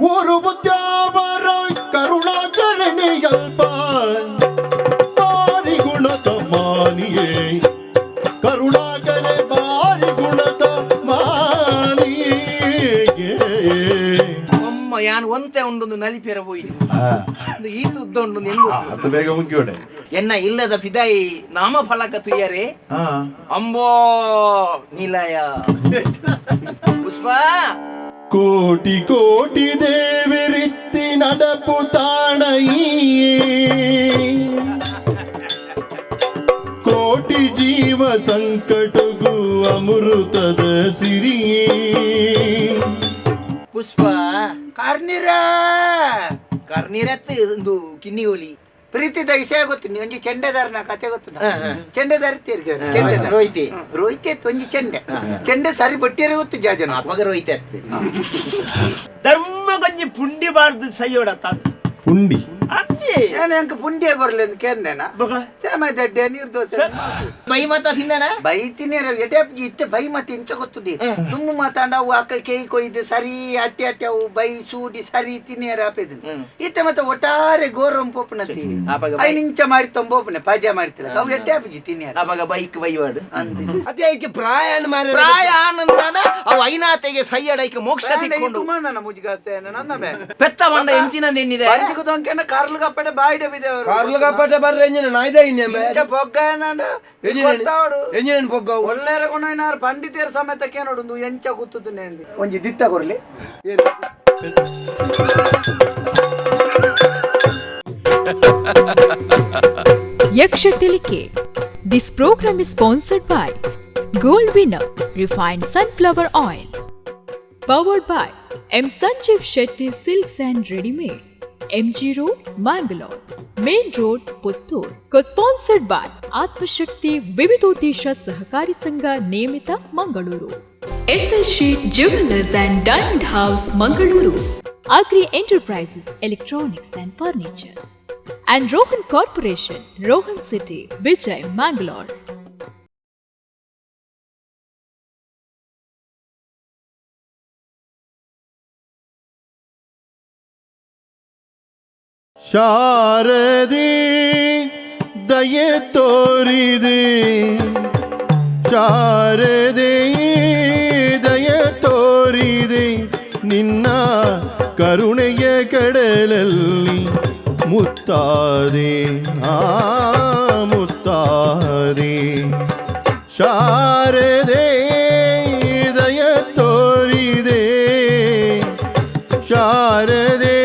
ஒரு புத்தியாவராய் கருணாகரணியல்பாய் பாரி குணத மானியே கருணாகர பாரி குணத ಮಾನಿಯೇ. ಅಮ್ಮ ಯಾನ್ ಒಂತೆ ಉಂಡೊಂದು ನಲಿಪೆರ ಹೋಯ್ತು ಈತ ಉದ್ದ ಉಂಡು ಹೆಂಗು ಅದು ಬೇಗ ಮುಗಿಯೋಡೆ ಎನ್ನ ಇಲ್ಲದ ಫಿದಾಯಿ ನಾಮ ಫಲಕ ತುಯ್ಯರೆ ಅಂಬೋ ನಿಲಯ ಪುಷ್ಪ ಕೋಟಿ ಕೋಟಿ ದೇವರಿತ್ತಿ ನಡಪು ತಾಣಯಿಯೇ ಕೋಟಿ ಜೀವ ಸಂಕಟಗೂ ಅಮೃತದ ಸಿರಿಯೇ. ಪುಷ್ಪ ಕಾರ್ನಿರತ್ ಒಂದು ಕಿನ್ನಿಗೋಲಿ ಪ್ರೀತಿದ ವಿಷಯ ಗೊತ್ತು ಒಂಜಿ ಚೆಂಡೆದಾರನ ಕತೆ ಗೊತ್ತು ಚೆಂಡೆದಾರ ರೋಹಿತೆ ರೋಹಿತೆ ಒಂಜಿ ಚೆಂಡೆ ಸರಿ ಬಟ್ಟಿಯರ ಗೊತ್ತು ಜಾಜನ ಅಪ್ಪಗ ರೋಹಿತೆ ಧರ್ಮ ಗಂಜಿ ಪುಂಡಿ ಬಾರ್ದು ಸೈಯೋಡ ಪುಂಡಿ ಅಂಕ ಪುಂಡಿಯ ಕೊರ್ಲೆ ಅಂತ ಕೇಂದೇನ ದಡ್ಡೆ ನೀರು ದೋಸೆ ಬೈ ಮತ ತಿಂದನ ಬೈ ತಿನ್ನೇರ ಎಟೆ ಇತ್ತೆ ಬೈ ಮತ ಇಂಚ ಗೊತ್ತುಡಿ ದುಮ್ಮು ಮಾತಾಂಡ ಅವು ಅಕ್ಕ ಕೈ ಕೊಯ್ದು ಸರಿ ಅಟ್ಟಿ ಅವು ಬೈ ಸೂಡಿ ಸರಿ ತಿನ್ನೇರ ಆಪೇದು ಇತ್ತೆ ಮತ್ತೆ ಒಟ್ಟಾರೆ ಗೋರಂ ಪೋಪನತಿ ಐದು ಇಂಚ ಮಾಡಿ ತೊಂಬೋಪನೆ ಪಾಜ ಮಾಡ್ತಿಲ್ಲ ಅವು ಎಟ್ಟೆ ಆಪಜಿ ತಿನ್ನೇರ ಅವಾಗ ಬೈಕ್ ಬೈವಾಡು ಅಂದ ಅದೇ ಐಕೆ ಪ್ರಾಯ ಆನಂದನ ಅವು ಐನಾತೆಗೆ ಸೈಯಡೈಕೆ ಮೋಕ್ಷ ತಿಕ್ಕೊಂಡು ನನ್ನ ಮುಜಿಗಾಸ್ತೆ ನನ್ನ ಪೆತ್ತ ಮಂಡ ಎಂಚಿನದ ಎನ್ನಿದೆ ಕಾರ್ಲು ಕಪ್ಪಟೆ ಬಾಯಿಡೆ ಬಿದ್ದೇವರು ಕಾರ್ಲು ಕಪ್ಪಟೆ ಬರ್ರೆ ಎಂಜಿನ ನಾಯ್ದೆ ಇನ್ನೆಂಬೆ ಪೊಗ್ಗ ಗೊತ್ತಾವಡು ಎಂಜಿನ ಪೊಗ್ಗ ಒಳ್ಳೆಯ ಕೊಂಡೋಯ್ನಾರು ಪಂಡಿತಿಯರ ಸಮೇತಕ್ಕೆ ನೋಡುದು ಎಂಚ ಕೂತುತ್ತನೆ ಅಂದಿ ಒಂಜಿ ದಿತ್ತ ಕೊರ್ಲಿ ಯಕ್ಷ ತಿಳಿಕೆ. This program is sponsored by Gold Winner Refined Sunflower Oil, powered by M. Sanjeev Shetty Silks and Ready-Mades, MG Road, Mangalore, Main Road, Puttur. Co-sponsored by Atmashakti Vividodesha Sahakari Sangha Niyamita, Mangaluru, SS Sheet Jewelers and Diamond House, Mangaluru, Agri Enterprises Electronics and Furnitures, and Rohan Corporation, Rohan City, Vijay, Mangalore. ಶಾರದೆ ದಯೆ ತೋರಿದೆ ಶಾರದೆ ದಯೆ ತೋರಿದೆ ನಿನ್ನ ಕರುಣೆಯ ಕಡಲಲ್ಲಿ ಮುತ್ತಾದೆ ಮುತ್ತಾದೆ ಶಾರದೆ ದಯೆ ತೋರಿದೆ ಶಾರದೆ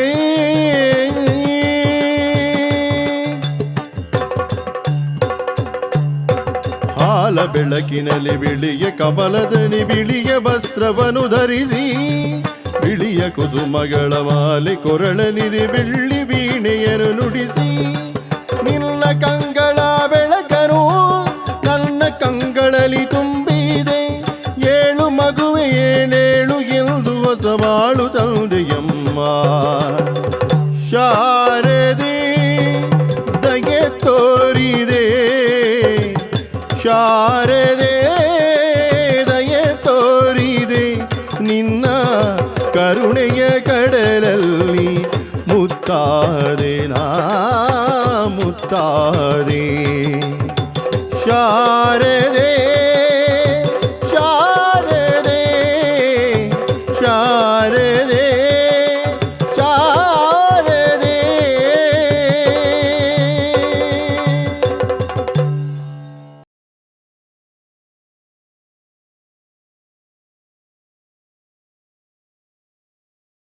ಹಾಲ ಬೆಳಕಿನಲ್ಲಿ ಬಿಳಿಯ ಕಮಲದನಿ ಬಿಳಿಯ ವಸ್ತ್ರವನ್ನು ಧರಿಸಿ ಬಿಳಿಯ ಕುಸುಮಗಳ ಮಾಲೆ ಕೊರಳನಿರಿ ಬೆಳ್ಳಿ ವೀಣೆಯನ್ನು ನುಡಿಸಿ ನಿನ್ನ ಕಂಗಳ ಬೆಳಕನು ನನ್ನ ಕಂಗಳಲ್ಲಿ ತುಂಬಿದೆ ಏಳು ಮಗುವೆ ಏಳೇಳು ಎಂದು ಹೊಸ ಬಾಳು ತಂದೆಯಮ್ಮ ಶಾರದೆ ದಯೆ ತೋರಿದೆ ಶಾರದೆ ದಯೆ ತೋರಿದೆ ನಿನ್ನ ಕರುಣೆಯ ಕಡಲಲ್ಲಿ ಮುತ್ತಾದೆ ಮುತ್ತಾದೆ ಶಾರದೆ ಶಾರದೆ ಶಾರದೆ ಶಾರದೆ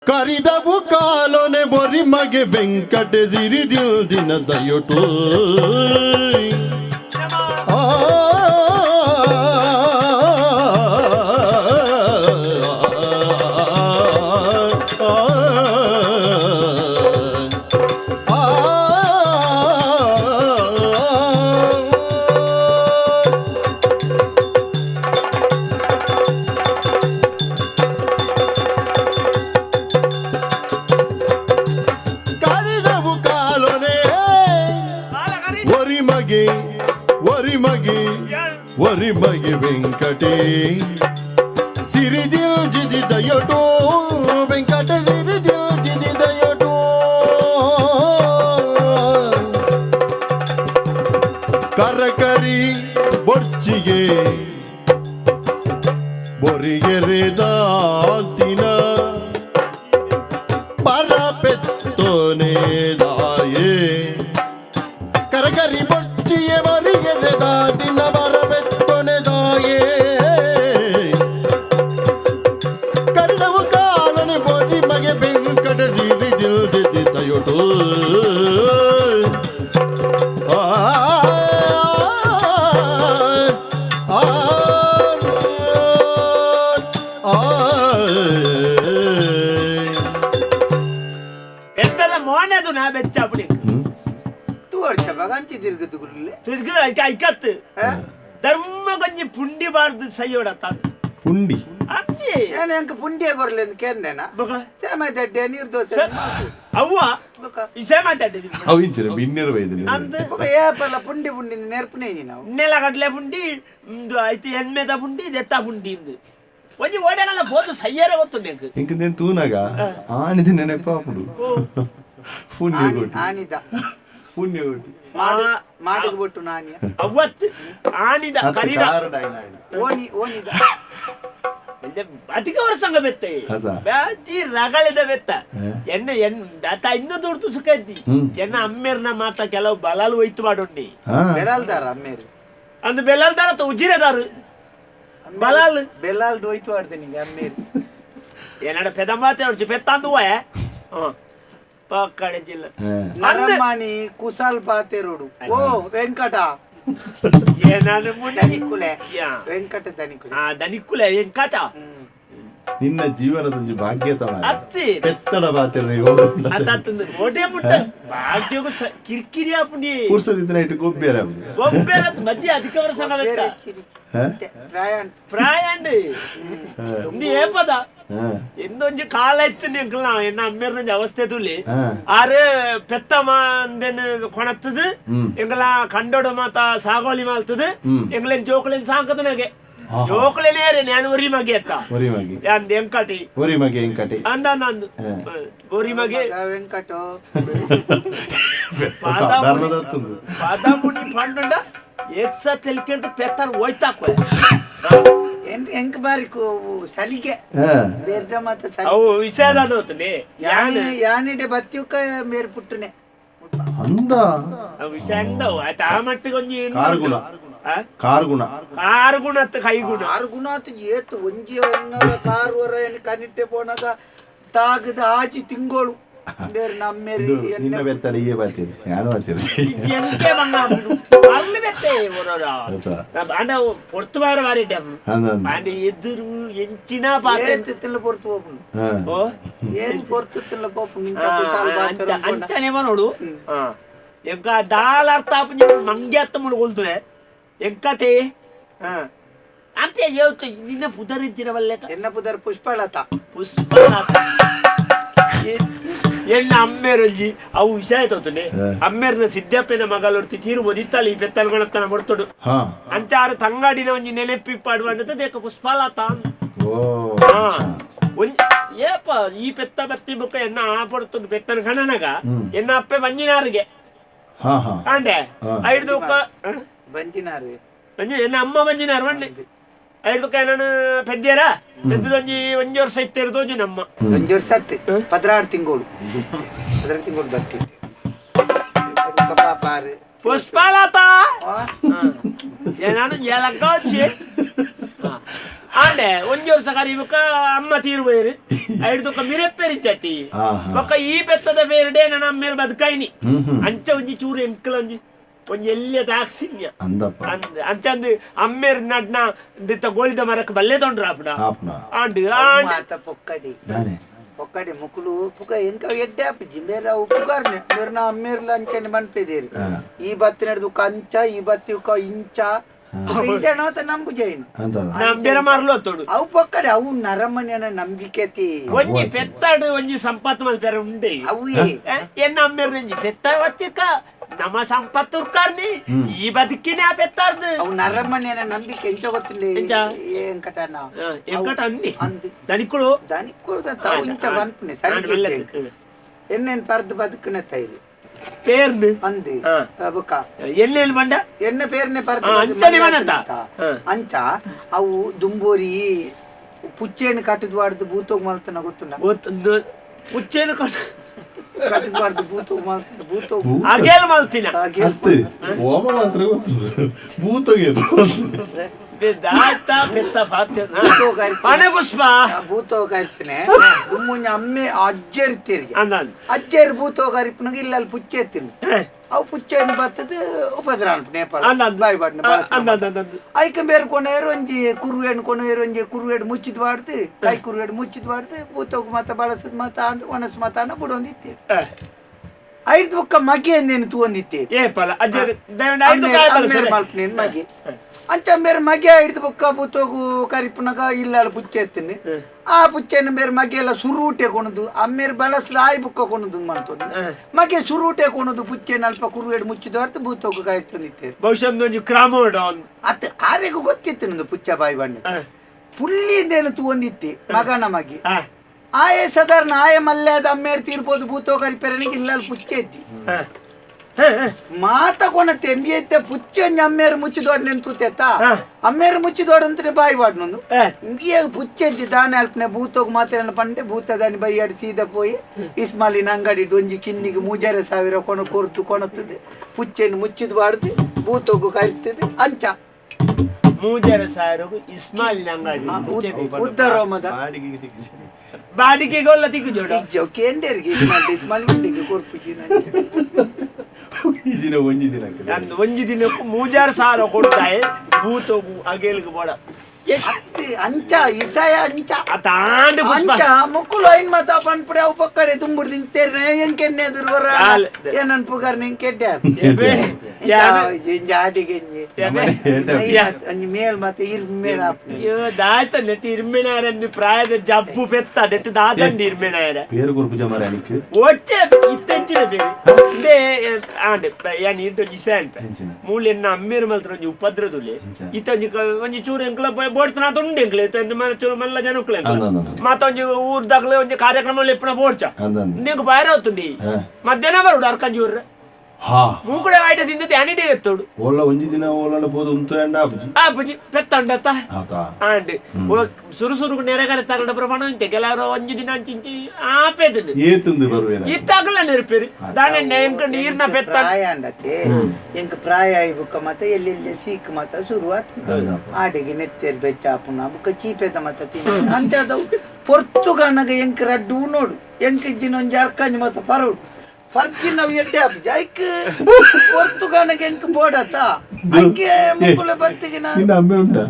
ಕರಿದವು ಕಾಲೊನೆ ಬೊರಿ ಮಗೆ ವೆಂಕಟ ಸಿರಿದಿಲ್ ದಿನ ದಯಟು ವರಿ ಮಗೆ ವೆಂಕಟೇ ಸಿರಿದಿಲ್ ಜಿದಿ ದಯಟೋ ವೆಂಕಟ ಸಿರಿದಿಲ್ ಬೊರ್ಚಿಗೆ ಬೊರಿಗೆರೆದಾತಿನ ಬರ ಪೆತ್ತೋನೆ ದಾಯೇ ಕರಗರಿ ಬೊರ್ಚಿಗೆ ಬೊರಿಗೆರೆದಾತಿನ ಬರ ಪೆತ್ತೋನೆ ದಾಯೇ ಕರಿದವು ಕಾಲನೆ ಬೋರಿ ಮಗೆ ಬೆಂಕಟ ಜೀವಿ ದಿಲ್ದಿದ್ದಿ ತಯೋಟು ಮೋನೆದು ನಾ ಬೆಚ್ಚಾಪಡಿ ತೂ ವರ್ಷ ಬಗಂಚಿ ತಿರುಗದು ಗುರುಲೆ ತಿರುಗಿದ ಐಕತ್ತು ಧರ್ಮ ಗಂಜಿ ಪುಂಡಿ ಬಾರ್ದು ಸೈಯೋಡತ್ತ ಪುಂಡಿ ಅಜ್ಜಿ ನಾನು ಅಂಕ ಪುಂಡಿಯ ಕೊರ್ಲೆ ಅಂತ ಕೇಂದೇನಾ ಸೇಮೈತಡ್ಡೆ ನೀರು ದೋಸೆ ಅವ್ವ ಈ ಸೇಮಾತಡ್ಡೆ ಅವಿಂಚರ ಬಿನ್ನೆರ ಬೈದಿಲ್ಲ ಅಂದ ಏಪಲ್ಲ ಪುಂಡಿ ಪುಂಡಿ ನೆರ್ಪನೇ ನಾವು ನೆಲ ಕಡ್ಲೆ ಪುಂಡಿ ಐತಿ ಎನ್ಮೆದ ಪುಂಡಿ ದೆತ್ತ ಪುಂಡಿ ಇಂದು ಒಂಜಿ ಓಡಗಲ್ಲ ಬೋದು ಸಯ್ಯರ ಗೊತ್ತು ನೆಕ್ ಇಂಕ నేను ತೂನಗ ಆನಿದ ನೆನಪಾಪುಡು ಪುಣ್ಯ ಕೊಟ್ಟು ಆನಿದ ಪುಣ್ಯ ಕೊಟ್ಟು ಮಾಡಿಗೆ ಬಿಟ್ಟು ನಾನಿಯ ಅವತ್ತು ಆನಿದ ಕರಿದ ಓನಿದ ಅಧಿಕ ವರ್ಷಂಗ ಬೆತ್ತೆ ಬ್ಯಾಜಿ ರಗಳಿದ ಬೆತ್ತ ಎನ್ನ ಆತ ಇನ್ನೂ ದೊಡ್ಡ ಸುಖದ್ದಿ ಎನ್ನ ಅಮ್ಮೇರ್ನ ಮಾತ ಕೆಲವು ಬಲಾಲು ಒಯ್ತು ಮಾಡೋಣ್ಣಿ ಬೆಲಾಲ್ದಾರ ಅಮ್ಮೇರು ಅಂದು ಬೆಲಾಲ್ದಾರ ಉಜಿರೆದಾರು ಬಲಾಲ್ ಬೆಲಾಲ್ ದೋಯ್ತು ಆಡ್ದೆ ನಿಂಗೆ ಅಮ್ಮೇರು ಏನಡ ಪೆದಂಬಾತೆ ಅವ್ರು ಪೆತ್ತಂದು ಪಕ್ಕಡೆ ಜಿಲ್ಲ ನರಮಾಣಿ ಕುಸಲ್ ಪಾತೆರೋಡು ಓ ವೆಂಕಟ ಏನಾದ್ರು ದನಿಕುಲೆ ವೆಂಕಟ ದನಿಕುಲೆ ದನಿಕುಲೆ ವೆಂಕಟ ನಿನ್ನ ಜೀವನದ ಭಾಗ್ಯ ತಳ ಅತ್ತಿ ಪೆತ್ತಡ ಬಾತಿರ ಅತ್ತಂದು ಓಟೆ ಮುಟ್ಟ ಭಾಗ್ಯಗ ಕಿರ್ಕಿರಿ ಆಪುಂಡಿ ಪುರ್ಸದಿದ್ದ ನೈಟ್ ಗೊಬ್ಬೆರ ಗೊಬ್ಬೆರ ಮಜ್ಜಿ ಅಧಿಕ ವರ್ಷ ಆಗಬೇಕ ಪ್ರಾಯಾಂಡ್ ಇಂದು ಏಪದ ಎಂದೊಂಜಿ ಕಾಲ ಇತ್ತು ನಿಂಕಲ್ ಎನ್ನ ಅಮ್ಮೇರ್ನ ಅವಸ್ಥೆ ತುಲಿ ಆರೆ ಪೆತ್ತ ಮಾಂದೆನ್ ಕೊಣತ್ತದು ಎಂಗಲ ಕಂಡೋಡು ಮಾತ ಸಾಗೋಲಿ ಮಾಲ್ತದು ಎಂಗ್ಲೇನ್ ಜೋಕುಲೇನ್ ಸಾಂಕದ ನಗೆ ಜೋಕುಲೇನೇರೆ ನಾನು ಒರಿ ಮಗೆ ಅತ್ತ ಒರಿ ಮಗೆ ಅಂದ್ ಎಂಕಟಿ ಒರಿ ಮಗೆ ಎಂಕಟಿ ಅಂದಂದು ಒರಿ ಮಗೆ ವೆಂಕಟ ಪಾದಾಮುನಿ ಪಂಡುಂಡ ಏಕ್ಸ ತೆಲ್ಕೆಂತ ಪೆತ್ತರ್ ಹೋಯ್ತಾಕ ಎಂಕ ಬಾರಿ ಸಲಿಗೆ ಬೇರ್ದ ಮಾತ ಅವು ವಿಷಯದ ಹೋಗ್ತದೆ ಯಾನಿಡೆ ಬತ್ತಿಯುಕ್ಕ ಮೇರ್ ಪುಟ್ಟನೆ ಅಂದ ವಿಷಯ ಅಂದವು ಆಯ್ತು ಆ ಮಟ್ಟಿಗೆ ಒಂಜಿ ಕಾರುಗುಣ ಕಾರುಗುಣ ಕಾರುಗುಣ ಕೈಗುಣ ಕಾರುಗುಣ ಏತು ಒಂಜಿ ಕಾರು ವರ ಕನಿಟ್ಟೆ ಪೋನಾಗ ತಾಗದ ಆಚಿ ತಿಂಗೋಳು ನಿನ್ನ ಬೆತ್ತಡ ಈ ಬರ್ತೀರಿ ನಾನು ಬರ್ತೀರಿ ಎಂಕೆ ಬಂಗ ಅಲ್ಲಿ ಬೆತ್ತೆ ಅಂಡ ಪೊರ್ತು ಬಾರ ಬಾರಿಟ್ಟೆ ಅಂಡ ಎದುರು ಎಂಚಿನ ಪಾತೆ ತಿಲ್ಲ ಪೊರ್ತು ಹೋಗ್ನು ಏನ್ ಪೊರ್ತು ತಿಲ್ಲ ಪೋಪು ಅಂಚನೆ ನೋಡು ಎಂಕ ದಾಲ್ ಅರ್ಥ ಆಪುಂಜಿ ಮಂಗೆ ಅತ್ತ ಮುಳುಗೊಳ್ತುನೆ ಎಂಕತೆ ಅಂತೆ ಹೇಳ್ತು ನಿನ್ನ ಪುದರಿಜ್ಜಿರವಲ್ಲೆ ಎನ್ನ ಪುದರ್ ಪುಷ್ಪಲತ ಎನ್ನ ಅಮ್ಮೇರೊಂಜಿ ಅವು ವಿಷಯ ತೋತನೆ ಅಮ್ಮೇರ್ನ ಸಿದ್ದಪ್ಪನ ಮಗಳೊರ್ತಿ ತೀರು ಮೊದಿತ್ತಲ್ಲಿ ಪೆತ್ತಲ್ಗೊಳತ್ತನ ಮೊಡ್ತೊಡು ಅಂಚಾರು ತಂಗಾಡಿನ ಒಂಜಿ ನೆನೆಪಿಪ್ಪಾಡುವಂತ ದೇಕ ಪುಷ್ಪಲತ ಏಪ ಈ ಪೆತ್ತ ಬತ್ತಿ ಬುಕ್ಕ ಎನ್ನ ಆ ಪಡ್ತೊಂದು ಪೆತ್ತನ ಕಣನಗ ಎನ್ನ ಅಪ್ಪೆ ಬಂಜಿನಾರಿಗೆ ಅಂಡೆ ಐದು ಬಂಜಿನಾರು ಎನ್ನ ಅಮ್ಮ ಬಂಜಿನಾರು ಬಣ್ಣೆ ಐದು ನಾನು ಪೆದ್ಯರ ಪೆದ್ದೊಂಜಿ ಒಂಜಿ ವರ್ಷ ಇತ್ತಿರೋದು ನಮ್ಮ ಒಂಜಿ ವರ್ಷ ಹತ್ತು 16 ತಿಂಗಳು ಬತ್ತಿ ಪುಷ್ಪಲತ ನಾನು ಏಲಕ್ಕ ಹಚ್ಚಿ ಆಂಡೆ ಒಂಜಿ ವರ್ಷ ಕರಿಬೇಕ ಅಮ್ಮ ತೀರು ಬೇರೆ ಐದು ಮಿರೆಪ್ಪೆರಿಚ್ಚಿ ಬೊಕ್ಕ ಈ ಬೆತ್ತದ ಬೇರೆ ನನ್ನ ಅಮ್ಮೇಲೆ ಬದುಕೈನಿ ಅಂಚ ಒಂಜಿ ಚೂರು ಎಂಕಲ ಒಂಜಿ ಎಲ್ಲಿಯ ದಾಕ್ಷಿಣ್ಯ ಅಂಚಂದು ಅಮ್ಮೇರ್ ನಡ್ನ ದಿತ್ತ ಗೋಳಿದ ಮರಕ್ಕೆ ಬಲ್ಲೆ ತೊಂಡ್ರ ಆಂಡ್ పొక్కడి ముక్కులు పుక ఇంకా ఎడ్డాపిచ్చి మీరు ఉప్పుగారు మీరు నా అమ్మేర్లు అంచని పంపిదేరు ఈ బత్తి నడు కంచ ఈ బత్తి ఒక ఇంచ ಇದೇನೋ ನಮ್ಗೂ ಜೈನ್ ಅವು ಪೊಕ್ಕಡೆ ಅವು ನರಮನಿ ನಂಬಿಕೆ ಒಂಜಿ ಪೆತ್ತಾಡು ಒಂಜಿ ಸಂಪತ್ತು ಮಲ್ಪೆರ ಉಂಡೆ ಅವು ಎನ್ನ ಅಮ್ಮೇರ್ನಂಜಿ ಪೆತ್ತ ಒತ್ತಿಕ ನಮ್ಮ ಸಂಪತ್ತು ಉರ್ಕಾರ್ನಿ ಈ ಬದುಕಿನೇ ಆ ಪೆತ್ತಾರ್ದು ಅವು ನರಮನಿ ನಂಬಿಕೆ ಎಂಚ ಗೊತ್ತಿಲ್ಲ ಎಂಕಟನ ಎಂಕಟ ಅಂದಿ ದನಿಕುಳು ಇಂಚ ಬಂದ್ಪುಣೆ ಸರಿ ಎನ್ನೇನು ಪರ್ದು ಬದುಕನೆ ತೈರಿ పేరుని ಅಂದಿ ಹಾ. ಬುಕ್ಕ ಎಲ್ಲಿ ಬಂಡ ಎನ್ನ ಪೇರ್ನೆ ಅಂಚನೆ ಮನಂತ ಅಂಚ ಅವು ದುಂಬೋರಿ ಪುಚ್ಚೇನು ಕಟ್ಟಿದ್ ವಾಡ್ದು ಭೂತೋಗ್ ಮಲ್ತನ ಗೊತ್ತುಂಡ ಪುಚ್ಚೇನು ಕಟ್ಟಿದ್ ವಾಡ್ದು ಭೂತೋಗ್ ಮಲ್ತನ ಭೂತೋಗ್ ಅಗೇಲ್ ಮಲ್ತಿನ ಅತ್ತೆ ಓಮ ಮಾತ್ರ ಗೊತ್ತು ಭೂತೋಗ್ಯದು ದಾತ ಪೆತ್ತ ಪನೆ ಪುಷ್ಪ ಭೂತೋಗ್ ಇರ್ತೀನಿ ದುಮ್ಮುಂಜ ಅಮ್ಮೆ ಅಜ್ಜರಿತ್ತೀರಿಗೆ ಅಂದಂದು ಅಜ್ಜೇರು ಭೂತೋಗ್ ಅರಿಪ್ನಾಗ ಇಲ್ಲ ಅಲ್ಲಿ ಪುಚ್ಚೆ ಎತ್ತೀನಿ ಅವು ಪುಚ್ಚೆಯನ್ನು ಬರ್ತದೆ ಉಪದ್ರ ನೇಪಾಳ ಬಾಯಿ ಬಾಟ್ನ ಐಕ ಬೇರೆ ಕೊನೆಯರು ಒಂಜಿ ಕುರುವೇಣು ಕೊನೆಯರು ಒಂಜಿ ಕುರುವೇಡು ಮುಚ್ಚಿದ್ ಬಾಡ್ದು ಕೈ ಕುರುವೇಡು ಮುಚ್ಚಿದ್ ಬಾಡ್ದು ಭೂತೋಗ್ ಮತ ಬಳಸದ್ ಮತ ಒಣಸ್ ಮತಾನ ಬಿಡೊಂದಿತ್ತೆ ಐದು ಬುಕ್ಕ ಮಗೆ ಅಂದೇನು ತೂಂದಿತ್ತೆ ಏಪಲ ಅಜ್ಜರು ಮಲ್ಪನೇನು ಮಗೆ ಅಂಚ ಬೇರೆ ಮಗೆ ಹಿಡಿದು ಬುಕ್ಕ ಭೂತೋಗು ಕರಿಪುನಾಗ ಇಲ್ಲ ಪುಚ್ಚೆ ಎತ್ತೀನಿ ಆ ಪುಚ್ಚೆನ ಬೇರೆ ಮಗೆ ಎಲ್ಲ ಸುರೂಟೆ ಕೊಣದು ಅಮ್ಮೇರು ಬಳಸ್ಲ ಆಯ್ ಬುಕ್ಕ ಕೊಣದು ಮಾಡ್ತದೆ ಮಗೆ ಸುರೂಟೆ ಕೊಣದು ಪುಚ್ಚೆನ ಅಲ್ಪ ಕುರುವೇಡು ಮುಚ್ಚಿದ ಹೊರತು ಭೂತೋಗು ಕಾಯ್ತಂದಿತ್ತೆ ಬಹುಶಃ ಒಂದು ಕ್ರಾಮೋಡ ಅತ್ತ ಆರೆಗೂ ಗೊತ್ತಿತ್ತು ನಂದು ಪುಚ್ಚ ಬಾಯಿ ಬಣ್ಣ ಪುಲ್ಲಿಂದೇನು ತೂಂದಿತ್ತೆ ಮಗನ ಮಗೆ ಆಯೆ ಸಾಧಾರಣ ಆಯ ಮಲ್ಯದ ಅಮ್ಮೇರು ತೀರ್ಬೋದು ಭೂತೋ ಕರಿಪೆರನಿಗೆ ಇಲ್ಲ ಪುಚ್ಚೆ ಎತ್ತಿ ಮಾತ ಕೊಣತ್ತೆ ಎಂಬಿ ಐತೆ ಪುಚ್ಚೆ ಅಮ್ಮೇರು ಮುಚ್ಚಿದೋಡ್ ನೆಂತೂತೆತ್ತ ಅಮ್ಮೇರು ಮುಚ್ಚಿದೋಡ್ ಅಂತಾನೆ ಬಾಯಿ ಬಾಡ್ನೊಂದು ಇಂಗಿಯ ಪುಚ್ಚೆ ಎದ್ದಿ ದಾನೆ ಅಲ್ಪನೆ ಭೂತೋಗ್ ಮಾತೇನ ಪಂಡೆ ಭೂತ ದಾನಿ ಬೈಯಾಡಿ ಸೀದಾ ಪೋಯಿ ಇಸ್ಮಾಲಿನ ಅಂಗಡಿ ಒಂಜಿ ಕಿನ್ನಿಗೆ 3000 ಕೊಣ ಕೊರ್ತು ಕೊಣತ್ತದೆ ಪುಚ್ಚೆನ್ನು ಮುಚ್ಚಿದ್ ಬಾಡ್ದು ಭೂತೋಗು ಕಾಯ್ತದೆ ಅಂಚ 3000 ಇಸ್ಮಾಲಿನ ಅಂಗಡಿ ಉದ್ದರೋಮದ ಬಾಡಿಗೆಗೊಲ್ಲ ತಿಕ್ಕು ಜೋಡ ಕೇಂಡೇರಿಗೆ ಇಸ್ಮಾಲಿ ಮಂಡಿಗೆ ಕೊರ್ಪುಜಿನ ದಿನ ಒಂಜಿ ದಿನ ಒಂಜಿ ದಿನಕ್ಕೂ 3000 ಕೊಡ್ತಾಯಿ ಭೂತೋಗು ಅಗೇಲ್ಗೆ ಬೋಡ ಅಂಚ ಇಸಾಯ ಅಂಚ ತಾಂಡ ಅಂಚ ಮುಕ್ಕುಲು ಐನ್ ಮಾತ ಪನ್ಪುಡೆ ಅವು ಪಕ್ಕಡೆ ತುಂಬುಡ್ ನಿಂತೇರ್ನೆ ಎಂಕೆನ್ನೆ ಎದುರುವರ ಏನನ್ ಪುಗಾರ್ ನಿಂಕೆಡ್ಡೆ ಆಡಿಗೆ ಅಂಜಿ ಮೇಲ್ ಮತ್ತೆ ಇರ್ಮೇನ ದಾಯ್ತ ನೆಟ್ಟು ಇರ್ಮೇನಾಯರ ಪ್ರಾಯದ ಜಬ್ಬು ಪೆತ್ತ ನೆಟ್ಟು ದಾದಂಡಿ ಇರ್ಮೇನಾಯರ പേര് കുറിപ്പിച്ച മരാനിക്ക് ಒಚ್ಚೆ ಇತ್ತೆಂಚಿನ ಬೇರೆ ಇಂದೇ ಆಂಡೆ ಯಾನಿ ಇಂಟೊಂಜಿ ಸ್ಯಾಂಪ ಮೂಲೆನ್ನ ಅಮ್ಮೇರು ಮಾತ್ರ ಒಂಜಿ ಉಪದ್ರದುಲೆ ಇತ್ತೊಂಜಿ ಒಂಜಿ ಚೂರು ಎಂಕ್ಲ ಬೋಡ್ತನ ತೊಂಡು ಎಂಕ್ಲೆ ಮಲ್ಲ ಜನಕ್ಲೆ ಮತ್ತೊಂಜಿ ಊರ್ದಾಗ್ಲೆ ಒಂಜಿ ಕಾರ್ಯಕ್ರಮ ಎಪ್ಪನ ಬೋಡ್ಚ ನೀಕು ಬಾಯರ ಹೊತ್ತುಂಡಿ ಮಧ್ಯಾಹ್ನ ಬರುಡು ಅರ್ಕಂಜಿ ಊರ್ರ ಮೂಕುಡೆ ಆಯ್ತ ತಿಂದತೆ ಅನಿಡೆ ಎತ್ತೋಡು ಓಲ ಒಂಜಿ ದಿನ ಓಲನ ಪೋದು ಉಂತು ಎಂಡ ಆಪುಜಿ ಪೆತ್ತಂಡತ್ತ ಆಂಡೆ ಸುರು ನೆರೆಗರೆ ತಗೊಂಡ ಪ್ರಮಾಣ ಇಂತೆ ಕೆಲವರು ಒಂಜಿ ದಿನ ಅಂಚಿಂಚಿ ಆಪೇದು ಏತುಂದು ಬರುವೇನ ಇತ್ತಾಗಲ್ಲ ನೆರಪೇರಿ ದಾಣೆಂಡ ಎಂಕ ನೀರ್ನ ಪೆತ್ತ ಪ್ರಾಯ ಅಂಡತೆ ಎಂಕ ಪ್ರಾಯ ಆಯ್ ಬುಕ್ಕ ಮತ್ತ ಎಲ್ಲೆಲ್ಲಿ ಸೀಕ್ ಮತ್ತ ಶುರುವಾತ್ ಆಡಿಗೆ ನೆತ್ತೇರ್ ಬೆಚ್ಚಾಪುನ ಬುಕ್ಕ ಚೀಪೇದ ಮತ್ತ ತಿನ್ನ ಅಂತದವು ಪೊರ್ತುಗನಗ ಎಂಕ ರಡ್ಡು ನೋಡು ಎಂಕ ಇಜ್ಜಿನ ಒಂಜಿ ಅರ್ಕಂಜಿ ಮತ್ತ ಪರೋಡು ಫರ್ಚಿ ನಾವು ಎಡ್ಡೆ ಜೈಕ್ ಪೊರ್ತುಗನಗ ಎಂಕ ಬೋಡತ್ತ ಅಂಕೆ ಮುಕ್ಕುಲ ಬತ್ತಿಗಿನ ನಿನ್ನ ಅಮ್ಮೆ ಉಂಟಾ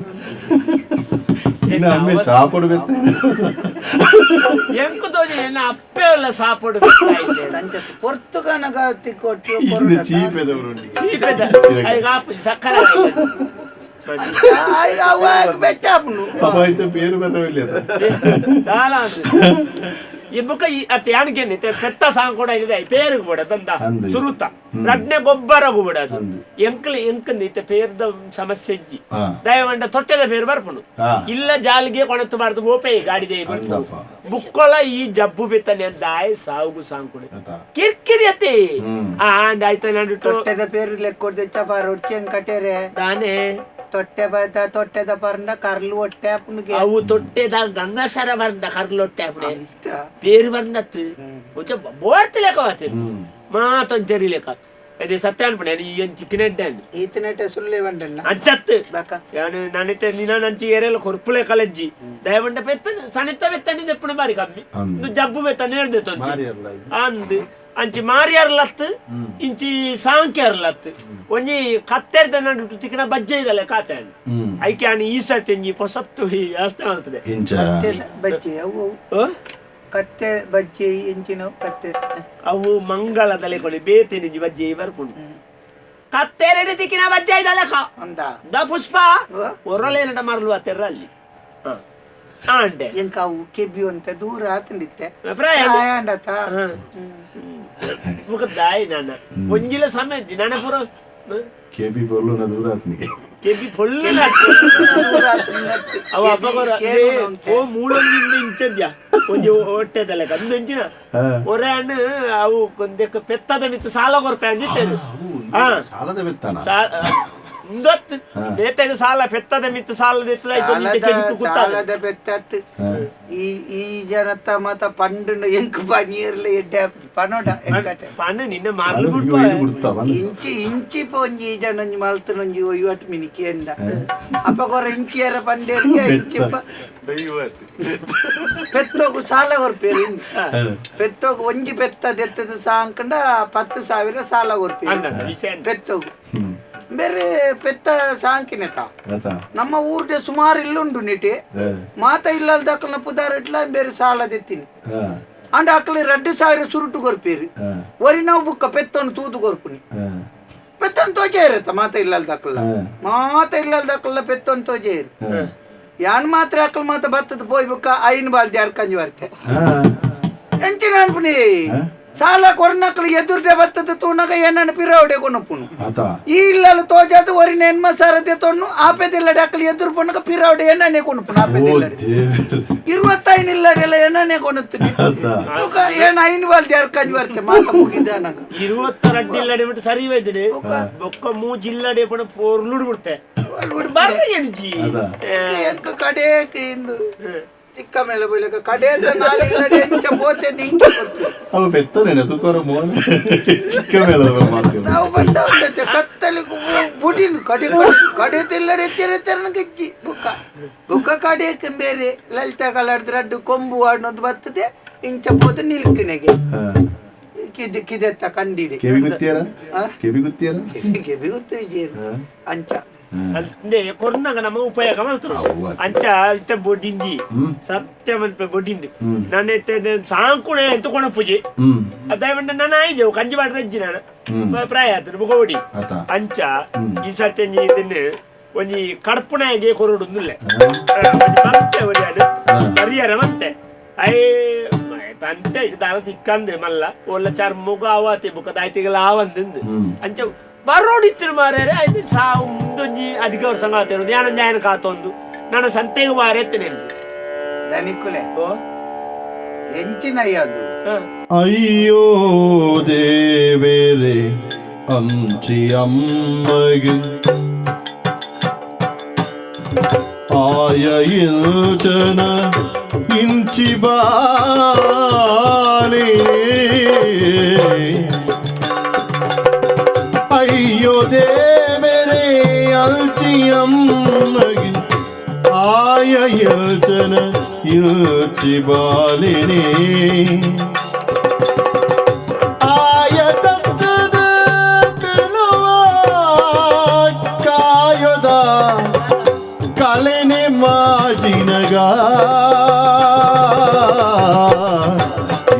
ನಿನ್ನ ಅಮ್ಮೆ ಸಾಪಡು ಬೆತ್ತ ಎಂಕು ತೋಜಿ ಎನ್ನ ಅಪ್ಪೆ ಎಲ್ಲ ಸಾಪಡು ಅಂಚತ್ತು ಪೊರ್ತುಗನಗ ತಿಕ್ಕೊಟ್ಟು ಚೀಪೆದವರು ಚೀಪೆದ ಐಗ ಆಪುಜಿ ಸಕ್ಕರ ಬೆಚ್ಚಾಪುನು ಅವಾಯ್ತ ಪೇರು ಬರವಿಲ್ಲ ಈ ಬುಕ್ಕ ಅತ್ತೆ ಯಾನಿಗೆ ಪೆತ್ತ ಸಾಂಗ್ ಕೂಡ ಇದೆ ಪೇರಿಗೆ ಬಿಡ ತಂದ ಸುರುತ ರಡ್ನೆ ಗೊಬ್ಬರಗು ಬಿಡದು ಎಂಕ್ಲಿ ಎಂಕಂದ ಇತ್ತೆ ಪೇರ್ದ ಸಮಸ್ಯೆ ಇಜ್ಜಿ ದಯವಂಡ ತೊಟ್ಟೆದ ಪೇರು ಬರ್ಪುನು ಇಲ್ಲ ಜಾಲಿಗೆ ಕೊಣತ್ತು ಬಾರ್ದು ಗೋಪೆ ಗಾಡಿದೆ ಬುಕ್ಕೊಳ ಈ ಜಬ್ಬು ಬೆತ್ತನೆ ಅಂತ ಆಯ್ ಸಾವುಗು ಸಾಂಗ್ ಕೂಡ ಕಿರ್ಕಿರಿ ಅತ್ತೆ ಆಂಡ್ ಆಯ್ತ ನಂಡು ತೊಟ್ಟೆದ ಪೇರು ಲೆಕ್ಕೊಡ್ದೆ ಚಪಾರ ಹೊಡ್ಚಿ ಕಟೇರೆ ತಾನೇ ತೊಟ್ಟೆದ ಪರ್ಂಡ ಕರ್ಲು ಹೊಟ್ಟೆ ಅಪ್ಪನಿಗೆ ಅವು ತೊಟ್ಟೆದ ಗಂಗಾಸರ ಬರ್ದ ಕರ್ಲು ಹೊಟ್ಟೆ ಅಪ್ಪನೆ ಪೇರು ಬಂದತ್ತು ಬೋರ್ತಿ ಲೆಕ್ಕ ಆತ ಮಾತೊಂದು ಲೆಕ್ಕ ಅದೇ ಸತ್ಯ ಅನ್ಪಣೆ ಈ ಚಿಕ್ಕನೆಡ್ಡೆ ಈತನೆಟ್ಟೆ ಸುಳ್ಳೆ ಬಂಡಣ್ಣ ಅಂಚತ್ತು ನನಿತೆ ನಿನ್ನ ನಂಚಿ ಏರೆಲ್ಲ ಕೊರ್ಪುಳೆ ಕಲಜ್ಜಿ ದಯವಂಡ ಪೆತ್ತ ಸಣಿತ ಬೆತ್ತನಿ ದೆಪ್ಪಣ ಬಾರಿ ಕಮ್ಮಿ ಜಬ್ಬು ಬೆತ್ತನೆ ಹೇಳ್ದೆ ಅಂದು ಅಂಚಿ ಮಾರಿಯಾರ್ಲತ್ತು ಇಂಚಿ ಸಾಂಕ್ಯಾರ್ಲತ್ತು ಒಂಜಿ ಕತ್ತೆರ್ದ ನಡು ತಿಕ್ಕಿನ ಬಜ್ಜೆ ಇದಲ್ಲ ಕಾತೆ ಐಕೆ ಆನಿ ಈ ಸರ್ತಿ ಒಂಜಿ ಹೊಸತ್ತು ವ್ಯವಸ್ಥೆ ಮಾಡ್ತದೆ ಬಜ್ಜಿ ಅವು ಕತ್ತೆ ಬಜ್ಜಿ ಇಂಚಿನ ಕತ್ತೆ ಅವು ಮಂಗಳದಲ್ಲಿ ಕೊಡಿ ಬೇತೇನಿ ಬಜ್ಜಿ ಬರ್ಕೊಂಡು ಕತ್ತೆರಡು ತಿಕ್ಕಿನ ಬಜ್ಜೆ ಇದಲ್ಲ ದ ಪುಷ್ಪ ಹೊರಲೇನಟ ಮರಲು ತೆರ್ರಲ್ಲಿ ಆಂಡೆ ಎಂಕ ಅವು ಕೆಬ್ಬಿ ಅಂತ ದೂರ ಹಾಕೊಂಡಿತ್ತೆ ಪ್ರಾಯಂಡತ ಮುಖದಾಯಿ ನನ್ನ ಒಂಜಿಲ ಸಮಯ ನನ್ನ ಪುರ ಕೆಬಿ ಬೊಲ್ಲುನ ದೂರ ಆತನಿಗೆ ಕೆಬಿ ಪೊಳ್ಳು ಅವ ಅಪ್ಪಗೋರ ಓ ಮೂಲೊಂದಿಂದ ಇಂಚದ್ಯ ಒಂಜಿ ಹೊಟ್ಟೆದಲ್ಲ ಕಂದೊಂಜಿನ ಒರೆ ಹಣ್ಣು ಅವು ಕೊಂದೆಕ್ಕ ಪೆತ್ತದ ಮಿತ್ತು ಸಾಲ ಕೊರ್ಪೆ ಅಂದಿತ್ತೇನು ಸಾಲದ ಬೆತ್ತನ ಇಂದೊತ್ತು ಬೇತೆಗೆ ಸಾಲ ಪೆತ್ತದ ಮಿತ್ತು ಸಾಲದ ಸಾಲದ ಬೆತ್ತತ್ತು ಈ ಜನತ ಮತ ಪಂಡು ಎಂಕ್ ಪನೀರ್ಲ ಎಡ್ಡೆ ಪನೋಡ ಪಣ್ಣು ನಿನ್ನೆ ಮಾರ್ಲು ಇಂಚಿ ಪೊಂಜಿ ಈ ಜನ ಮಲ್ತನೊಂಜಿ ಒಯ್ವಟ್ ಮಿನಿಕಿ ಎಂಡ ಅಪ್ಪ ಕೊರ ಇಂಚಿಯರ ಪಂಡೇರಿಗೆ ಇಂಚಿ ಪೆತ್ತೋಗು ಸಾಲ ಕೊರ್ಪೇರಿ ಪೆತ್ತೋಗು ಒಂಜಿ ಪೆತ್ತ ದೆತ್ತದು ಸಾಂಕಂಡ 10,000 ಸಾಲ ಕೊರ್ಪೇರಿ ಪೆತ್ತೋಗು ಬೇರೆ ಪೆತ್ತ ಸಾಂಕಿನೆತ ನಮ್ಮ ಊರ್ಡೆ ಸುಮಾರು ಇಲ್ಲುಂಡು ನಿಟಿ ಮಾತ ಇಲ್ಲದ ಅಕ್ಕಲ್ನ ಪುದಾರ ಇಟ್ಲ ಬೇರೆ ಸಾಲ ದೆತ್ತೀನಿ ಅಂಡ್ ಅಕ್ಕಲಿ 2,000 ಸುರುಟು ಕೊರ್ಪೇರಿ ಒರಿ ನಾವು ಬುಕ್ಕ ಪೆತ್ತನ್ನು ತೂದು ಕೊರ್ಪುನಿ ಪೆತ್ತನ್ನು ತೋಜೆ ಇರತ್ತ ಮಾತ ಇಲ್ಲದ ಅಕ್ಕಲ್ಲ ಪೆತ್ತನ್ನು ತೋಜೆ ಇರು ಯಾನ್ ಮಾತ್ರ ಅಕ್ಕಲ್ ಮಾತ ಬತ್ತದ ಪೋಯ್ ಬುಕ್ಕ ಐನ್ ಬಾಲ್ದಿ ಅರ್ಕಂಜಿ ಬರ್ತೆ ಎಂಚಿನ ಅನ್ಪುನಿ ಸಾಲ ಕೊರನಕ್ಕಳು ಎದುರ್ಡೆ ಬರ್ತದ ತೂನಗ ಏನನ್ನ ಪಿರವಡೆ ಕೊನಪುನು ಈ ಇಲ್ಲಲು ತೋಜಾದ ಒರಿನ ಎನ್ಮ ಸಾರದೆ ತೊನ್ನು ಆಪೆದಿಲ್ಲಡೆ ಅಕ್ಕಲು ಎದುರು ಪೊನ್ನಗ ಪಿರವಡೆ ಎಣ್ಣೆ ಕೊನಪುನು ಆಪೆದಿಲ್ಲಡೆ 25 ಇಲ್ಲಡೆಲ್ಲ ಎಣ್ಣೆ ಕೊನುತ್ತೀನಿ ಏನ ಐನ್ ಬಾಲ್ದಿ ಅರ್ಕಂಜಿ ಬರ್ತೆ ಮಾತ ಮುಗಿದ ನನಗ 22 ಇಲ್ಲಡೆ ಬಿಟ್ಟು ಸರಿ ಬೈದಿದೆ ಬೊಕ್ಕ 3 ಇಲ್ಲಡೆ ಪಣ ಪೋರ್ಲುಡ್ ಬಿಡ್ತೆ ಬರ್ರೆ ಎಂಜಿ ಎಂಕ ಕಡೆ ಇಂದು ಚಿಕ್ಕ ಮೇಲೆ ಬೀಳಕ ಕಡೆದ ನಾಲಿ ಇಲ್ಲಡೆ ಎಂಚ ಪೋತೆ ನಿಂಗೆ ಅವ ಬೆತ್ತನೇನೆ ತುಕೋರ ಮೋನ ಚಿಕ್ಕ ಮೇಲೆ ಮಾಡ್ತೀವಿ ನಾವು ಬಂದ ಒಂದತೆ ಕತ್ತಲಿ ಬುಡಿನು ಕಡೆ ತಿಲ್ಲಡೆ ತೆರನ ಗಿಜ್ಜಿ ಬುಕ್ಕ ಕಡೆ ಬೇರೆ ಲಲಿತಾ ಕಲರ್ ರಡ್ಡು ಕೊಂಬು ಅನ್ನೋದು ಬರ್ತದೆ ಇಂಚ ಪೋತೆ ನಿಲ್ಕಿನೆಗೆ ಕಿದೆತ್ತ ಕಂಡಿದೆ ಕೆವಿ ಗುತ್ತಿಯರ ಅಂಚ ಅಂದೆ ಕೊರ್ನಾಗ ನಮ್ಮ ಉಪಯೋಗ ಮಾಡ್ತಾರೆ ಅಂಚ ಇತ್ತ ಬೊಡ್ಡಿಂದಿ ಸತ್ಯ ಮನ್ಪೆ ಬೊಡ್ಡಿಂದಿ ನನ್ನ ಎತ್ತ ಸಾಂಕುಣೆ ಎಂತುಕೊಣ ಪೂಜೆ ಅದಾಯಂಡ ನಾನು ಆಯ್ಜವು ಕಂಜಿ ಮಾಡ್ರೆ ಅಜ್ಜಿ ನಾನು ಪ್ರಾಯ ಆತನ ಬೊಡಿ ಅಂಚ ಈ ಸತ್ಯ ಇದನ್ನೇ ಒಂಜಿ ಕಡ್ಪುಣೆಗೆ ಕೊರಡುಂದಿಲ್ಲ ಮತ್ತೆ ಒಡಿ ಅದು ಪರಿಹಾರ ಮತ್ತೆ ಅಂತೆ ದಾರ ತಿಕ್ಕಂದೆ ಮಲ್ಲ ಒಳ್ಳ ಚರ್ಮಗ ಆವಾತಿ ಬುಕ್ಕ ದಾಯ್ತಿಗೆಲ್ಲ ಆವಂದಿಂದು ಅಂಚ ಬರೋಡಿತ್ತಿರು ಮಾರ್ಯಾರೆ ಆಯ್ತು ಸಾವು ಮುಂದೊಂಜಿ ಅಧಿಕ ವರ್ಷ ಸಂಗಾತಿರು ಜ್ಞಾನ ಕಾತೊಂದು ನನ್ನ ಸಂತೆಗೆ ಮಾರೆತ್ತೇನೆ ದನಿಕುಲೆ ಎಂಚಿನಯ್ಯದು ಅಯ್ಯೋ ದೇವೇರೆ ಅಂಚಿ ಅಮ್ಮಗೆ ಆಯ ಇಲ್ಚನ ಇಂಚಿ ಬಾಲೆ ಅಯ್ಯೋ ದೇವರೇ ಅಲ್ಚಿಯಮ್ಮಗಿ ಆಯ ಯೋಚನ ಇಲ್ಚಿ ಬಾಲಿನೇ ಆಯ ತತ್ತದ ಬೆಳುವ ಕಾಯದ ಕಲೆನೆ ಮಾಜಿನಗ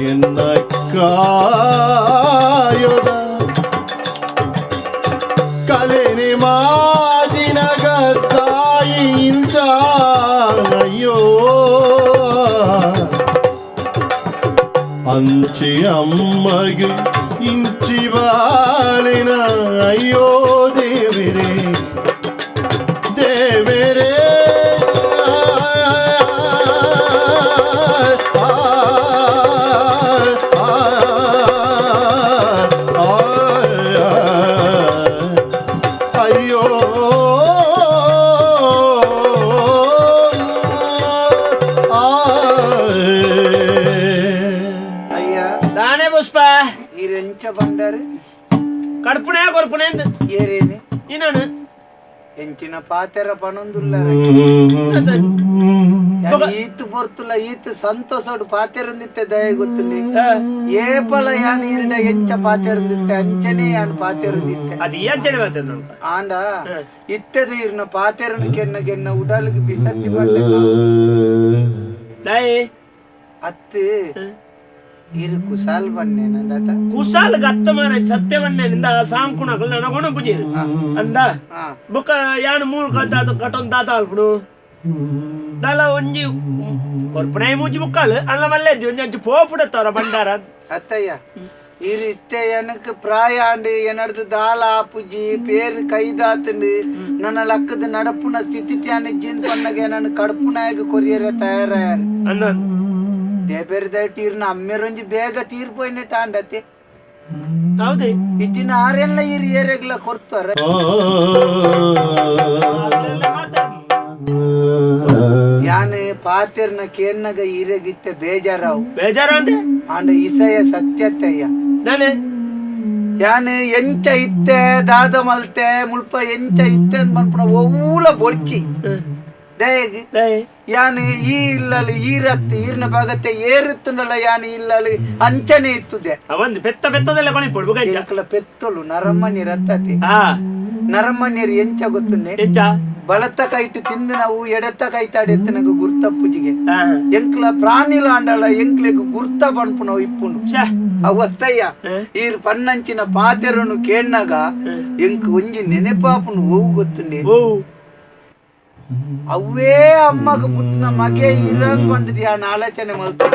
ಎನ್ನ ಕಾಯದ ಕಲೆನೆ ಮಾಜಿನಗ ತಾಯಿಯಿಂದ ಅಯ್ಯೋ ಅಂಚಿ ಅಮ್ಮಗೆ ಇಂಚಿ ಬಾಲಿನ ಅಯ್ಯೋ ದೇವರೇ ದೇವರೇ ಅಯ್ಯೋ ಅಯ್ಯ ದಾನೆ ಪುಷ್ಪ ಈರೆಂಚ ಬಂದಾರು ಕಡ್ಪುಣೆ ಕೊರ್ಪುಣೆ ಅಂತ ಏರೇನೆ ಇನ್ನನು ಎಂಚಿನ ಪಾತೆರ ಪಣೊಂದುಲ್ಲ ಈತು ಪೊರ್ತುಲ ಈತು ಸಂತೋಷಡು ಪಾತೆರೊಂದಿತ್ತೆ ದಯ ಗೊತ್ತುಂಡಿ ಏಪಲ ಯಾನ್ ಈರಿನ ಎಂಚ ಪಾತೆರೊಂದಿತ್ತೆ ಅಂಚನೆ ಯಾನ್ ಪಾತೆರೊಂದಿತ್ತೆ ಅದು ಎಂಚನೆ ಬರ್ತದೆ ಆಂಡ ಇತ್ತದ ಈರಿನ ಪಾತೆರನ್ನು ಗೆನ್ನ ಉಡಲಿಗೆ ಬಿಸತ್ತಿ ಬಂಡೆ ನಾಯಿ ಅತ್ತು ಇರು ಕುಸಾಲ್ ಬನ್ನೆ ನಂದಾತ ಕುಸಾಲ್ ಗತ್ತ ಮಾರ ಸತ್ಯವನ್ನೇ ನಿಂದ ಸಾಂಕುಣಗಳು ನನಗೊಣ ಪೂಜೆರು ಅಂದ ಬೊಕ್ಕ ಯಾನು ಮೂರು ಕಟ್ಟೊಂದು ತಾತ ಅಲ್ಪಡು ದಲ ಒಂಜಿ ಕೊರ್ಪಣೆ ಮೂಜಿ ಮುಕ್ಕಾಲು ಅಲ್ಲ ಮಲ್ಲೆ ಒಂಜಿ ಅಂಚು ಪೋಪುಡತ್ತವ್ರ ಭಂಡಾರ ಅತ್ತಯ್ಯ ಇರು ಇತ್ತೆ ಎನಕ್ ಪ್ರಾಯ ಅಂಡು ಏನಡ್ದು ದಾಲ ಆಪುಜಿ ಪೇರು ಕೈದಾತಂಡು ನನ್ನ ಲಕ್ಕದ ನಡಪುನ ಸ್ಥಿತಿ ಜೀನ್ ಪನ್ನಗೆ ನನ್ನ ಕಡಪುನಾಯಗ ಕೊರಿಯರ ತಯಾರ ಅನ್ನ ಇದೇ ಬೆರೆದಟ್ಟು ಇರ್ನ ಅಮ್ಮೆರೊಂಜಿ ಬೇಗ ತೀರ್ಪೋಯ್ನೆಟ್ಟ ಅಂಡತ್ತೆ ಹೌದೇ ಇಜ್ಜಿನ ಆರೆಲ್ಲ ಇರ್ ಏರೆಗ್ಲ ಕೊರ್ತಾರೆ ಯಾನೆ ಪಾತೆರ್ನ ಕೇನ್ನಗ ಈರೆಗಿತ್ತೆ ಬೇಜಾರಾವು ಬೇಜಾರ ಅಂದೆ ಆಂಡ ಇಸಯ ಸತ್ಯತೆಯ ನಾನೇ ಯಾನೆ ಎಂಚ ಇತ್ತೆ ದಾದ ಮಲ್ತೆ ಮುಲ್ಪ ಎಂಚ ಇತ್ತೆ ಅಂತ ಬಂದ್ಪುಣ ಓಲ ಬೊಡ್ಚಿ ದಯಗೆ ಯಾನೆ ಈ ಇಲ್ಲಲ್ಲಿ ಈರತ್ತೆ ಈರ್ನ ಭಾಗತ್ತೆ ಏರುತ್ತುಂಡಲ್ಲ ಯಾನೆ ಇಲ್ಲಲ್ಲಿ ಅಂಚನೆ ಇತ್ತುದೆ ಒಂದು ಪೆತ್ತ ಪೆತ್ತದೆಲ್ಲ ಕೊಣಿಪೊಡು ಎಂಕಲ ಪೆತ್ತಲು ನರಮ್ಮನಿ ರತ್ತತಿ ನರಮ್ಮನಿಯರು ಎಂಚ ಗೊತ್ತುಂಡೆ ಎಂಚ ಬಲತ್ತ ಕೈಟ್ ತಿಂದು ನಾವು ಎಡತ್ತ ಕೈತಾಡೆತ್ತು ನಂಗೆ ಗುರ್ತ ಪೂಜಿಗೆ ಎಂಕ್ಲ ಪ್ರಾಣಿಲ ಅಂಡಲ್ಲ ಎಂಕ್ಲೆಗ್ ಗುರ್ತ ಬಣ್ಪು ನಾವು ಇಪ್ಪುಂಡು ಅವತ್ತಯ್ಯ ಈರ್ ಪನ್ನಂಚಿನ ಪಾತೆರನು ಕೇಣ್ಣಾಗ ಎಂಕ್ ಒಂಜಿ ನೆನೆಪಾಪುನು ಹೋಗು ಗೊತ್ತುಂಡೆ ಅವೇ ಅಮ್ಮಗ ಪುಟ್ಟಿನ ಮಗೆ ಇರಂಗ್ ಬಂದಿದ್ಯ ಆಲೋಚನೆ ಮಲ್ತು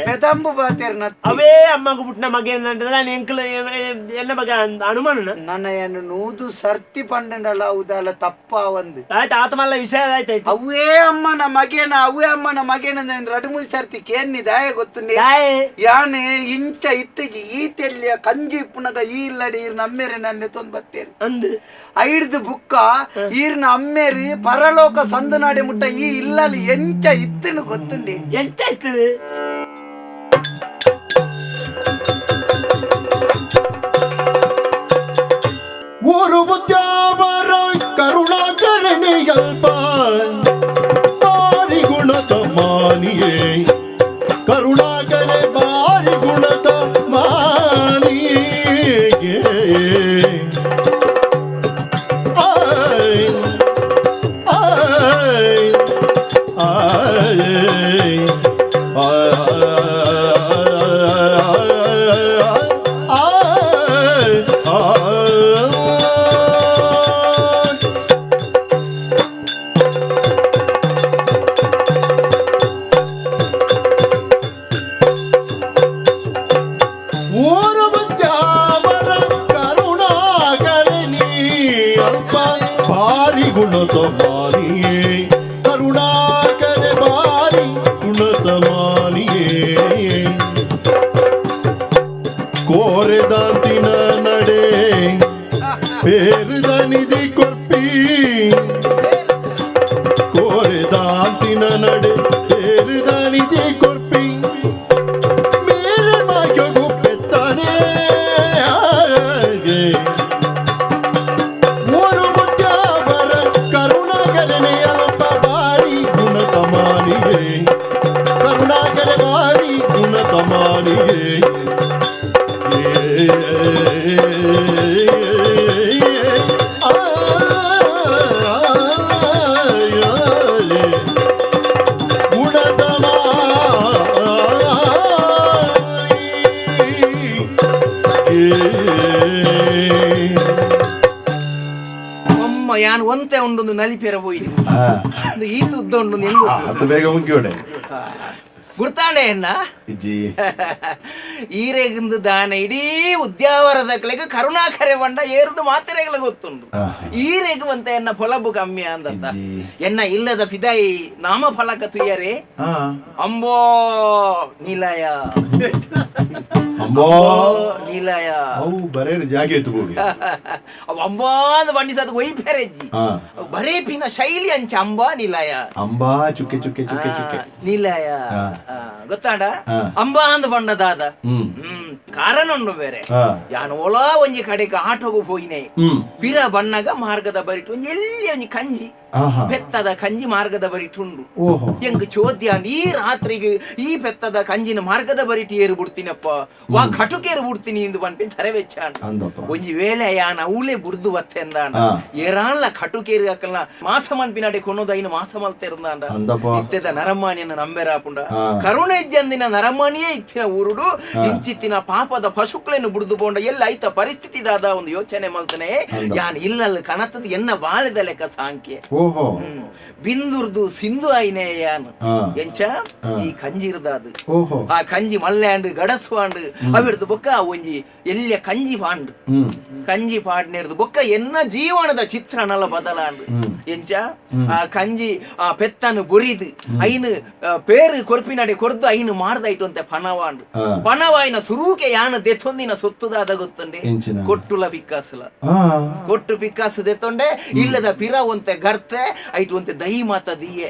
ಪೆದಂಬು ಪಾತೆರ್ನ ಅವೇ ಅಮ್ಮಗ ಪುಟ್ಟಿನ ಮಗೆ ಎನ್ನ ಬಗ್ಗೆ ಅನುಮಾನ ನನ್ನ ಏನು ನೂದು ಸರ್ತಿ ಪಂಡಲ್ಲ ಹೌದಲ್ಲ ತಪ್ಪ ಒಂದು ಆಯ್ತು ಆತಮಲ್ಲ ವಿಷಯ ಆಯ್ತಾಯ್ತು ಅವೇ ಅಮ್ಮನ ಮಗೇನ ಅವೇ ಅಮ್ಮನ ಮಗೇನ ರಡುಮೂರು ಸರ್ತಿ ಕೇನ್ನಿ ದಾಯ ಗೊತ್ತು ಯಾನೆ ಇಂಚ ಇತ್ತಿಜಿ ಈತೆಲ್ಲಿಯ ಕಂಜಿ ಇಪ್ಪುನಗ ಈ ಇಲ್ಲಡಿ ನಮ್ಮೇರೆ ನನ್ನೆ ತೊಂದ್ ಬರ್ತೇನೆ ಅಂದು ಐಡ್ದು ಬುಕ್ಕ ಈರ್ನ ಅಮ್ಮೇರಿ ಪರಲೋಕ ಸಂದನಾಡಿ ಮುಟ್ಟ ಈ ಇಲ್ಲಲ್ಲಿ ಎಂಚ ಇತ್ತನು ಗೊತ್ತುಂಡಿ ಎಂಚ ಇತ್ತದು ಊರು ಬುದ್ಧಾವರ ಕರುಣಾಕರಣೆಯಲ್ಪ ಬಾರಿ ಗುಣದ ಮಾನಿಯೇ ಕರುಣಾಕರೆ ಬಾರಿ ಗುಣದ ಮಾನಿಯೇ ಗುಣದ ಮಾನಿಯೇ ಕರುಣಾಕರೆ ಬಾರಿ ಗುಣದ ಮಾನಿಯೇ ಕೋರೆದಾಂತಿನ ನಡೆ ಪೇರುದ ನಿಧಿ ಕೊರ್ಪಿ ಕೋರೆದಾಂತಿನ ನಡೆ ಪೇರುದ ನಿಧಿ ಕೊರ್ಪಿ ಮೇರೆ ಮಾಗ್ಯಗು ಪೆತ್ತಾನೆ ಕರುಣಾಕರೆ ಬಾರಿ ಗುಣದ ಮಾನಿಯೇ ಗುಣದ ಅಮ್ಮ ಯಾನ್ ಒಂತೆ ಉಂಡೊಂದು ನಲಿಪೇರ ಹೋಯ್ತು ಈತ ಉದ್ದ ಉಂಡು ಅದು ಬೇಗ ಮುಗಿಯೋಡೆ ಗುರ್ತಾಂಡೆ ಎನ್ನ ಈರೆಗಿಂದು ದಾನ ಇಡೀ ಉದ್ಯಾವರದ ಕಳೆಗೆ ಕರುಣಾಕರೆ ಬಂಡ ಏರುದು ಮಾತೆರೆಗಳ ಗೊತ್ತುಂಡು ಈರೆಗು ಅಂತ ಎನ್ನ ಫಲಬು ಕಮ್ಮಿ ಅಂದಂತ ಎನ್ನ ಇಲ್ಲದ ಪಿದಾಯಿ ನಾಮ ಫಲಕ ತುಯ್ಯರೆ ಅಂಬೋ ನಿಲಯ ಅಂಬೋ ನಿಲಯ ಅವು ಬರೇ ಜಾಗೆ ಎತ್ತುಗೋಗಿ ಅವು ಅಂಬಾದ ಬಂಡಿಸದ ಒಯ್ಪೆರೆಜ್ಜಿ ಬರೇ ಪಿನ ಶೈಲಿ ಅಂಚ ಅಂಬಾ ನಿಲಯ ಅಂಬಾ ಚುಕ್ಕೆ ಚುಕ್ಕೆ ಚುಕ್ಕೆ ಚುಕ್ಕೆ ನಿಲಯ ಗೊತ್ತಾಡ ಅಂಬಾ ಅಂದ ಬಂಡದಾದ ಕಾರಣ ಉಂಡು ಬೇರೆ ಯಾನು ಒಲಾ ಒಂಜಿ ಕಡೆಗೆ ಆಟೋಗು ಹೋಯಿನೆ ಬಿರ ಬಣ್ಣಗ ಮಾರ್ಗದ ಬರಿಟು ಎಲ್ಲಿ ಒಂಜಿ ಕಂಜಿ ಪೆತ್ತದ ಕಂಜಿ ಮಾರ್ಗದ ಬರಿಟುಂಡು ಎಂಗ್ ಚೋದ್ಯ ಈ ರಾತ್ರಿಗೆ ಈ ಪೆತ್ತದ ಕಂಜಿನ ಮಾರ್ಗದ ಬರಿಟಿ ಏರು ಬಿಡ್ತೀನಪ್ಪ ವಾ ಕಟುಕೇರು ಬಿಡ್ತೀನಿ ಇಂದು ಬಂದ್ಪಿ ತರವೆಚ್ಚ ಒಂಜಿ ವೇಳೆ ಯಾನ ಊಲೆ ಬುಡ್ದು ಬತ್ತೆ ಅಂದಾಂಡ ಏರಾನ್ಲ ಕಟುಕೇರು ಹಾಕಲ್ಲ ಮಾಸ ಮನ್ಪಿನಾಡೆ ಕೊನೋದೈನ ಮಾಸ ಮಲ್ತೆ ಇರಂದಾಂಡ ಇತ್ತೆದ ನರಮಾಣಿಯನ್ನ ನಂಬೆರಾಪುಂಡ ಕರುಣೆಜ್ಜಂದಿನ ನರಮಾಣಿಯೇ ಇತ್ತಿನ ಊರುಡು ಇಂಚಿತ್ತಿನ ಪಾಪದ ಪಶುಕ್ಲೆನ್ನು ಬುಡ್ದು ಬೋಂಡ ಎಲ್ಲ ಐತ ಪರಿಸ್ಥಿತಿದಾದ ಒಂದು ಯೋಚನೆ ಮಲ್ತನೆ ಯಾನ್ ಇಲ್ಲಲ್ಲಿ ಕಣತದ ಎನ್ನ ಬಾಳೆದ ಲೆಕ್ಕ ಸಾಂಖ್ಯೆ ಬಿಂದುರ್ದು ಸಿಂಧು ಐನೆ ಯಾನ್ ಎಂಚ ಈ ಕಂಜಿರ್ದಾದು ಆ ಕಂಜಿ ಮಲ್ಲ್ಯಾಂಡ್ ಗಡಸ್ವಾಂಡ್ ಅವಿಡ್ದು ಬೊಕ್ಕ ಒಂಜಿ ಎಲ್ಲಿಯ ಕಂಜಿ ಪಾಂಡ್ ಕಂಜಿ ಪಾಡ್ನೇರ್ದು ಬೊಕ್ಕ ಎನ್ನ ಜೀವನದ ಚಿತ್ರಣಲ ಬದಲಾಂಡ್ ಎಂಚ ಆ ಕಂಜಿ ಆ ಪೆತ್ತನು ಬೊರಿದು ಐನು ಪೇರು ಕೊರ್ಪಿನಡೆ ಕೊರ್ದು ಐನು ಮಾಡ್ದಾಯ್ತು ಅಂತೆ ಪಣವಾಂಡು ಪಣವಾಯಿನ ಸುರೂಕೆ ಯಾನ ದೆತ್ತೊಂದಿನ ಸೊತ್ತುದಾದ ಗೊತ್ತುಂಡೆ ಕೊಟ್ಟುಲ ಪಿಕ್ಕಾಸಲ ಕೊಟ್ಟು ಪಿಕ್ಕಾಸು ದೆತ್ತೊಂಡೆ ಇಲ್ಲದ ಪಿರ ಒಂತೆ ಗರ್ತೆ ಐಟು ಒಂತೆ ದಹಿ ಮಾತ ದೀಯೆ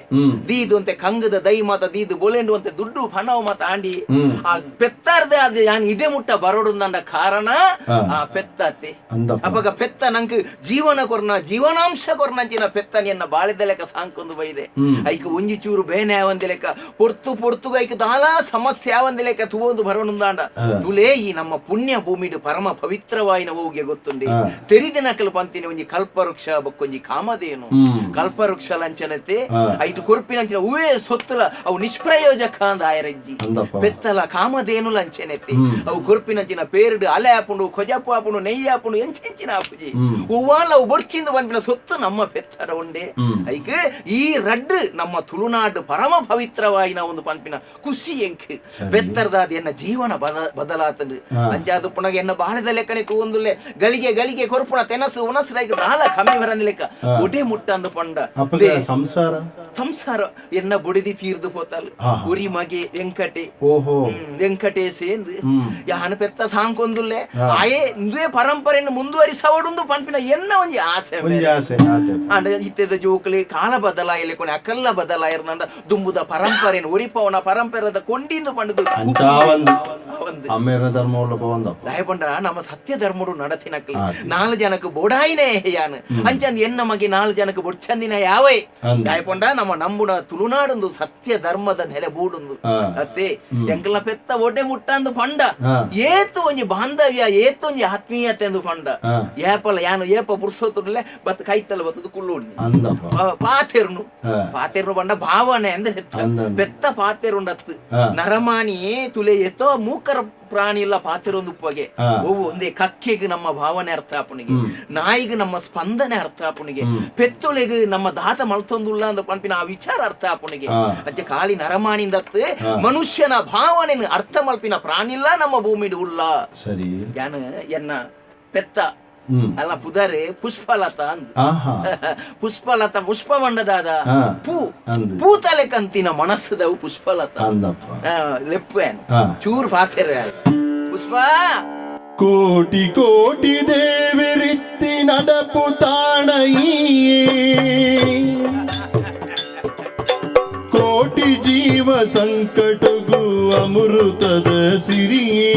ದೀದು ಒಂತೆ ಕಂಗದ ದಹಿ ಮಾತ ದೀದು ಬೋಲೆಂಡು ಒಂತೆ ದುಡ್ಡು ಪಣವ ಮಾತ ಆಂಡಿ ಆ ಪೆತ್ತಾರ್ದೆ ಅದು ಯಾನ್ ಇಡೆ ಮುಟ್ಟ ಬರೋಡುಂದಂಡ ಕಾರಣ ಆ ಪೆತ್ತಾತೆ ಅವಾಗ ಪೆತ್ತ ನಂಗೆ ಜೀವನ ಕೊರ್ನ ಜೀವನಾಂಶ ಕೊರ್ನಂಚಿನ ಪೆತ್ತನಿಯನ್ನ ಬಾಳಿದ ಲೆಕ್ಕ ಸಾಂಕೊಂದು ಬೈದೆ ಐಕ ಒಂಜಿ ಚೂರು ಬೇನೆ ಆವಂದಿ ಲೆಕ್ಕ ಪೊರ್ತು ಐಕ ದಾಲ ಸಮಸ್ಯೆ ಆವಂದಿ ಲೆಕ್ಕ ತೂವೊಂದು ಬರೋಣುಂದಾಂಡ ತುಲೇ ಈ ನಮ್ಮ ಪುಣ್ಯ ಭೂಮಿಡು ಪರಮ ಪವಿತ್ರವಾಯಿನ ಹೋಗಿ ಗೊತ್ತುಂಡಿ ತೆರಿದಿನ ಕಲ್ಪಂತಿನ ಒಂಜಿ ಕಲ್ಪವೃಕ್ಷ ಬಕ್ಕೊಂಜಿ ಕಾಮಧೇನು ಕಲ್ಪವೃಕ್ಷ ಲಂಚನತೆ ಐಟು ಕೊರ್ಪಿನಂಚಿನ ಉವೇ ಸೊತ್ತುಲ ಅವು ನಿಷ್ಪ್ರಯೋಜಕ ಅಂದ ಆಯರಜ್ಜಿ ಪೆತ್ತಲ ಕಾಮಧೇನು ಲಂಚನೆತ್ತಿ ಅವು ಕೊರ್ಪಿನಂಚಿನ ಪೇರುಡು ಅಲೆ ಆಪುಂಡು ಕೊಜಪ್ಪು ಆಪುಂಡು ನೆಯ್ಯಿ ಆಪುಂಡು ಎಂಚಿನ ಆಪುಜಿ ಉವ್ವಾಲ ಅವು ಬೊಡ್ಚಿಂದು ಬಂದ್ಬಿನ ಸೊತ್ತು ನಮ್ಮ ಪೆತ್ತರ ಉಂಡೆ ಐಕೆ ಈ ರಡ್ಡು ನಮ್ಮ ತುಳುನಾಡು ಪರಮ ಪವಿತ್ರವಾಯಿನ ಒಂದು ಪಂಪಿನ ಖುಷಿ ಎಂಕ್ ಬೆತ್ತರದಾದ ಎನ್ನ ಜೀವನ ಬದಲಾತಂಡು ಅಂಚಾದು ಪುನಗ ಎನ್ನ ಬಾಳದ ಲೆಕ್ಕನೆ ತೂಂದುಲ್ಲೆ ಗಳಿಗೆ ಕೊರ್ಪುಣ ತೆನಸು ಉನಸು ರೈಕ ದಾಲ ಕಮ್ಮಿ ಬರಂದ ಲೆಕ್ಕ ಒಡೆ ಮುಟ್ಟಂದು ಪಂಡ ಸಂಸಾರ ಎನ್ನ ಬುಡಿದಿ ತೀರ್ದು ಹೋತಲ್ ಉರಿ ಮಗೆ ವೆಂಕಟೇಶ್ ಎಂದು ಯಾನ ಪೆತ್ತ ಸಾಂಕೊಂದುಲ್ಲೆ ಆಯೇ ಇಂದುವೆ ಪರಂಪರೆಯನ್ನು ಮುಂದುವರಿಸವಡುಂದು ಪಂಪಿನ ಎನ್ನ ಒಂಜಿ ಆಸೆ ಅಂಡ ಇತ್ತೆದ ಜೋಕಲಿ ಕಾಲ ಬದಲಾಯಲೆ ಕೊನೆ ಅಕಲ್ಲ ಬದಲಾಯರ್ನಂಡ ದುಂಬುದ ಪರಂಪರೆಯನ್ನು ಒರಿಪವನ ಪರಂಪರೆದ ಕೊಂಡಿಂದು ಪಂಡದು ದಯಪಂಡ ನಮ್ಮ ಸತ್ಯ ಧರ್ಮಡು ನಡತಿನಕ್ಲಿ 4 ಜನಕ್ಕೆ ಬೋಡಾಯಿನೇ ಯಾನ್ ಅಂಚಂದ್ ಎನ್ನ ಮಗೆ 4 ಜನಕ್ಕೆ ಬೊಡ್ಚಂದಿನ ಯಾವೇ ದಯಪಂಡ ನಮ್ಮ ನಂಬುನ ತುಳುನಾಡೊಂದು ಸತ್ಯ ಧರ್ಮದ ನೆಲೆ ಬೂಡುಂದು ಅತ್ತೆ ಎಂಕಲ ಪೆತ್ತ ಒಡೆ ಮುಟ್ಟಂದು ಪಂಡ ಏತು ಒಂಜಿ ಬಾಂಧವ್ಯ ಏತು ಒಂಜಿ ಆತ್ಮೀಯತೆ ಎಂದು ಪಂಡ ಏಪಲ ಯಾನು ಏಪ ಪುರ್ಸೋತುಡ್ಲೆ ಬತ್ ಕೈತಲ್ಲ ಬತ್ತದು ಕುಳ್ಳುಣ್ಣಿ ಪಾತೆರ್ನು ಪಂಡ ಭಾವನೆ ಅಂದ್ರೆ ಪೆತ್ತ ಪಾತೆರುಂಡತ್ತು ನರಮಾನಿ ತುಲೆ ಎತ್ತೋ ಮೂಕರ ಪ್ರಾಣಿ ಇಲ್ಲ ಪಾತಿರೊಂದು ಉಪ್ಪಗೆ ಓವು ಒಂದೇ ಕಕ್ಕೆಗೆ ನಮ್ಮ ಭಾವನೆ ಅರ್ಥ ಆಪುನಿಗೆ ನಾಯಿಗೆ ನಮ್ಮ ಸ್ಪಂದನೆ ಅರ್ಥ ಆಪುನಿಗೆ ಪೆತ್ತೊಲೆಗೆ ನಮ್ಮ ದಾತ ಮಲ್ತೊಂದುಲ್ಲ ಅಂದ ಪಂಪಿನ ಆ ವಿಚಾರ ಅರ್ಥ ಆಪುನಿಗೆ ಅಜ್ಜೆ ಕಾಳಿ ನರಮಾಣಿಂದತ್ತು ಮನುಷ್ಯನ ಭಾವನೆ ಅರ್ಥ ಮಲ್ಪಿನ ಪ್ರಾಣಿ ಇಲ್ಲ ನಮ್ಮ ಭೂಮಿಡು ಉಲ್ಲ ಸರಿ ಯಾನ ಎನ್ನ ಪೆತ್ತ ಅಲ್ಲ ಪುದರೆ ಪುಷ್ಪಲತಾ ಪುಷ್ಪಲತಾ ಪುಷ್ಪವಂಡದಾದ ಪೂತಲೆ ಕಂತಿನ ಮನಸ್ಸದವು ಪುಷ್ಪಲತಾ ಲೆಪ್ಪೇನ್ ಚೂರ್ ಪಾತೆರ ಪುಷ್ಪ ಕೋಟಿ ಕೋಟಿ ದೇವರಿತ್ತಿ ನಡಪು ತಾಣಯಿಯೇ ಕೋಟಿ ಜೀವ ಸಂಕಟಗೂ ಅಮೃತದ ಸಿರಿಯೇ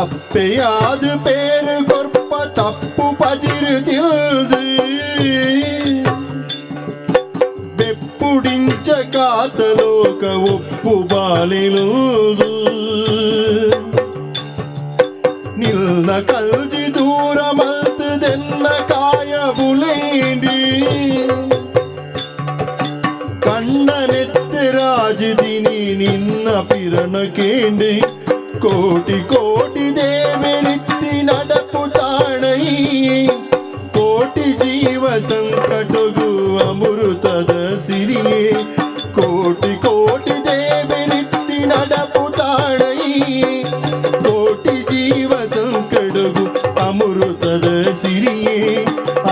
ಅಪ್ಪೆಯಾದ ಪೇರು ಕೊರ್ಪ ತಪ್ಪು ಪಜಿರು ತಿಳ್ದು ಬೆಪ್ಪುಡಿಂಚ ಕಾತಲೋಕ ಒಪ್ಪು ಬಾಳಿಲುದು ನಿಲ್ನ ಕಲ್ಜಿ ದೂರ ಮಲ್ತದೆನ್ನ ಕಾಯ ಬುಲೇಂಡಿ ಕಣ್ಣನೆತ್ತ ರಾಜದಿನಿ ನಿನ್ನ ಪಿರಣ ಕೇಂಡಿ ಕೋಟಿ ಕೋಟಿ ದೇವರಿತ್ತಿ ನಡಪು ತಾಣಯಿ ಕೋಟಿ ಜೀವ ಸಂಕಟಗೂ ಅಮೃತದ ಸಿರಿಯೇ ಕೋಟಿ ಕೋಟಿ ದೇವರಿತ್ತಿ ನಡಪು ತಾಣಯಿ ಕೋಟಿ ಜೀವ ಸಂಕಟಗೂ ಅಮೃತದ ಸಿರಿಯೇ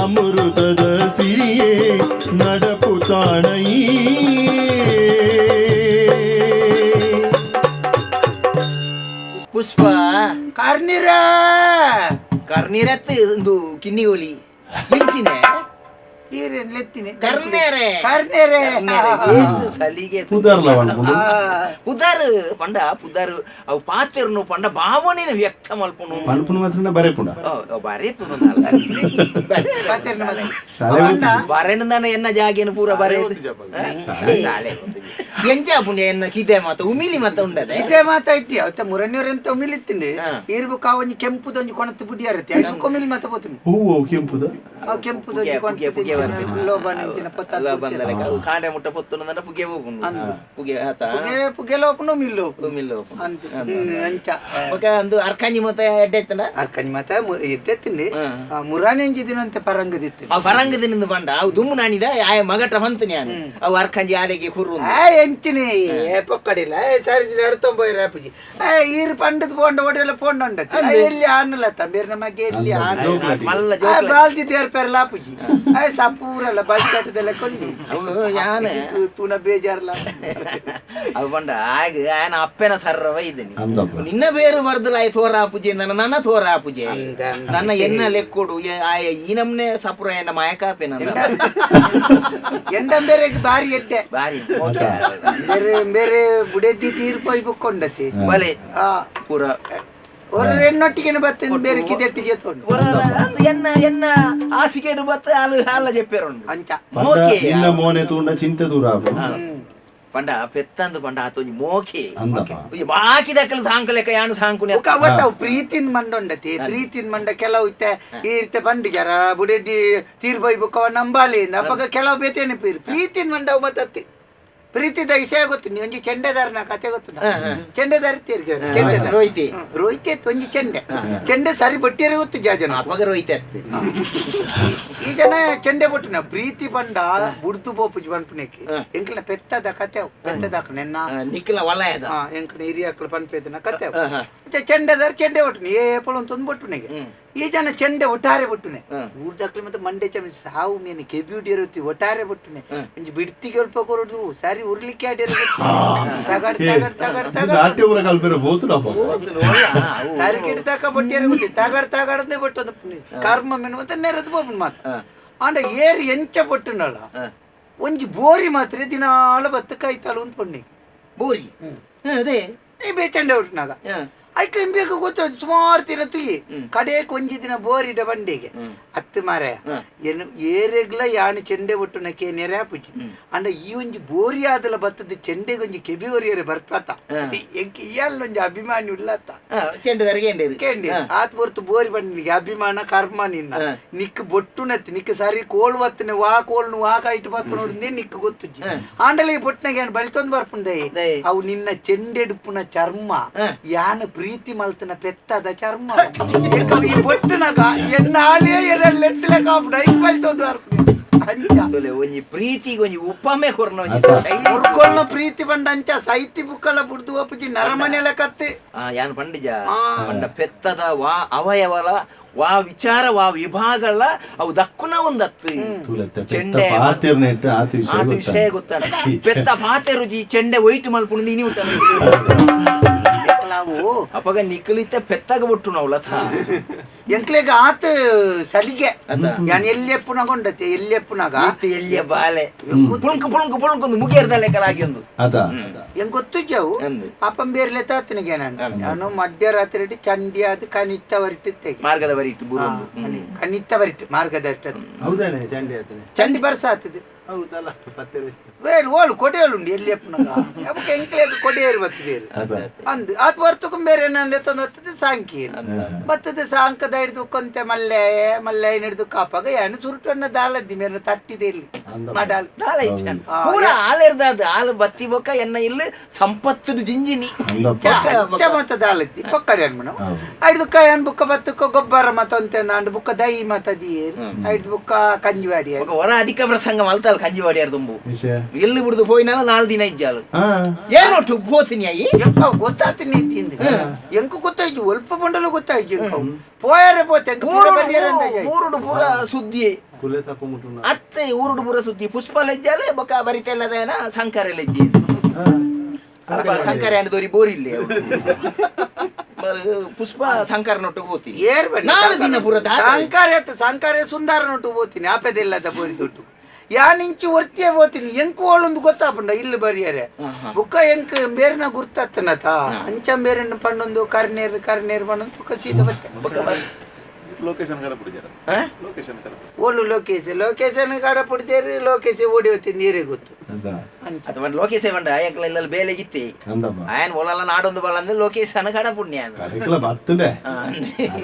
ಅಮೃತದ ಸಿರಿಯೇ ನಡಪು ತಾಣಯಿ ಪುಷ್ಪ ಕರ್ನೀರತ್ತು ಒಂದು ಕಿನ್ನಿಗೋಲಿ ಎಂಚಿನೆ ಪುದರ್ ಪಂಡ ಪುದರ್ ಅವು ಪಾತೆರ್ನು ಪಂಡ ಭಾವನೆನ ವ್ಯಕ್ತ ಮಲ್ಪುನು ಬರೆಂದಾನ ಎನ್ನ ಜಾಗೇನು ಪೂರ ಬರೆ ಎಂಚ ಪುಣ್ಯ ಎನ್ನ ಕಿದೆ ಮಾತ ಉಮಿಲಿ ಮಾತ ಉಂಡದೆ ಇದೇ ಮಾತಾಯ್ತಿ ಅವತ್ತ ಮುರಣ್ಯವ್ರೆಂತ ಉಮಿಲಿತ್ತಿಂದೆ ಇರ್ಬೇಕು ಅವನಿ ಕೆಂಪುದೊಂಜಿ ಕೊಣತ್ತು ಬುಡಿ ಅರತ್ತೆ ಅದು ಕೊಮಿಲಿ ಮಾತ ಹೋತೀನಿ ಕೆಂಪುದ ಕೆಂಪುದೊಂಜಿ ಕೊಣತ್ತು ಕಾಂಡೆ ಮುಟ್ಟ ಪೊತ್ತುನ ಪುಗೆ ಹೋಗುನು ಪುಗೆ ಆತ ಪುಗೆ ಲೋಪನು ಮಿಲ್ಲು ಮಿಲ್ಲು ಅಂಚ ಓಕೆ ಅಂದು ಅರ್ಕಂಜಿ ಮತ ಎಡ್ಡೆತ್ತನ ಅರ್ಕಂಜಿ ಮತ ಎಡ್ಡೆತ್ತಿಂದೆ ಮುರಾಣಿ ಅಂಜಿ ದಿನಂತೆ ಪರಂಗದಿತ್ತು ಆ ಪರಂಗದಿನಿಂದ ಬಂಡ ಅವು ದುಮ್ಮು ನಾನಿದ ಆಯ ಮಗಟ ಬಂತು ನಾನು ಅವು ಅರ್ಕಂಜಿ ಆಡೆಗೆ ಕುರ್ರು ಎಂಚಿನಿ ಪೊಕ್ಕಡಿಲ್ಲ ಸರಿ ಎಡ್ತೊಂಬೋಯ್ ರಾಪುಜಿ ಈರು ಪಂಡದ ಪೋಂಡ ಒಡೆಲ್ಲ ಪೋಂಡ ಉಂಡತಿ ಎಲ್ಲಿ ಆನಲ್ಲ ತಂಬೇರಿನ ಮಗೆ ಎಲ್ಲಿ ಆನ ಬಾಲ್ದಿ ದೇರ್ಪೇರ್ ಲಾಪುಜಿ ಸಪೂರಲ್ಲ ಬಜ್ಜಾಟದೆಲ್ಲ ಕೊಂಡಿ ತೂನ ಬೇಜಾರಲ್ಲ ಅವು ಬಂಡ ಆಗ ಆಯನ ಅಪ್ಪನ ಸರ್ರವ ಇದ್ದೀನಿ ನಿನ್ನ ಬೇರು ಬರ್ದಲಾಯ್ ತೋರ ಪೂಜೆ ನನ್ನ ತೋರ ಪೂಜೆ ನನ್ನ ಎನ್ನ ಲೆಕ್ಕೊಡು ಈ ನಮ್ನೆ ಸಪುರ ಎನ್ನ ಮಾಯಕಾಪೆ ನನ್ನ ಎಂಡ ಬೇರೆ ಬಾರಿ ಎಡ್ಡೆ ಬಾರಿ ಬೇರೆ ಬೇರೆ ಬುಡೆದ್ದಿ ತೀರ್ಪೋಯ್ ಬುಕ್ಕೊಂಡತಿ ಬಲೆ ಪೂರ ஒரு ரெண்டொட்டிಗೆ ಬರ್ತೇನೆ ಬೇರೆ ಕಿದೆಟ್ಟಿಗೆ ತೊಂಡು ಎನ್ನ ಎನ್ನ ಆಸಿಗೆಡು ಬತ್ತ ಹಾಲು ಹಾಲ చెప్పారు ಅಂಚ ನಿನ್ನ ಮೋನೆ ತೂಂಡ ಚಿಂತೆ ದೂರ ಆಗು ಪಂಡ ಪೆತ್ತಂದು ಪಂಡ ಆತೊಂಜಿ ಮೋಕೆ ಬಾಕಿ ದಕ್ಕಲು ಸಾಂಕಲೆಕ್ಕ ಯಾನು ಸಾಂಕುನೆ ಅವತ್ತಾವು ಪ್ರೀತಿನ್ ಮಂಡೊಂಡತಿ ಪ್ರೀತಿನ್ ಮಂಡ ಕೆಲವು ಇತ್ತೆ ಈ ರೀತಿ ಬಂಡಿಗಾರ ಬುಡೆದ್ದಿ ತೀರ್ಬೈ ಬುಕ್ಕವ ನಂಬಾಲಿಂದ ಅಪ್ಪಗ ಕೆಲವು ಬೇತೇನೆ ಪ್ರೀತಿನ್ ಮಂಡವು ಮತ್ತತ್ತಿ ಪ್ರೀತಿದ ವಿಷಯ ಗೊತ್ತು ನೀ ಒಂಜಿ ಚೆಂಡೆದಾರನ ಕತೆ ಗೊತ್ತು ಚೆಂಡೆದಾರ ತೀರ್ಗಾರ ಚೆಂಡೆದಾರ ರೋಹಿತಿ ರೋಹಿತಿ ಒಂಜಿ ಚೆಂಡೆ ಚೆಂಡೆ ಸರಿ ಬಟ್ಟಿಯರೆ ಗೊತ್ತು ಜಾಜನ ಅಪ್ಪಗ ರೋಹಿತಿ ಅತ್ತೆ ಈ ಜನ ಚೆಂಡೆ ಬೊಟ್ಟುನ ಪ್ರೀತಿ ಬಂಡ ಬುಡ್ದು ಬೋಪುಜಿ ಬನ್ಪುನೇಕಿ ಎಂಕ್ಲ ಪೆತ್ತದ ಕತೆ ಪೆತ್ತದಾಕ ನೆನ್ನ ನಿಕ್ಲ ವಲಯದ ಎಂಕ್ಲ ಹಿರಿಯಕ್ಲ ಪನ್ಪೇದನ ಕತೆ ಚೆಂಡೆದಾರ ಚೆಂಡೆ ಬೊಟ್ಟುನಿ ಏಪಳ ಒಂದು ಬೊಟ್ಟುನೆಗೆ ಈ ಜನ ಚೆಂಡೆ ಒಟ್ಟಾರೆ ಬೊಟ್ಟುನೆ ಊರ್ದಾಕ್ಲಿ ಮತ್ತೆ ಮಂಡೆ ಚಮಚ ಸಾವು ಮೀನು ಕೆಬ್ಯೂಟಿ ಇರುತ್ತಿ ಒಟ್ಟಾರೆ ಬೊಟ್ಟುನೆ ಒಂಜಿ ಬಿಡ್ತಿಗೆ ಅಲ್ಪ ಕೊರಡು ಸಾರಿ ಉರ್ಲಿಕ್ಕೆ ಆಡಿರೋ ತಗಡ್ ತಗಡ್ ತಗಡ್ ತಗಡ್ ನಾಟ್ಯ ಊರ ಕಲ್ಪಿರ ಬೋತುನಪ್ಪ ಸಾರಿ ಕಿಡಿ ತಕ ಬೊಟ್ಟಿಯರೆ ಗೊತ್ತಿ ತಗಡ್ ತಗಡದೆ ಬೊಟ್ಟೊಂದು ಕರ್ಮ ಮೆನು ಮತ್ತೆ ನೆರೆದು ಬೋಪನ್ ಮಾತು ಅಂಡ ಏರಿ ಎಂಚ ಬೊಟ್ಟುನಲ್ಲ ಒಂಜಿ ಬೋರಿ ಮಾತ್ರ ದಿನಾಲ ಬತ್ತ ಕೈತಾಳು ಅಂದ್ಕೊಂಡಿ ಬೋರಿ ಅದೇ ಈ ಬೇಚಂಡೆ ಹೊಟ್ಟನಾಗ ಐಕ ಬೇಕು ಗೊತ್ತು ಸುಮಾರು ದಿನ ತುಯಿ ಕಡೆಕ್ ಒಂಜಿ ದಿನ ಬೋರಿಡ ಬಂಡೆಗೆ ಹತ್ತು ಮಾರ ಏನು ಏರೆಗ್ಲ ಯಾಣಿ ಚೆಂಡೆ ಒಟ್ಟು ನಕ್ಕೆ ನೆರಾಪುಜಿ ಅಂಡ ಈ ಒಂಜಿ ಬೋರಿ ಆದಲ ಬತ್ತದ ಚೆಂಡೆಗೆ ಒಂಜಿ ಕೆಬಿ ಒರಿಯರೆ ಬರ್ಪಾತ ಎಂಕಿ ಇಯಲ್ಲ ಒಂಜಿ ಅಭಿಮಾನಿ ಉಳ್ಳತ್ತ ಚೆಂಡೆದಾರಿಗೆ ಕೇಂಡಿ ಆತ್ ಬರ್ತು ಬೋರಿ ಬಂಡಿಗೆ ಅಭಿಮಾನ ಕರ್ಮ ನಿನ್ನ ನಿಕ್ ಬೊಟ್ಟುನತ್ತಿ ನಿಕ್ ಸರಿ ಕೋಲ್ ಬತ್ತನೆ ವಾ ಕೋಲ್ನು ವಾ ಕೈಟ್ ಬತ್ತ ನೋಡಿಂದೆ ನಿಕ್ ಗೊತ್ತುಜ್ಜಿ ಆಂಡಲೆ ಬೊಟ್ಟನಾಗ ಏನು ಬಳಿತೊಂದು ಬರ್ಪುಂದೆ ಅವು ನಿನ್ನ ಚೆಂಡೆಡುಪುನ ಚರ್ಮ ಯಾನ ಪ್ರೀತಿ ಮಲ್ತನ ಪೆತ್ತದ ಚರ್ಮ ಈ ಬೊಟ್ಟನಾಗ ಎನ್ನಾಲೇ ಎರಡ್ಲೆತ್ತಲೆ ಕಾಪುಡ ಈಗ ಬಳಿತೊಂದು ಬರ್ಪುಂದೆ ಒಂಜಿ ಪ್ರೀತಿಗೆ ಒಂಜಿ ಉಪಮೆ ಕೊರ್ನ ಉರ್ಕೊಳ್ನ ಪ್ರೀತಿ ಬಂಡ ಅಂಚ ಸೈತಿ ಬುಕ್ಕಲ ಬುಡ್ದು ಅಪ್ಪಜಿ ನರಮನೆಲ ಕತ್ತೆ ಯಾನ್ ಪಂಡಿಜ ಪಂಡ ಪೆತ್ತದ ವಾ ಅವಯವಲ ವಾ ವಿಚಾರ ವಾ ವಿಭಾಗಲ ಅವು ದಕ್ಕುನ ಒಂದತ್ತು ಚೆಂಡೆ ಆತ ವಿಷಯ ಗೊತ್ತಾಡ ಪೆತ್ತ ಪಾತೆ ರುಚಿ ಚೆಂಡೆ ವೈಟ್ ಮಲ್ಪುಣ ನೀನಿ ಉಂಟ ಅಪ್ಪಗ ನಿಕ್ಕಲಿತ್ತೆ ಪೆತ್ತಗ ಬಿಟ್ಟು ನಾವು ಲಥ ಎಂಕ್ಲೆಗ ಆತ ಸಲಿಗೆ ಯಾನ್ ಎಲ್ಲಿ ಎಪ್ಪುನಗೊಂಡತೆ ಎಲ್ಲಿ ಎಪ್ಪುನಾಗ ಎಲ್ಲಿಯ ಬಾಲೆ ಪುಳ್ಕ ಪುಳ್ಕ ಪುಳ್ಕೊಂದು ಮುಗಿಯರ್ದಲ್ಲೇ ಕಲಾಗಿ ಒಂದು ಹೆಂಗ್ ಗೊತ್ತುಜ್ಜವು ಅಪ್ಪಂ ಬೇರ್ಲೆ ತಾತನಿಗೆ ನಾನು ಮಧ್ಯರಾತ್ರಿ ಚಂಡಿ ಅದು ಕನಿತ್ತ ಬರಿಟ್ಟಿತ್ತೆ ಮಾರ್ಗದ ಬರಿಟ್ಟು ಬುರೊಂದು ಕನಿತ್ತ ಬರಿಟ್ಟು ಮಾರ್ಗದ ಹೌದಾನೆ ಚಂಡಿ ಆತನೆ ಚಂಡಿ ಬರ್ಸ ಆತದೆ ಹೌದಲ್ಲ ಬೇರೆ ಓಳು ಕೊಡೆಯಲ್ಲುಂಡು ಎಲ್ಲಿ ಎಪ್ಪುನಾಗ ಅಪ್ಪಕ್ಕೆ ಎಂಕ್ಲೆಗ ಕೊಡೆಯರು ಬರ್ತದೇರು ಅಂದು ಅದು ಬರ್ತುಕಂ ಬೇರೆ ನನ್ನ ತಂದು ಬರ್ತದೆ ಸಾಂಕೀರು ಬರ್ತದೆ ಸಾಂಕದ ಹಿಡಿದು ಕೊಂತೆ ಮಲ್ಲೆ ಮಲ್ಲೆ ಹಿಡಿದು ಕಾಪಾಗ ಏನು ಸುರುಟನ್ನ ದಾಲದ್ದಿ ಮೇರೆ ತಟ್ಟಿದೆ ಇಲ್ಲಿ ಮಡಾಲ್ ಪೂರ ಹಾಲಿರ್ದಾದ ಹಾಲು ಬತ್ತಿ ಬೊಕ್ಕ ಎನ್ನ ಇಲ್ಲಿ ಸಂಪತ್ತು ಜಿಂಜಿನಿ ಮತ್ತ ದಾಲದ್ದಿ ಪಕ್ಕಡೆ ಅನ್ಮಣ ಐದು ಕಾಯನ್ ಬುಕ್ಕ ಬತ್ತಕ್ಕ ಗೊಬ್ಬರ ಮತ್ತೊಂತೆ ನಾಂಡು ಬುಕ್ಕ ದೈ ಮತದಿಯೇರು ಐದು ಬುಕ್ಕ ಕಂಜಿವಾಡಿ ಹೊರ ಅಧಿಕ ಪ್ರಸಂಗ ಮಲ್ತಲ್ ಕಂಜಿವಾಡಿ ತುಂಬು ಎಲ್ಲಿ ಬಿಡುದು ಹೋಯ್ನ 4 ದಿನ ಇಜ್ಜಾಲು ಏನೊಟ್ಟು ಹೋತೀನಿ ಅಯ್ಯಿ ಗೊತ್ತಾತೀನಿ ಎಂಕು ಗೊತ್ತಾಯ್ತು ಅಲ್ಪ ಬಂಡಲು ಗೊತ್ತಾಯ್ತು ಪೋಯಾರೆ ಪೋತೆ ಊರುಡು ಪೂರ ಸುದ್ದಿ ಅತ್ತೆ ಊರುಡು ಪೂರ ಸುದ್ದಿ ಪುಷ್ಪ ಲೆಜ್ಜಾಲೆ ಬೊಕ್ಕ ಬರಿತೆಲ್ಲದೇನ ಸಂಕಾರ ಲೆಜ್ಜಿ ಸಂಕಾರ ದೋರಿ ಬೋರಿಲ್ಲೇ ಪುಷ್ಪ ಸಂಕಾರ ನೊಟ್ಟು ಹೋಗ್ತೀನಿ 4 ದಿನ ಪೂರ ಸಂಕಾರ ಸುಂದರ ನೊಟ್ಟು ಹೋಗ್ತೀನಿ ಆಪೆದಿಲ್ಲದ ಬೋರಿ ದೊಡ್ಡು ಯಾನಿಂಚು ವರ್ತಿಯ ಹೋಗ್ತೀನಿ ಎಂಕು ಓಳೊಂದು ಗೊತ್ತಾಪಂಡ ಇಲ್ಲಿ ಬರಿಯಾರೆ ಬುಕ್ಕ ಎಂಕ್ ಬೇರೆನ ಗುರ್ತಾತನತ ಅಂಚ ಬೇರೆನ ಪಂಡೊಂದು ಕರ್ನೇರು ಪಂಡೊಂದು ಬುಕ್ಕ ಸೀದ ಬತ್ತೆ ಓಲು ಲೊಕೇಶನ್ ಕಾಡ ಪುಡ್ತೇರಿ ಲೊಕೇಶನ್ ಓಡಿ ಹೋಗ್ತೀನಿ ನೀರೇ ಗೊತ್ತು ಅಥವಾ ಲೋಕೇಶ ಬಂಡ ಆಯಕಲ ಇಲ್ಲ ಬೇಲೆ ಗಿತ್ತಿ ಆಯನ್ ಒಲಲ್ಲ ನಾಡೊಂದು ಬಲ್ಲ ಲೋಕೇಶನ್ ಕಾಡ ಪುಣ್ಯ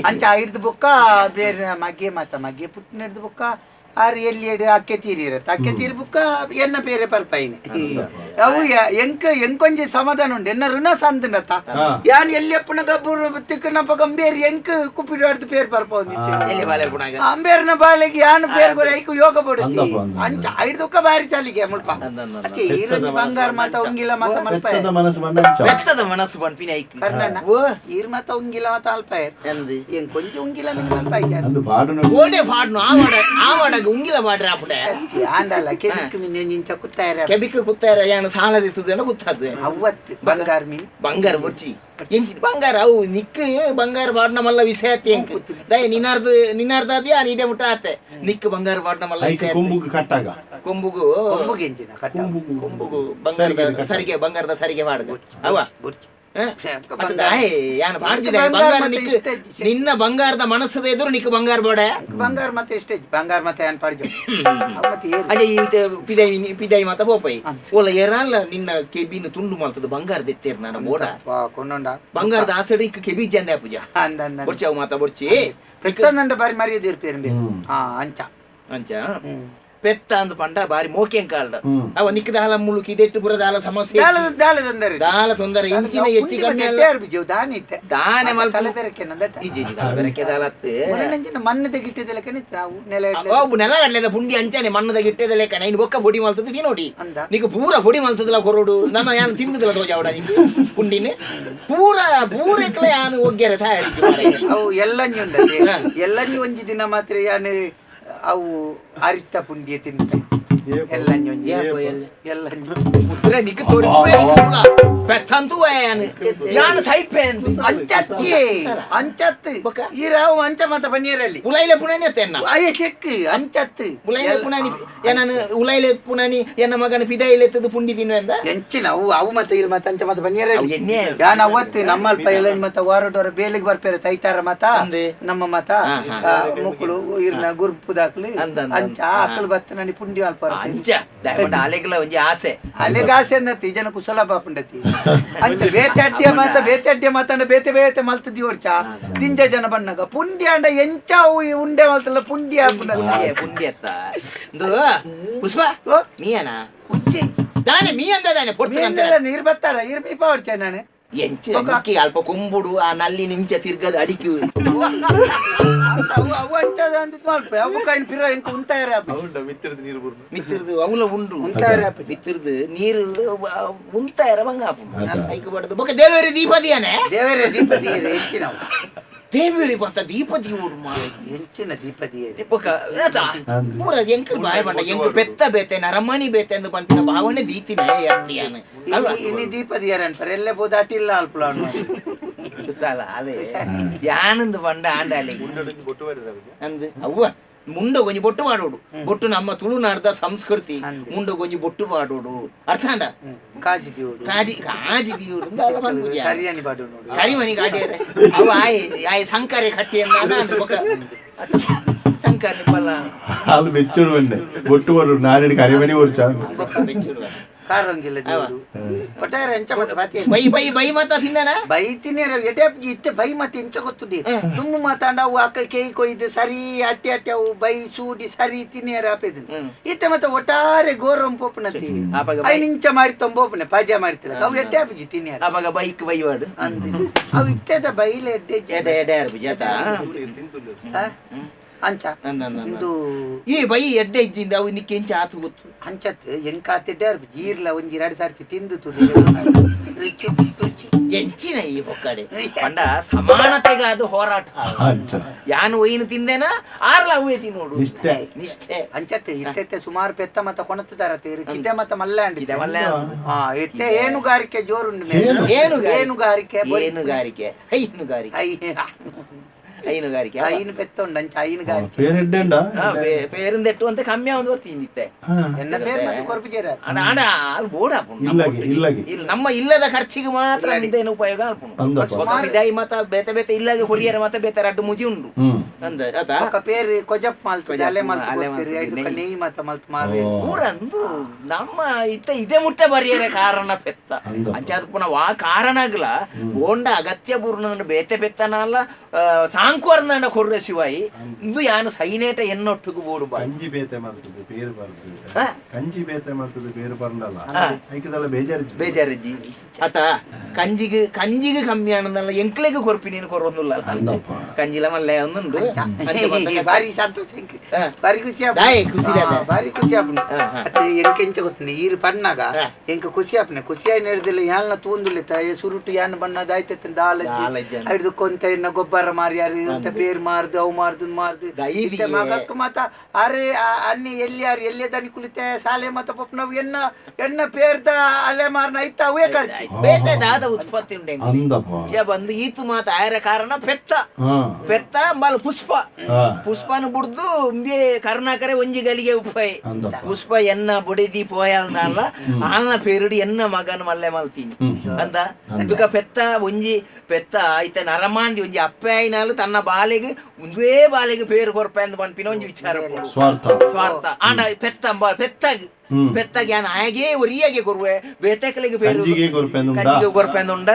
ಅಂಚ ಹಿಡ್ದು ಬುಕ್ಕ ಬೇರೆ ಮಗೆ ಮತ್ತ ಮಗೆ ಪುಟ್ಟಿನ ಹಿಡ್ದು ಬುಕ್ಕ ಆರು ಎಲ್ಲಿ ಅಕ್ಕೆ ತೀರಿ ಇರತ್ತೆ ಅಕ್ಕೆ ತೀರಿ ಬುಕ್ಕ ಎನ್ನ ಬೇರೆ ಪಲ್ಪೈನೆ ಅವು ಎಂಕೊಂಜಿ ಸಮಾಧಾನ ಉಂಡು ಎನ್ನ ಋಣ ಸಂದನತ್ತ ಯಾನ್ ಎಲ್ಲಿ ಅಪ್ಪನ ಗಬ್ಬರು ತಿಕ್ಕನಪ್ಪ ಗಂಭೀರ್ ಎಂಕ್ ಕುಪ್ಪಿಡು ಹೊಡೆದು ಪೇರ್ ಪಲ್ಪ ಅಂಬೇರ್ನ ಬಾಳೆಗೆ ಯಾನ್ ಪೇರ್ ಗೊರ ಐಕು ಯೋಗ ಪಡಿಸ್ತಿ ಅಂಚ ಐದುಕ್ಕ ಬಾರಿ ಚಾಲಿಗೆ ಮುಲ್ಪ ಬಂಗಾರ ಮಾತ ಉಂಗಿಲ ಮಾತ ಮಲ್ಪ ಬೆತ್ತದ ಮನಸ್ಸು ಬನ್ಪಿನ ಐಕ್ ಕರ್ನಣ್ಣ ಈರ್ ಮಾತ ಉಂಗಿಲ ಮಾತ ಅಲ್ಪ ಎಂಕ್ ಕೊಂಚ ಉಂಗಿಲ ಮಲ್ಪ ಓಡೆ ಪಾಡ್ನು ಆವಾಡಾಗ ಉಂಗಿಲ ಪಾಡ್ರೆ ಆಪುಡೆ ಆಂಡಲ್ಲ ಕೆಬಿಕ್ ನಿಂಚ ಕುತ್ತಾರ ಕೆಬಿಕ್ ಕುತ್ತಾರ ಯಾನು ಸಾಲದಿತ್ತದೇನೋ ಗೊತ್ತಾದ್ವೆ ಅವತ್ತು ಬಂಗಾರ ಮೀನ್ ಬಂಗಾರ ಬುಡ್ಚಿ ಎಂಚಿ ಬಂಗಾರ ಅವು ನಿಕ್ ಬಂಗಾರ ಪಾಡ್ನ ಮಲ್ಲ ವಿಷಯ ಆತಿ ಎಂಕ್ ದಯ ನಿನ್ನಾರ್ದ ಅದ್ಯಾ ನೀಡೆ ಮುಟ್ಟ ಆತೆ ನಿಕ್ ಬಂಗಾರ ಪಾಡ್ನ ಮಲ್ಲ ವಿಷಯ ಕೊಂಬುಗು ಕೊಂಬುಗು ಬಂಗಾರದ ಸರಿಗೆ ಮಾಡುದು ಅವ ನಿನ್ನ ಬಂಗಾರದ ಮನಸ್ಸದ ಎದುರು ನಿಕ್ ಬಂಗಾರ ಬೋಡ ಬಂಗಾರ ಮತ್ತೆ ಎಷ್ಟೇ ಬಂಗಾರ ಮತ್ತೆ ಏನ್ ಪಾಡ್ಜ ಪಿದೈ ಮಾತ ಬೋಪೈ ಓಲ ಏರಲ್ಲ ನಿನ್ನ ಕೆಬಿನ ತುಂಡು ಮಾಡ್ತದ ಬಂಗಾರದ ಎತ್ತೇರ್ ನಾನು ಬೋಡ ಕೊಂಡೊಂಡ ಬಂಗಾರದ ಆಸಡಿ ಇಕ್ಕ ಕೆಬಿ ಜಂದೆ ಪೂಜಾ ಬೊಡ್ಚಿ ಅವು ಮಾತ ಬೊಡ್ಚಿ ಪೆತ್ತಂದ ಬಾರಿ ಮರ್ಯಾದೆ ಇರ್ಪೇರು ಅಂಚ ಅಂಚ ಪೆತ್ತ ಅಂದ್ ಪಂಡ ಬಾರಿ ಮೋಕೆಂ ಕಾಲ್ಡ ಅವ ನಿಕ್ ದಾಲ ಮುಳುಕಿ ಇದೆಟ್ಟು ಪುರ ದಾಲ ಸಮಸ್ಯೆ ದಾಲ ತೊಂದರೆ ಇಂಚಿನ ಹೆಚ್ಚಿ ಕಮ್ಮಿ ಅಲ್ಲ ದಾನೆ ಮಲ್ಪ ಇಜಿ ಬೆರಕೆ ದಾಲತ್ತೆ ಮಣ್ಣದ ಗಿಟ್ಟಿದೆಲ್ಲ ಕಣಿತ ನೆಲ ನೆಲ ಗಡ್ಲೆದ ಪುಂಡಿ ಅಂಚಾನೆ ಮಣ್ಣದ ಗಿಟ್ಟದಲ್ಲ ಕಣ ಇನ್ನು ಬೊಕ್ಕ ಪೊಡಿ ಮಲ್ತದ ತಿನ್ನೋಡಿ ನಿಕ್ ಪೂರ ಪೊಡಿ ಮಲ್ತದಲ್ಲ ಕೊರೋಡು ನಮ್ಮ ಯಾನ್ ತಿಂದದಲ್ಲ ತೋಜಾವಡ ನಿಂಗೆ ಪುಂಡಿನೇ ಪೂರ ಎಕ್ಲ ಯಾನು ಒಗ್ಗೆರೆ ತಾಯಿ ಅವು ಎಲ್ಲಂಜಿ ಉಂಟದೆ ಎಲ್ಲಂಜಿ ಒಂಜಿ ದಿನ ಮಾತ್ರ ಯಾನು ಅವು ಅರಿತ ಪುಂಡಿಯ ತಿಂತ ಎಲ್ಲಂಜಿ ಅಂಚತ್ತು ಈರಾವು ಅಂಚ ಮತ ಬನ್ನಿಯರಲ್ಲಿ ಉಲೈಲೆ ಪುಣನಿ ಅತ್ತೇನ ಅಯ್ಯ ಚೆಕ್ ಅಂಚತ್ತು ಉಲೈಲೆ ಪುಣನಿ ಏನನ ಉಲೈಲೆ ಪುಣನಿ ಎನ್ನ ಮಗನ ಪಿದೈಲೆತ್ತದು ಪುಂಡಿ ತಿನ್ನುವೆಂದ ಎಂಚಿನ ಅವು ಮತ್ತೆ ಇಲ್ಲಿ ಮತ್ತೆ ಅಂಚ ಮತ ಬನ್ನಿಯರಲ್ಲಿ ಯಾನ ಅವತ್ತು ನಮ್ಮಲ್ಪ ಎಲ್ಲ ಮತ ವಾರಡೋರ ಬೇಲಿಗೆ ಬರ್ಪೇರೆ ತೈತಾರ ಮತ ನಮ್ಮ ಮತ ಮುಕ್ಕಳು ಇರ್ನ ಗುರುಪುದಾಕ್ಲಿ ಅಂಚ ಆಕಲು ಬತ್ತ ನನಿ ಪುಂಡಿ ಅಲ್ಪ ಅಂಚ ಅಲೆಗಲ ಒಂಜಿ ಆಸೆ ಅಲೆಗ ಆಸೆ ಅನ್ನತಿ ಜನ ಕುಶಲ ಬಾಪುಂಡತಿ ಅಂಚ ಬೇತೆ ಮಾತಂಡ ಬೇತೆ ಮಲ್ತದಿ ಓಡ್ಚ ದಿಂಜ ಜನ ಬಣ್ಣಗ ಪುಂಡಿ ಅಂಡ ಎಂಚ ಉಂಡೆ ಮಲ್ತಲ್ಲ ಪುಂಡಿ ಪುಂಡಿ ಅತ್ತ ಪುಷ್ಪ ಮೀಯನ ತಾನೆ ಮೀ ಅಂದಾನೆ ನೀರ್ ಬತ್ತಾರ ಇರ್ ಮೀಪ ಹೊಡ್ಚೆ ನಾನು ಎಂಚಿ ಅಲ್ಪ ಕೊಂಬುಡು ಆ ನಲ್ಲಿ ನಿಂಚ ತಿರ್ಗದ ಅಡಿಕೆ ಮಿತ್ತಿರ್ದು ಅವಲ ಉಂಡು ಮಿತ್ತಿರ್ದು ನೀರು ಉಂತಾಯರ ಬಂಗಾಪು ಬಡದು ಬೊಕ್ಕ ದೇವೇರಿ ದೀಪದಿಯಾನೆ ದೇವೇರಿ ದೀಪದಿ ಹೆಚ್ಚಿನ ದೇವೇರಿ ಬತ್ತ ದೀಪದಿ ಓಡು ಹೆಚ್ಚಿನ ದೀಪದಿ ಪೂರ ಎಂಕ್ ಬಾಯ್ ಬಂಡ ಎಂಕ್ ಪೆತ್ತ ಬೇತೆ ನರಮಣಿ ಬೇತೆ ಎಂದು ಬಂತಿನ ಭಾವನೆ ದೀತಿನ ಯಾನೆ ಇನಿ ದೀಪದಿಯಾರ ಅಂತಾರೆ ಎಲ್ಲೇ ಬೋದಾಟಿಲ್ಲ ಅಲ್ಪ ಯಾನಂದು ಬಂಡ ಆಂಡಾಲಿ ಅಂದು ಅವ್ವ ಮುಂಡ ಗೊಂಜಿ ಬೊಟ್ಟು ಮಾಡೋಡು ಬೊಟ್ಟು ನಮ್ಮ ತುಳುನಾಡದ ಸಂಸ್ಕೃತಿ ಮುಂಡ ಗೊಂಜಿ ಬೊಟ್ಟು ಮಾಡೋಡು ಅರ್ಥ ಅಂಡ ಕಾಜಿ ದಿಯೋಡು ಕರಿಮಣಿ ಕಾಟಿ ಅವು ಆಯ್ ಸಂಕರೆ ಕಟ್ಟಿ ಅಂದ ಸಂಕರೆ ಬಲ್ಲ ಹಾಲು ಬೆಚ್ಚುಡು ಬಂಡೆ ಬೊಟ್ಟು ಮಾಡೋಡು ನಾಡಿ ಕರಿಮಣಿ ಓಡ್ಚ ಕಾರಂಗಿಲ್ಲ ಒಟ್ಟಾರೆ ಎಂಚ ಮತ್ತೆ ಬಾತಿ ಬೈ ಮಾತ ತಿಂದನ ಬೈ ತಿನ್ನೇರ ಎಟೆಪ್ಜಿ ಇತ್ತೆ ಬೈ ಮತ್ತೆ ಎಂಚ ಗೊತ್ತುಡಿ ದುಮ್ಮು ಮಾತಾಂಡ ಅವು ಅಕ್ಕ ಕೇಯಿ ಕೊಯ್ದು ಸರಿ ಅಟ್ಟಿ ಅವು ಬೈ ಸೂಡಿ ಸರಿ ತಿನ್ನೇರ ಆಪೇದು ಇತ್ತೆ ಮತ್ತೆ ಒಟ್ಟಾರೆ ಗೋರಂ ಪೋಪನತಿ ಐ ನಿಂಚ ಮಾಡಿ ತೊಂಬೋಪನೆ ಪಾಜ ಮಾಡ್ತಿಲ್ಲ ಅವು ಎಟೆಪ್ಜಿ ತಿನ್ನೇರ ಅವಾಗ ಬೈಕ್ ಬೈವಾಡು ಅಂದಿ ಅವು ಇತ್ತೆದ ಬೈಲೆ ಎಡೆ ಬುಜಾತ ಅಂಚ ಇಂದು ಈ ಬೈ ಎಡ್ಡೆ ಇಜ್ಜಿಂದ ಅವು ನಿಕ್ಕೆ ಎಂಚ ಆತು ಗೊತ್ತು ಅಂಚತ್ ಎಂಕಾತಿಡ್ಡೆ ಈರ್ಲ ಒಂಜಿ 2 ಸರ್ತಿ ತಿಂದು ತುದಿ ಎಂಚಿನ ಈ ಒಕ್ಕಡೆ ಪಂಡ ಸಮಾನತೆಗೆ ಅದು ಹೋರಾಟ ಯಾನು ಒಯ್ನು ತಿಂದೇನ ಆರ್ಲ ಅವೇ ತಿನ್ನೋಡು ನಿಷ್ಠೆ ಅಂಚತ್ತೆ ಇತ್ತೆ ಸುಮಾರು ಪೆತ್ತ ಮತ ಕೊಣತಿದಾರತ್ತೆ ಕಿದೆ ಮತ ಮಲ್ಲಾಂಡ್ ಇದೆ ಇತ್ತೆ ಏನುಗಾರಿಕೆ ಜೋರುಂಡು ಏನುಗಾರಿಕೆ ಹೈನುಗಾರಿಕೆ ಐನು ಪೆತ್ತ ಉಂಡು ಅಂಚ ಹೈನುಗಾರಿಕೆ പേരെന്തെട്ടു ಅಂತ ಕಮ್ಮಿ ಆവുന്ന ತಿನ್ನಿತ್ತೆ ಎನ್ನ ಪೇರ್ ಮತ್ತೆ ಕೊರ್ಪಿಜೇರ ಆಡ ಅದು ಬೋಡ ಇಲ್ಲ ನಮ್ಮ ಇಲ್ಲದ ಖರ್ಚಿಗೆ ಮಾತ್ರ ಅಂತೇನು ಉಪಯೋಗ ಅಲ್ಪುನು ಬಿದಾಯಿ ಮತ ಬೇತೆ ಇಲ್ಲಗೆ ಹೊರಿಯರ ಮತ ಬೇತೆ ರಡ್ಡು ಮುಜಿ ಉಂಡು ಅಂದ ಅದ ಒಕ್ಕ ಪೇರ್ ಕೊಜಪ್ ಮಾಲ್ತು ಅಲೆ ಮಾಲ್ತು ಐದು ಕಣ್ಣಿ ಮತ ಮಾಲ್ತು ಮಾರೆ ಊರಂದು ನಮ್ಮ ಇದೇ ಮುಟ್ಟ ಬರಿಯರೆ ಕಾರಣ ಪೆತ್ತ ಅಂಚಾದ ಪುನಃ ವಾ ಕಾರಣಗ್ಲ ಬೋಂಡ ಅಗತ್ಯ ಪೂರ್ಣ ಬೇತೆ ಪೆತ್ತನ ಅಲ್ಲ ಸಾಂಗ್ ಅಂಕೋರ್ನಾಂಡ ಕೊರ್ರೆ ಶಿವಾಯಿ ಇಂದು ಯಾನು ಸೈನೇಟ ಎನ್ನೊಟ್ಟಿಗೆ ಬೋಡು ಬಾ ಕಂಜಿ ಬೇತೆ ಮಾಡ್ತದೆ ಬೇರು ಬರ್ತದೆ ಕಂಜಿ ಬೇತೆ ಮಾಡ್ತದೆ ಬೇರು ಬರಲ್ಲ ಐಕದಲ್ಲ ಬೇಜಾರಜ್ಜಿ ಆತ ಕಂಜಿಗೆ ಕಮ್ಮಿ ಆನಂದಲ್ಲ ಎಂಕ್ಲೆಗೆ ಕೊರ್ಪಿ ನೀನು ಕೊರೊಂದುಲ್ಲ ಕಂಜಿಲ ಮಲ್ಲೆ ಒಂದುಂಡು ಬಾರಿ ಸಂತೋಷ ಬಾರಿ ಖುಷಿ ಬಾರಿ ಖುಷಿ ಆಪುಂಡು ಎಂಕ ಎಂಚ ಗೊತ್ತಿಲ್ಲ ಈರು ಪಣ್ಣಾಗ ಎಂಕ ಖುಷಿ ಆಪನೆ ಖುಷಿ ಆಯ್ನ ಹಿಡ್ದಿಲ್ಲ ಯಾಲ್ನ ತೂಂದುಲ್ಲ ಸುರುಟು ಯಾನ್ ಬಣ್ಣದ ಆಯ್ತೈತೆ ದಾಲಜ್ಜಿ ಹಿಡ್ದು ಕೊಂತ ಇನ್ನ ಗೊಬ್ಬರ ಮಾರ್ಯಾರು ಅಂತ ಬೇರ್ ಮಾರ್ದು ಅವು ಮಾರ್ದು ಮಗಕ್ಕ ಮತ್ತ ಅರೆ ಅನ್ನಿ ಎಲ್ಲಿ ದನಿ ಕುಳಿತೆ ಸಾಲೆ ಮತ್ತ ಪಪ್ಪ ನಾವು ಎನ್ನ ಪೇರ್ದ ಅಲೆ ಮಾರ್ನ ಐತ ಅವೇ ಖರ್ಚು ಬೇತೆ ದಾದ ಉತ್ಪತ್ತಿ ಉಂಡೆ ಬಂದು ಈತು ಮಾತ ಆಯರ ಕಾರಣ ಪೆತ್ತ ಮಲ ಪುಷ್ಪನ ಬುಡ್ದು ಕರ್ನಾಕರೆ ಒಂಜಿ ಗಲಿಗೆ ಉಪ್ಪೈ ಪುಷ್ಪ ಎನ್ನ ಬುಡಿದಿ ಪೋಯಲ್ಲ ಆಲ್ನ ಪೇರುಡಿ ಎನ್ನ ಮಗನ ಮಲ್ಲೆ ಮಲ್ತೀನಿ ಅಂತ ಇದುಕ ಪೆತ್ತ ಐತೆ ನರಮಾಂದಿ ಒಂಜಿ ಅಪ್ಪೆ ಆಯ್ನಾಲು ತನ್ನ ಬಾಲೆಗೆ ಒಂದೇ ಬಾಲೆಗೆ ಪೇರು ಕೊರ್ಪೆ ಅಂತ ಬಂದ್ಪಿನ ಒಂಜಿ ವಿಚಾರ ಸ್ವಾರ್ಥ ಆಂಡ ಪೆತ್ತಾಗಿ ಯಾನ್ ಆಯಗೆ ಒರಿಯಾಗೆ ಕೊರುವೆ ಬೇತೆಕಲಿಗೆ ಪೇರು ಕಂಜಿಗೆ ಕೊರ್ಪೆಂದುಂಡ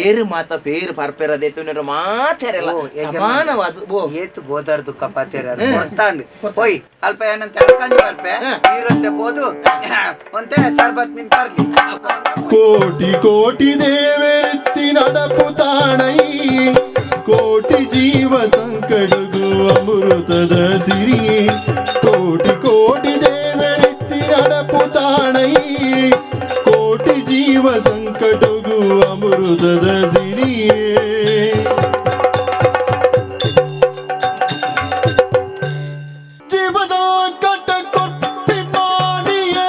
ಏರು ಮಾತ ಪೇರು ಪರ್ಪೆರದೇತು ಮಾತೆರೆಲ್ಲ ಸಮಾನವಾದ ಏತು ಬೋದಾರ್ ದುಃಖ ಪಾತೆರ ಕೊಡ್ತಾಂಡು ಹೋಯ್ ಅಲ್ಪ ಏನಂತ ಕಂಜಿ ಬರ್ಪೆ ನೀರಂತೆ ಬೋದು ಒಂತೆ ಶರ್ಬತ್ ನಿನ್ ಬರ್ಲಿ ಕೋಟಿ ಕೋಟಿ ದೇವರೆತ್ತಿ ನಡಪುತಾಣೈ ಕೋಟಿ ಜೀವ ಸಂಕಟಗೂ ಅಮೃತದ ಸಿರಿ ಕೋಟಿ ಕೋಟಿ ದೇವರೆತ್ತಿ ನಡಪುತಾಣೈ ಕೋಟಿ ಜೀವ ಸಂಕಟಗೂ ಅಮೃತದ ಸಿರಿಯೇ ಜೀವ ಸಂಕಟ ಕೊಟ್ಟಿ ಮಾಡಿಯೇ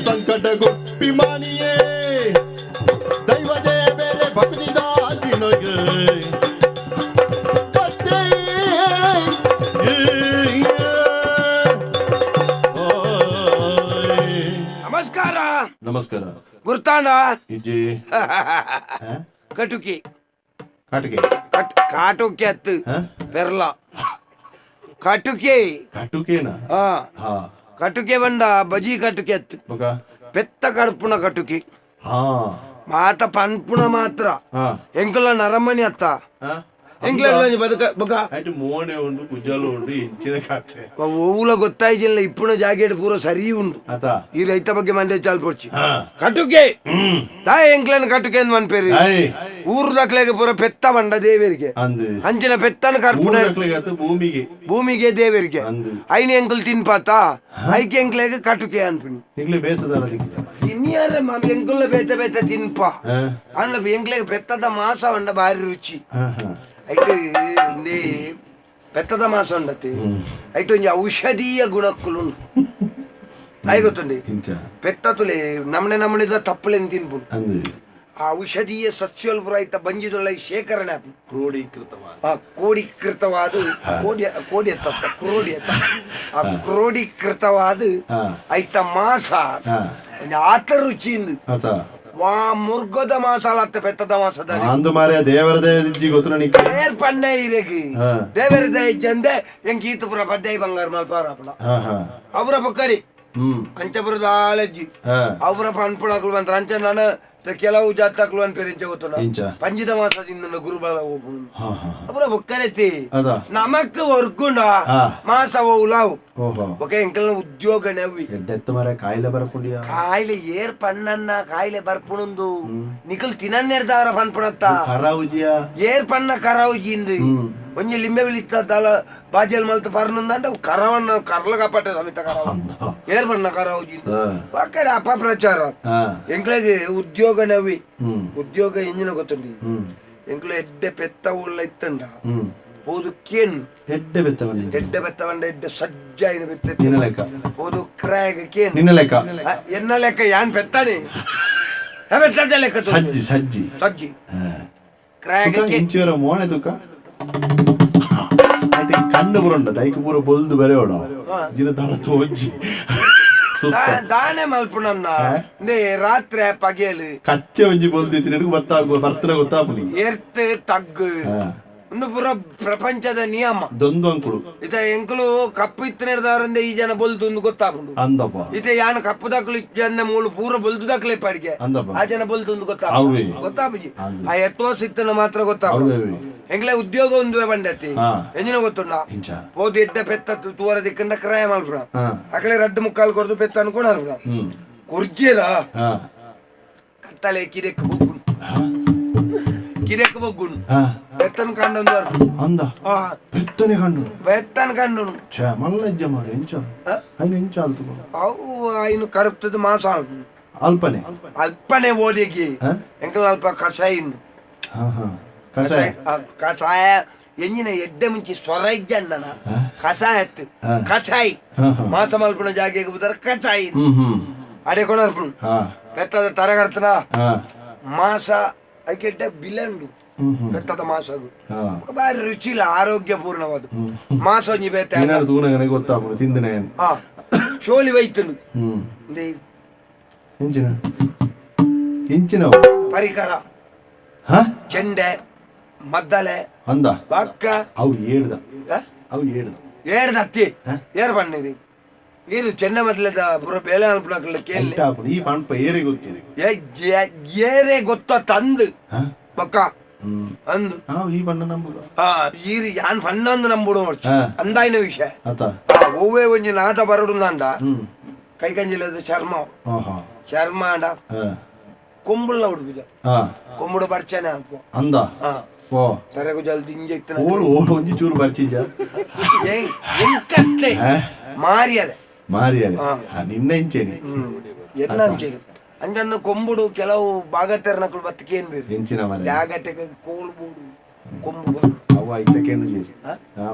ಸಂಕಟ ಗೊಪ್ಪಿ ಮಾನಿಯೇ ದೈವ ದೇವರೇ ಭಕ್ತಿ ದಾದಿನಗೆ ನಮಸ್ಕಾರ ನಮಸ್ಕಾರ ಗುರ್ತಾಂಡ ಇಜ್ಜಿ ಕಟುಕಿ ಕಾಟಿಗೆ ಕಾಟುಕಿ ಅತ್ತು ಪೆರ್ಲ ಕಟುಕಿ ಕಾಟುಕೇನಾ ಹಾ ಕಟುಕೆ ಬಂದ ಬಜಿ ಕಟುಕೆ ಅತ್ತು ಪೆತ್ತ ಕಡುಪುಣ ಕಟುಕಿ ಮಾತ ಪನ್ಪುಣ ಮಾತ್ರ ಎಂಕಲ ನರಮಣಿ ಅತ್ತ ಓವುಲ ಗೊತ್ತಾಯ್ತಿಲ್ಲ ಇಪ್ಪುಣ ಜಾಗೆಟ್ ಪೂರ ಸರಿ ಉಂಡು ಈ ರೈತ ಬಗ್ಗೆ ಮಂಡ್ಯ ಚಾಲ್ಪೊಡ್ಚಿ ಕಟುಕೆ ತಾಯಿ ಎಂಕ್ಲನ್ ಕಟುಕೆ ಅಂತ ಮನ್ಪೇರಿ ಊರು ದಕ್ಲೆಗೆ ಪೂರ ಪೆತ್ತ ಬಂಡ ದೇವರಿಗೆ ಅಂಚಿನ ಪೆತ್ತನ ಕರ್ಪುಣ ಭೂಮಿಗೆ ದೇವರಿಗೆ ಐನ ಎಂಕಲ್ ತಿನ್ಪಾತ ಐಕೆ ಎಂಕ್ಲೆಗೆ ಕಟುಕೆ ಅನ್ಪಿನಿ ಎಂಕುಲ್ಲ ಬೇತ ಬೇತ ತಿನ್ಪ ಅನ್ನ ಎಂಕ್ಲೆಗೆ ಪೆತ್ತದ ಮಾಸ ಬಂಡ ಬಾರಿ ರುಚಿ ಐಟು ಇಂದೇ ಪೆತ್ತದ ಮಾಸ ಉಂಡತಿ ಐಟು ಒಂಜಿ ಔಷಧೀಯ ಗುಣಕ್ಕುಲು ಆಯ್ ಗೊತ್ತುಂಡಿ ಪೆತ್ತ ತುಲೆ ನಮ್ಮನೆ ತಪ್ಪಲೆನ್ ತಿನ್ಪುಂಡು ಆ ಔಷಧೀಯ ಸಸ್ಯೋಲ್ಪುರ ಐತ ಬಂಜಿದೊಳ್ಳ ಶೇಖರಣೆ ಕ್ರೋಢೀಕೃತವಾದ ಕ್ರೋಢೀಕೃತವಾದ ಐತ ಮಾಸ ಆತ ರುಚಿಯಿಂದ ವಾ ಮುರ್ಗದ ಮಾಸಾಲ ಅತ್ತ ಪೆತ್ತದ ಮಾಸದ ಅಂದು ಮಾರ್ಯ ದೇವರದೇ ಇಜ್ಜಿ ಗೊತ್ತು ನಿಕ್ಕೆ ಏರ್ ಪನ್ನೆ ಇರೆಗಿ ದೇವರದೇ ಇಜ್ಜಂದೆ ಎಂಕಿ ಈತಪುರ ಪದ್ಯೈ ಬಂಗಾರ ಮಲ್ಪಾರಪಲ ಅವರ ಪಕ್ಕಡಿ ಅಂಚಪುರದ ಆಲಜ್ಜಿ ಅವರ ಪನ್ಪುಳಕಲು ಬಂತ್ರ ಅಂಚ ನಾನು ಕೆಲವು ಜಾತಕಲು ಅನ್ಪೇರಿಂಚ ಗೊತ್ತು ಪಂಜಿದ ಮಾಸದಿಂದ ಗುರುಬಲ ಅವರ ಬೊಕ್ಕಡೆತಿ ನಮಕ್ ವರ್ಕುಂಡ ಮಾಸ ಉಲಾವು ಒಕೆ ಎಂಕಲ್ನ ಉದ್ಯೋಗ ನೆವ್ವಿ ಕಾಯಿಲೆ ಬರಪುಂಡಿಯ ಕಾಯಿಲೆ ಏರ್ ಪಣ್ಣನ್ನ ಕಾಯಿಲೆ ಬರ್ಪುಣಂದು ನಿಕಲ್ ತಿನ್ನನ್ನೆರ್ದಾರ ಪನ್ಪುಣತ್ತ ಏರ್ ಪಣ್ಣ ಕರಾವುಜಿಂದು ಒಂಜಿ ಲಿಂಬೆ ಬಿಳಿತ್ತಲ್ಲ ಬಾಜಿಯಲ್ಲಿ ಮಲ್ತ ಪರ್ನಂದಂಡ ಕರವನ್ನ ಕರ್ಲ ಕಪ್ಪಟ್ಟದ ಅಮಿತ ಕರವ ಏರ್ ಬಣ್ಣ ಕರವು ಅಕ್ಕಡೆ ಅಪಪ್ರಚಾರ ಎಂಕ್ಲೆಗೆ ಉದ್ಯೋಗ ನವಿ ಉದ್ಯೋಗ ಎಂಜಿನ ಗೊತ್ತುಂಡಿ ಎಂಕ್ಲೆ ಎಡ್ಡೆ ಪೆತ್ತ ಉಳ್ಳ ಇತ್ತಂಡ ಹೋದು ಕೇನ್ ಎಡ್ಡೆ ಬೆತ್ತವಂಡ ಎಡ್ಡೆ ಸಜ್ಜಾಯಿನ ಬೆತ್ತ ಹೋದು ಕ್ರಾಯಗ ಕೇನ್ ಎನ್ನ ಲೆಕ್ಕ ಯಾನ್ ಪೆತ್ತಾನೆ ಲೆಕ್ಕ ಸಜ್ಜಿ ಕ್ರಾಯಗ ಇಂಚಿವರ ಮೋಣೆ ತುಕ ಕಣ್ಣು ಬುರಂಡ ದೈಕ ಪೂರ ಬೊಲ್ದು ಬರೆಯೋಡ ಜಿನ ದಳ ತೋಜಿ ದಾನೆ ಮಲ್ಪುನನ್ನ ರಾತ್ರಿ ಪಗೇಲು ಕಚ್ಚೆ ಒಂಜಿ ಬೊಲ್ದಿತ್ತು ನಿನಗೆ ಬರ್ತನ ಗೊತ್ತಾಪುನಿ ಎರ್ತ್ ತಗ್ಗು ಒಂದು ಪೂರ ಪ್ರಪಂಚದ ನಿಯಮ ದೊಂದು ಅಂಕುಳು ಇತ ಎಂಕುಲು ಕಪ್ಪು ಇತ್ತನೇದಾರಂದೆ ಈ ಜನ ಬೊಲ್ದು ಒಂದು ಗೊತ್ತಾಪುಂಡು ಅಂದಪ್ಪ ಇತ ಯಾನ ಕಪ್ಪು ದಕ್ಲು ಜನ ಮೂಳು ಪೂರ ಬೊಲ್ದು ದಕ್ಲೆ ಪಾಡಿಗೆ ಆ ಜನ ಬೊಲ್ದು ಒಂದು ಗೊತ್ತಾಪುಜಿ ಆ ಎತ್ತೋ ಸಿತ್ತನ ಮಾತ್ರ ಗೊತ್ತಾಪು ಎಂಗ್ಲೆ ಉದ್ಯೋಗ ಒಂದು ಬಂಡತಿ ಎಂಜಿನ ಗೊತ್ತುಂಡ ಹೋದ್ ಎಡ್ಡ ಪೆತ್ತ ತೂರ ದಿಕ್ಕಂಡ ಕ್ರಾಯ ಮಾಡ್ಬಿಡ ಅಕಲೆ ರಡ್ಡು ಮುಕ್ಕಾಲು ಕೊರ್ದು ಪೆತ್ತ ಅನ್ಕೊಂಡ ಕುರ್ಜಿರ ಕತ್ತಲೆ ಕಿರೆಕ್ ಬೊಗ್ಗುಂಡು ಬೆತ್ತನ ಕಂಡು ಅಂದ ಬೆತ್ತನೆ ಕಂಡು ಮಲ್ಲಜ್ಜ ಮಾಡಿ ಎಂಚ ಅವು ಐನು ಕರುಪ್ತದ ಮಾಸ ಅಲ್ಪನೆ ಓದಿಗೆ ಎಂಕಲ್ ಅಲ್ಪ ಕಷಾಯ ಕಷಾಯ ಎಂಜಿನ ಎಡ್ಡೆ ಮುಂಚಿ ಸ್ವರಜ್ಜಂಡನ ಕಷಾಯ ಮಾಸ ಮಲ್ಪನ ಜಾಗಿಗೆ ಬುದಾರ ಕಷಾಯ ಅಡೆ ಕೊಡರ್ಪುಣ್ ಬೆತ್ತದ ತರಗರ್ತನ ಮಾಸ ಐಕೆಡ್ಡ ಬಿಲಂಡು ಬೆತ್ತದ ಮಾಸಗು ಬಾರಿ ರುಚಿಲ ಆರೋಗ್ಯಪೂರ್ಣವಾದ ಮಾಸ ಒಂಜಿ ಬೇತೆ ಗೊತ್ತಾಗ್ಬೋದು ತಿಂದಿನ ಶೋಲಿ ವೈತನು ಇಂಚಿನ ಪರಿಕರ ಚೆಂಡೆ ಮದ್ದಲೆ ಅಂದ ಬಾಕ್ಕ ಅವು ಏಡ್ದತ್ತಿ ಏರ್ ಬಣ್ಣಿರಿ ಇದು ಚೆನ್ನ ಮೊದಲದ ಪುರ ಬೇಲೆ ಅನ್ಪುಣಕ್ಲ ಕೇಳಿ ಈ ಪಂಪ ಏರೆ ಗೊತ್ತಿರಿ ಏರೆ ಗೊತ್ತ ತಂದು ಪಕ್ಕ ಅಂದು ಈ ಬಣ್ಣ ನಂಬುದು ಈರಿ ಯಾನ್ ಪಣ್ಣಂದು ನಂಬುಡು ಅಂದಾಯಿನ ವಿಷಯ ಓವೇ ಒಂಜಿ ನಾದ ಬರಡು ನಂಡ ಕೈ ಕಂಜಿಲದ ಚರ್ಮ ಅಂಡ ಕೊಂಬುಳ್ನ ಹುಡುಗಿದ ಕೊಂಬುಡು ಬರ್ಚಾನೆ ಅನ್ಪೋ ಅಂದ ತರಗು ಜಲ್ದಿ ಇಂಜೆಕ್ಟ್ ಒಂಜಿ ಚೂರು ಬರ್ಚಿಜ ಎಂಕತ್ತೆ ಮಾರಿಯದೆ ನಿನ್ನ ಇಂಚೇನಿ ಎಲ್ಲ ಅಂಚೇನಿ ಅಂಜನ್ನು ಕೊಂಬುಡು ಕೆಲವು ಭಾಗತೆರ್ನಕಲು ಬತ್ತಕೇನ್ ಬೇಕು ಜಾಗಟೆಗೆ ಕೋಲ್ಬೋಡು ಕೊಂಬು ಅವ ಐತಕೇನು ಜೇರಿ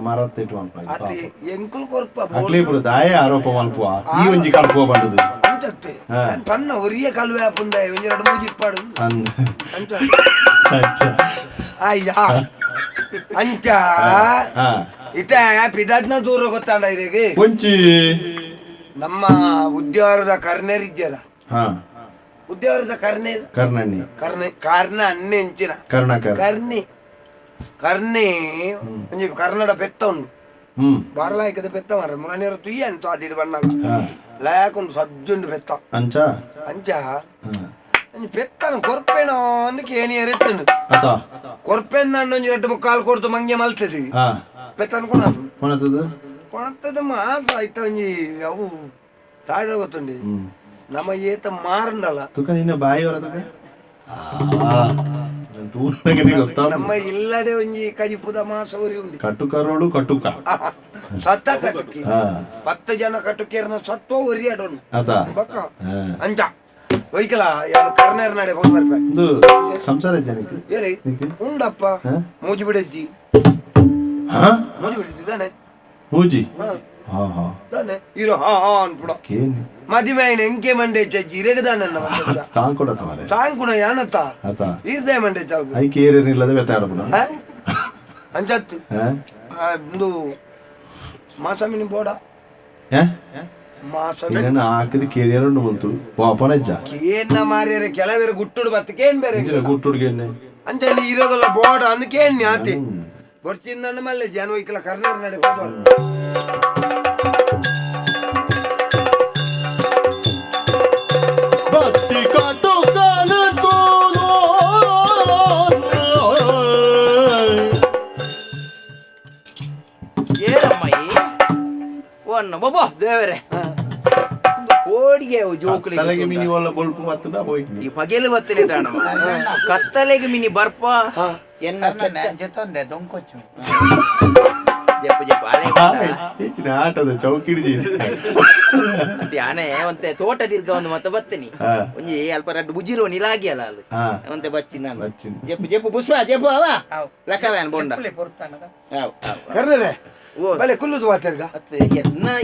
ಮಾರತ್ತಿಟ್ಟು ಅತಿ ಎಂಕುಲ್ ಕೊರ್ಪ ಅಕ್ಲೇಪುರ ದಾಯ ಆರೋಪ ಮಲ್ಪುವ ಈ ಒಂಜಿ ಕಲ್ಪುವ ಬಂಡದು ಅಂಚತ್ತೆ ಪನ್ನ ಒರಿಯ ಕಲ್ವೆ ಆಪುಂದ ಒಂಜಿ ಎರಡು ಮೂಜಿ ಇಪ್ಪಾಡು ಅಂಚ ಅಯ್ಯ ಅಂಚ ಇತ ಪಿದಾಟ್ನ ದೂರ ಗೊತ್ತಾಂಡ ಇರಿಗೆ ಕೊಂಚಿ ನಮ್ಮ ಉದ್ಯಾವರದ ಕರ್ನೇರ್ ಇದ್ಯಲ್ಲ ಉದ್ಯಾವರದ ಕಾರ್ನ ಅನ್ನೆ ಎಂಚಿನ ಕರ್ನಿ ಒಂಜಿ ಕರ್ನಾಡ ಪೆತ್ತ ಉಂಡು ಬಾರಲಾಯ್ಕದ ಪೆತ್ತ ಮಾರ ಮುರನೇರ ತುಯ್ಯ ಅಂತ ಅದಿಡು ಬಣ್ಣಾಗ ಲಾಯಕುಂಡು ಸಜ್ಜುಂಡು ಪೆತ್ತ ಅಂಚ ಪೆತ್ತನ ಕೊರ್ಪೆನೋ ಅಂದಕ್ಕೆ ಏನಿಯರ್ ಎತ್ತುಂಡು ಕೊರ್ಪೆನ್ ಒಂಜಿ ಎರಡು ಮುಕ್ಕಾಲು ಕೊಡ್ತು ಮಂಗೆ ಮಲ್ತದಿ ಪೆತ್ತನ ಕೊಣತದ ಮಾತ ಆಯ್ತ ಒಂಜಿ ಅವು ತಾಯ್ದ ಗೊತ್ತುಂಡಿ ನಮ್ಮ ಏತ ಮಾರಂಡಲ್ಲ ನಿನ್ನ ಬಾಯಿ ನಮ್ಮ ಇಲ್ಲದೆ ಒಂಜಿ ಕಜಿಪುದ ಮಾಸ ಒರಿ ಉಂಡಿ ಕಟ್ಟುಕರೋಡು ಕಟ್ಟುಕ ಸತ್ತ ಕಟ್ಟುಕಿ 10 ಜನ ಕಟ್ಟುಕೇರ್ನ ಸತ್ವ ಒರಿ ಅಡೋನು ಬಕ್ಕ ಅಂಚ ಒಯ್ಕಲ ಯಾರು ಕರ್ನೇರ್ ನಡೆ ಹೋಗಿ ಬರ್ಬೇಕು ಸಂಸಾರ ಜನಕ್ಕೆ ಏರಿ ಉಂಡಪ್ಪ ಮೂಜಿ ಬಿಡಜ್ಜಿ ಮೂಜಿ ಬಿಡಿಸಿದ್ದಾನೆ ಮೂಜಿ ತಾನೆ ಇರೋ ಅನ್ಪುಡ ಮದುವೆ ಎಂಕೆ ಮಂಡೆ ಚಜ್ಜಿ ಇರೆಗದಾನ ತಾಂಕುಣ ಯಾನತ್ತ ಇರ್ದೆ ಮಂಡೆ ಚಾಲ್ಪು ಐಕೆ ಏರಿಲ್ಲದೆ ಬೆತ್ತಾಡಪುಡ ಅಂಚತ್ತು ಒಂದು ಮಾಸಮಿನಿ ಬೋಡ ಹಾಕಿದ ಕೇರಿಯರು ಬಂತು ವಾಪನಜ್ಜ ಕೇನ್ನ ಮಾರ್ಯಾರ ಕೆಲವೇರು ಗುಟ್ಟುಡು ಬತ್ತಕೇನ್ ಬೇರೆ ಗುಟ್ಟುಡ್ಗೆ ಅಂಚ ಇರೋಗಲ್ಲ ಬೋಡ ಅಂದಕೇನ್ ಆತಿ ಗೊತ್ತಿಂದ ಮಲ್ಲೆ ಜನ ಒಯ್ಕಲ ಕರ್ನಾಟಕ ನಡೆ ಭಕ್ತಿ ಕಾಟು ದೇವರೇ ಓಡಿಗೆ ಜೋಕುಲಿಗೆ ಮಿನಿ ಒಳ್ಳೆ ಬೊಲ್ಪು ಮತ್ತದ ಹೋಯ್ ಈ ಪಗೆಲು ಬತ್ತನೆ ಕತ್ತಲೆಗೆ ಮಿನಿ ಬರ್ಪ ಎನ್ನ ಜೊತೆ ದೊಂಕೊಚ್ಚು ಜಪ್ಪು ಜಪ್ಪು ಹಳೆ ಹೆಚ್ಚಿನ ಆಟದ ಚೌಕಿಡಿ ಮತ್ತೆ ಆನೆ ಒಂತೆ ತೋಟ ತಿರ್ಗ ಒಂದು ಮತ್ತೆ ಬತ್ತನಿ ಒಂಜಿ ಅಲ್ಪ ರಡ್ಡು ಬುಜಿರೋ ನಿಲಾಗಿ ಅಲ್ಲ ಅಲ್ಲಿ ಒಂತೆ ಬಚ್ಚಿ ನಾನು ಜಪ್ಪು ಜಪ್ಪು ಪುಷ್ಪ ಜಪ್ಪು ಅವ ಲೆಕ್ಕವೇನ್ ಬೋಂಡ ಕರ್ನರೆ ಬಲೆ ಕುಲ್ಲುದು ಬಾತೇರ್ಗ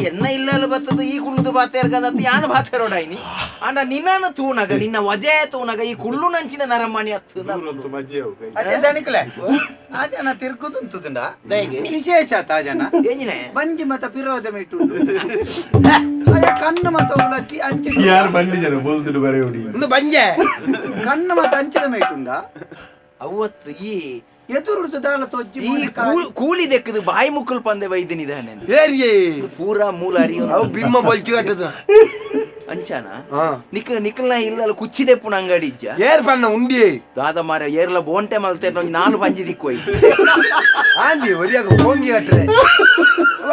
ಎನ್ನ ಇಲ್ಲ ಬತ್ತದ ಈ ಕುಳ್ಳುದು ಬಾತೇರ್ಗದ ಯಾನ ಬಾತೇರೋಡಾಯ್ನಿ ಅಂಡ ನಿನ್ನ ತೂನಗ ನಿನ್ನ ವಜೆ ತೂನಗ ಈ ಕುಳ್ಳು ನಂಚಿನ ನರಮಣಿ ಹತ್ತು ಅದೇ ದಣಿಕಲೆ ಆ ಜನ ತಿರ್ಗುದುಂತುಂಡ ವಿಶೇಷ ಆ ಜನ ಏಜಿನೆ ಬಂಜಿ ಮತ ಪಿರೋದ ಮಿಟ್ಟು ಕಣ್ಣು ಮತ ಉಳ್ಳಕ್ಕಿ ಅಂಚೆ ಯಾರು ಬಂದಿದ್ದಾರೆ ಬೋಲ್ದಿರು ಬರೆ ಹೊಡಿ ಒಂದು ಬಂಜೆ ಕಣ್ಣು ಮತ ಅಂಚದ ಮೇಟುಂಡ ಅವತ್ತು ಈ ಎದುರು ದಾಳ ತೊಜ್ಜಿ ಈ ಕೂಲಿ ದೆಕ್ಕದು ಬಾಯಿ ಮುಕ್ಕಲ್ ಪಂದೆ ವೈದ್ಯನಿದಾನೆ ಏರಿಯೇ ಪೂರಾ ಮೂಲ ಅರಿಯೋ ಅವು ಬಿಮ್ಮ ಬಲ್ಚಿ ಕಟ್ಟದ ಅಂಚಾನ ನಿಖಲ್ನ ಇಲ್ಲ ಕುಚ್ಚಿದೆಪ್ಪುನ ಅಂಗಡಿ ಇಜ್ಜ ಏರ್ ಬಣ್ಣ ಉಂಡಿ ದಾದ ಮಾರ ಏರ್ಲ ಬೋಂಟೆ ಮಲ್ತೆ ನಾಲು ಪಂಜಿ ದಿಕ್ಕೋಯ್ ಆಂದಿ ಒರಿಯಾಗ ಹೋಂಗಿ ಕಟ್ಟರೆ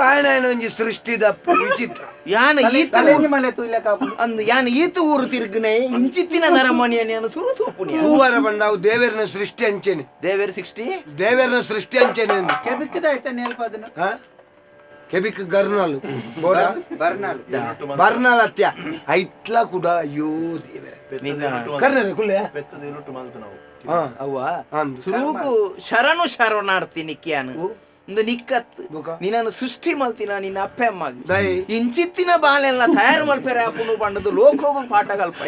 ಆಯನ ಒಂಜಿ ಸೃಷ್ಟಿದ ವಿಚಿತ್ರ ಯಾನ ಈತ ತಲೆಂಗಿ ಮಲೆ ತುಯ್ಲ ಕಾಪು ಅಂದ್ ಯಾನ ಈತ ಊರು ತಿರ್ಗನೆ ಇಂಚಿತ್ತಿನ ನರಮಣಿಯನೆ ಸುರು ತೋಪುನಿ ಹೂವರ ಬಣ್ಣ ಅವು ದೇವರನ ಸೃಷ್ಟಿ ಅಂಚೆನೆ ದೇವೇರ್ 60 ದೇವರನ ಸೃಷ್ಟಿ ಅಂಚೆನೆ ಅಂದು ಕೆಬಿಕ್ಕದಾಯ್ತ ನೆಲ್ಪದನ ಕೆಬಿಕ್ ಗರ್ನಾಲ್ ಬೋಡ ಬರ್ನಾಲ್ ಬರ್ನಾಲ್ ಅತ್ಯ ಐತ್ಲ ಕೂಡ ಅಯ್ಯೋ ದೇವರ ಕರ್ನರೆ ಕುಲ್ಲೆ ಅವ್ವ ಸುರುಗು ಶರಣಾರ್ಥಿ ನಿಕ್ಯಾನು ಒಂದು ನಿಕ್ಕತ್ ನಿನ್ನನ್ನು ಸೃಷ್ಟಿ ಮಲ್ತಿನ ನಿನ್ನ ಅಪ್ಪೆ ಅಮ್ಮ ಇಂಚಿತ್ತಿನ ಬಾಲೆಲ್ಲ ತಯಾರು ಮಲ್ಪೆರೆ ಹಾಕೊಂಡು ಬಂದದ್ದು ಲೋಕೋಗ ಪಾಠ ಕಲ್ಪ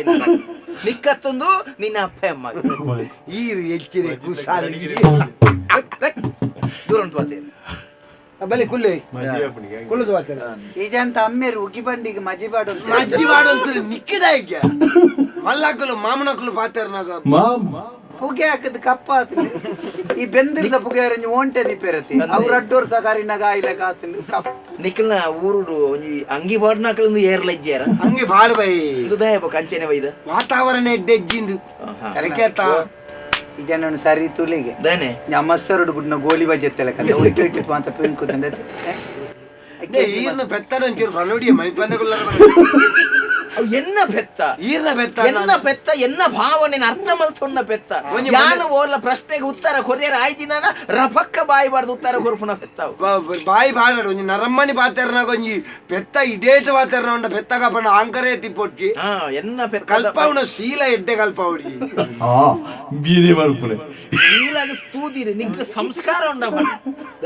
ನಿಕ್ಕತ್ತೊಂದು ನಿನ್ನ ಅಪ್ಪೆ ಅಮ್ಮ ಈರು ಎಚ್ಚಿರಿ ಕುಸಾಲಿ ದೂರ ಉಂಟು ಬಾತೇನೆ ಬಲೆ ಕುಲ್ಲೆ ಕುಲ್ಲದು ಬಾತೇನೆ ಈಜಂತ ಅಮ್ಮೇರು ಉಗಿ ಬಂಡಿಗೆ ಮಜಿ ಬಾಡು ಮಜ್ಜಿ ಮಾಡಂತ ನಿಕ್ಕಿದ ಈಗ ಮಲ್ಲಾಕಲು ಮಾಮನಕಲು ಪಾತೇರ್ನಾಗ ಪುಗೆ ಹಾಕದ್ ಕಪ್ಪ ಆತಲಿ ಈ ಬೆಂದಿರ್ದ ಪುಗೆ ಅರಂಜಿ ಓಂಟೆ ದಿಪ್ಪೆರತಿ ಅವ್ರ ಅಡ್ಡೋರ್ ಸಕಾರಿನಾಗ ಆಯ್ಲೆ ಕಾತಲಿ ಕಪ್ಪ ನಿಖಲ್ನ ಊರುಡು ಒಂಜಿ ಅಂಗಿ ಬಾಡ್ನಾಕಲೊಂದು ಏರ್ಲಜ್ಜೇರ ಹಂಗೆ ಬಾಳ ಬೈ ದುದಾಯ ಕಂಚನೆ ವೈದ ವಾತಾವರಣ ಎದ್ದೆಜ್ಜಿಂದು ಕರೆಕೇತ ಈ ಜನ ಸರಿ ತುಲಿಗೆ ದಾನೆ ನಮ್ಮಸ್ಸರುಡು ಗುಡ್ನ ಗೋಲಿ ಬಜೆತ್ತಲ್ಲ ಕಲ್ಲ ಒಟ್ಟು ಇಟ್ಟು ಅಂತ ಪೆಂಕುತಂದೆ ಈರ್ನ ಬೆತ್ತಡ ಒಂಚೂರು ಬಲೋಡಿಯ ಮೈ ಬಂದಗುಲ್ಲ ಎನ್ನ ಪೆತ್ತ ಈರ್ನ ಬೆತ್ತ ಎನ್ನ ಪೆತ್ತ ಎನ್ನ ಭಾವನೆ ಅರ್ಥ ಮಲ್ತೊನ್ನ ಪೆತ್ತ ಯಾನು ಓರ್ಲ ಪ್ರಶ್ನೆಗೆ ಉತ್ತರ ಕೊರಿಯರ ಆಯ್ಜಿನ ರಪಕ್ಕ ಬಾಯಿ ಬಾರ್ದು ಉತ್ತರ ಕೊರ್ಪುನ ಪೆತ್ತ ಬಾಯಿ ಬಾಳಾಡು ಒಂಜಿ ನರಮ್ಮನಿ ಪಾತೆರ್ನಾಗ ಒಂಜಿ ಪೆತ್ತ ಇಡೇಟ್ ಪಾತೆರ್ನ ಉಂಡ ಪೆತ್ತ ಕಪನ ಆಂಕರೇ ತಿಪ್ಪೊಟ್ಟಿ ಎನ್ನ ಪೆತ್ತ ಕಲ್ಪವನ ಶೀಲ ಎಡ್ಡೆ ಕಲ್ಪವಡಿ ಬೀರೆ ಬರ್ಪುನೆ ಶೀಲಾಗ ಸ್ತೂದಿರಿ ನಿಂಗೆ ಸಂಸ್ಕಾರ ಉಂಡ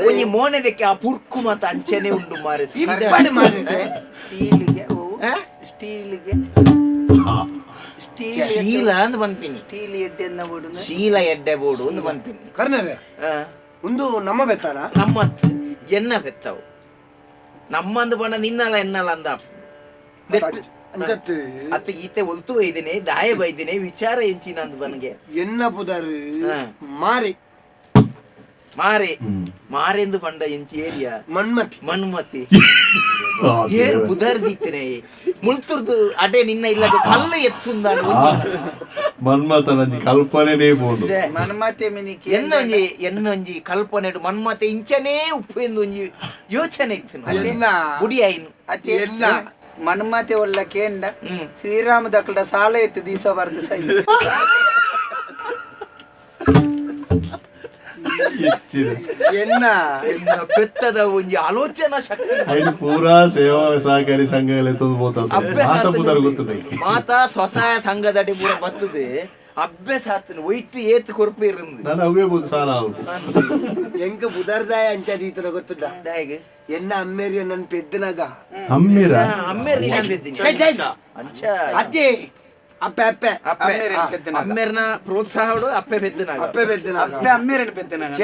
ಒಂಜಿ ಮೋನೆದಕ್ಕೆ ಆ ಪುರ್ಕು ಮತ ಅಂಚೆನೆ ಉಂಡು ಮಾರೆ ಸಿಂಪಡಿ ಮಾಡಿದ್ರೆ ಸ್ಟೀಲಿಗೆ ಸ್ಟೀಲಿಗೆ ಶೀಲ ಅಂದ್ ಬಂದ್ಪಿನಿ ಸ್ಟೀಲ್ ಎಡ್ಡೆನ್ನ ಬೋಡು ಶೀಲ ಎಡ್ಡೆ ಬೋಡು ಅಂದ್ ಬಂದ್ಪಿನಿ ಕರ್ನರೆ ಒಂದು ನಮ್ಮ ಬೆತ್ತನ ನಮ್ಮತ್ ಎನ್ನ ಪೆತ್ತವು ನಮ್ಮಂದು ಬಣ್ಣ ನಿನ್ನಲ್ಲ ಎನ್ನಲ್ಲ ಅಂದ ಅತ್ತ ಈತೆ ಒಲ್ತು ಬೈದಿನಿ ದಾಯ ಬೈದಿನಿ ವಿಚಾರ ಎಂಚಿನ ಅಂದ್ ಬನ್ಗೆ ಎನ್ನ ಪುದರ್ ಮಾರಿ ಮಾರೆಂದು ಬಂಡ ಎಂಚಿ ಏರಿಯಾ ಮನ್ಮತಿ ಏರ್ ಬುಧರ್ ದೀತನೆ ಮುಳ್ತುರ್ದು ಅಡೆ ನಿನ್ನ ಇಲ್ಲದ ಕಲ್ಲ ಎತ್ತುಂದಾಡು ಮನ್ಮಥನ ಕಲ್ಪನೆನೇ ಬೋದು ಮನ್ಮತೆ ಮಿನಿಕಿ ಎನ್ನೊಂಜಿ ಕಲ್ಪನೆ ಮನ್ಮತೆ ಇಂಚನೇ ಉಪ್ಪು ಎಂದು ಒಂಜಿ ಯೋಚನೆ ಇತ್ತು ಗುಡಿಯಾಯಿನು ಮನ್ಮತೆ ಒಳ್ಳ ಕೇಂಡ ಶ್ರೀರಾಮ ದಕ್ಕಡ ಸಾಲ ಎತ್ತು ದೀಸ ಬರ್ದು ಸೈ ಎನ್ನ ಪೆತ್ತದ ಒಂಜಿ ಆಲೋಚನಾ ಶಕ್ತಿ ಪೂರಾ ಸೇವಾ ಸಹಕಾರಿ ಸಂಘಗಳೇ ಗೊತ್ತದೆ ಮಾತಾ ಸ್ವಸಹಾಯ ಸಂಘದಡಿ ಪೂರ ಬರ್ತದೆ ಅಭ್ಯಾಸ ಆತನ ಒಯ್ತು ಏತ್ ಕೊರಪೆ ಇருந்து ನಾನು ಅವೇ ಬೋದು ಸಾಲ ಎಂಕ ಬುದರ್ದಾಯ ಅಂಚದ ಈತರ ಗೊತ್ತುಂಡ ಎನ್ನ ಅಮ್ಮೇರಿ ನನ್ನ ಪೆದ್ದನಾಗ ಅಮ್ಮೇರಿ ಅಂಚ ಅದೇ ಅಮ್ಮೇರ್ನ ಪ್ರೋತ್ಸಾಹ ಅಪ್ಪೆ ಪೆದ್ದನಾಗ ಅಮ್ಮೇರನ ಪೆದ್ದನಾಗ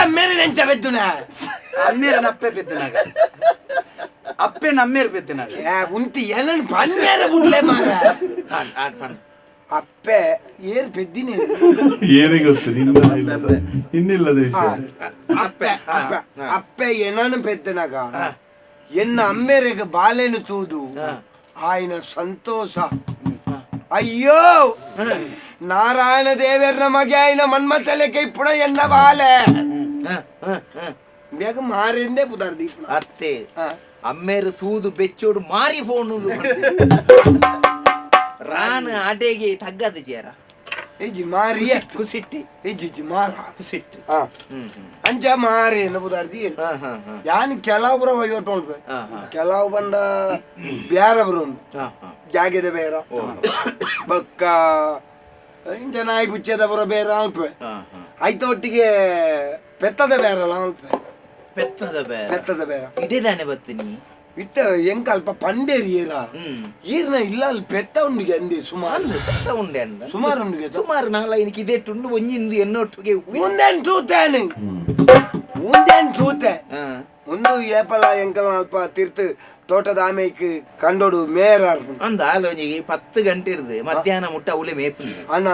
ಅಮ್ಮೇರಿ ಎಂಚ ಪೆದ್ದುನ ಅಮ್ಮೇರನ ಅಪ್ಪೆ ಪೆದ್ದನಾಗ ಅಪ್ಪೆ ನಮ್ಮೇರು ಪೆದ್ದನಾಗ ಉಂಟಿ ಏನನ್ ಪನ್ನೇರ ಬುಡ್ಲೆ ಮಾರ ಅಪ್ಪೆ ಏರ್ ಪೆದ್ದಿನಿ ಏನೇ ಗೊತ್ತು ಇನ್ನಿಲ್ಲದ ವಿಷಯ ಅಪ್ಪೆ ಏನನ್ನು ಪೆದ್ದನಾಗ ಎನ್ನ ಅಮ್ಮೇರೆಗೆ ಬಾಲೆನು ತೂದು ఆయన ಸಂತೋಷ ಅಯ್ಯೋ ನಾರಾಯಣ ದೇವರ ಮಗೆ ఆయన ಮನ್ಮತಲೆಗೆ ಇಪ್ಪುಡ ಎನ್ನ ಬಾಲೆ ಬೇಗ ಮಾರಿಂದೇ ಪುದರ್ದಿ ಅತ್ತೆ ಅಮ್ಮೇರು ತೂದು ಬೆಚ್ಚೋಡು ಮಾರಿ ಫೋನ್ ರಾನ ಅಡೆಗೆ ತಗ್ಗದ ಚೇರ ಇಜ್ಜಿ ಮಾರಿ ಕುಸಿಟ್ಟಿ ಇಜ್ಜಿ ಮಾರ ಕುಸಿಟ್ಟು ಅಂಚ ಮಾರಿ ಎನ್ನ ಬುದಾರ್ದಿ ಯಾನ್ ಕೆಲವ್ರ ವೈವಟ್ಟು ಉಂಟು ಕೆಲವು ಬಂಡ ಬ್ಯಾರ ಬರುಂಡು ಜಾಗೆದ ಬೇರ ಬೊಕ್ಕ ಇಂಚ ನಾಯಿ ಬುಚ್ಚದ ಬರೋ ಬೇರೆ ಅಲ್ಪ ಆಯ್ತು ಒಟ್ಟಿಗೆ ಪೆತ್ತದ ಬೇರಲ್ಲ ಅಲ್ಪ ಪೆತ್ತದ ಬೇರ ಇಡೇದಾನೆ ಬತ್ತೀನಿ ಇಟ್ಟ ಎಂಕ ಅಲ್ಪ ಪಂಡೇರಿಯರ ಈರ್ನ ಇಲ್ಲ ಅಲ್ಲಿ ಪೆತ್ತ ಉಂಡಿಗೆ ಅಂದಿ ಸುಮಾರು ಪೆತ್ತ ಉಂಡೆ ಅಂದ ಸುಮಾರು ಉಂಡಿಗೆ ಸುಮಾರು ನಾಲ ಇನಕ್ಕೆ ಇದೇ ತುಂಡು ಒಂಜಿಂದು ಎನ್ನೊಟ್ಟಿಗೆ ಮುಂದೇನ್ ತೂತೇನೆ ಒಂದು ಏಪಲ ಎಂಕಲ ಅಲ್ಪ ತೀರ್ಥ ತೋಟದ ಆಮೇಕ್ ಕಂಡೋಡು ಮೇರ ಅಂದ ಆಲೋಜಿಗೆ 10 ಗಂಟೆ ಇರ್ದು ಮಧ್ಯಾಹ್ನ ಮುಟ್ಟ ಅವಳೆ ಮೇಪು ಅನ್ನ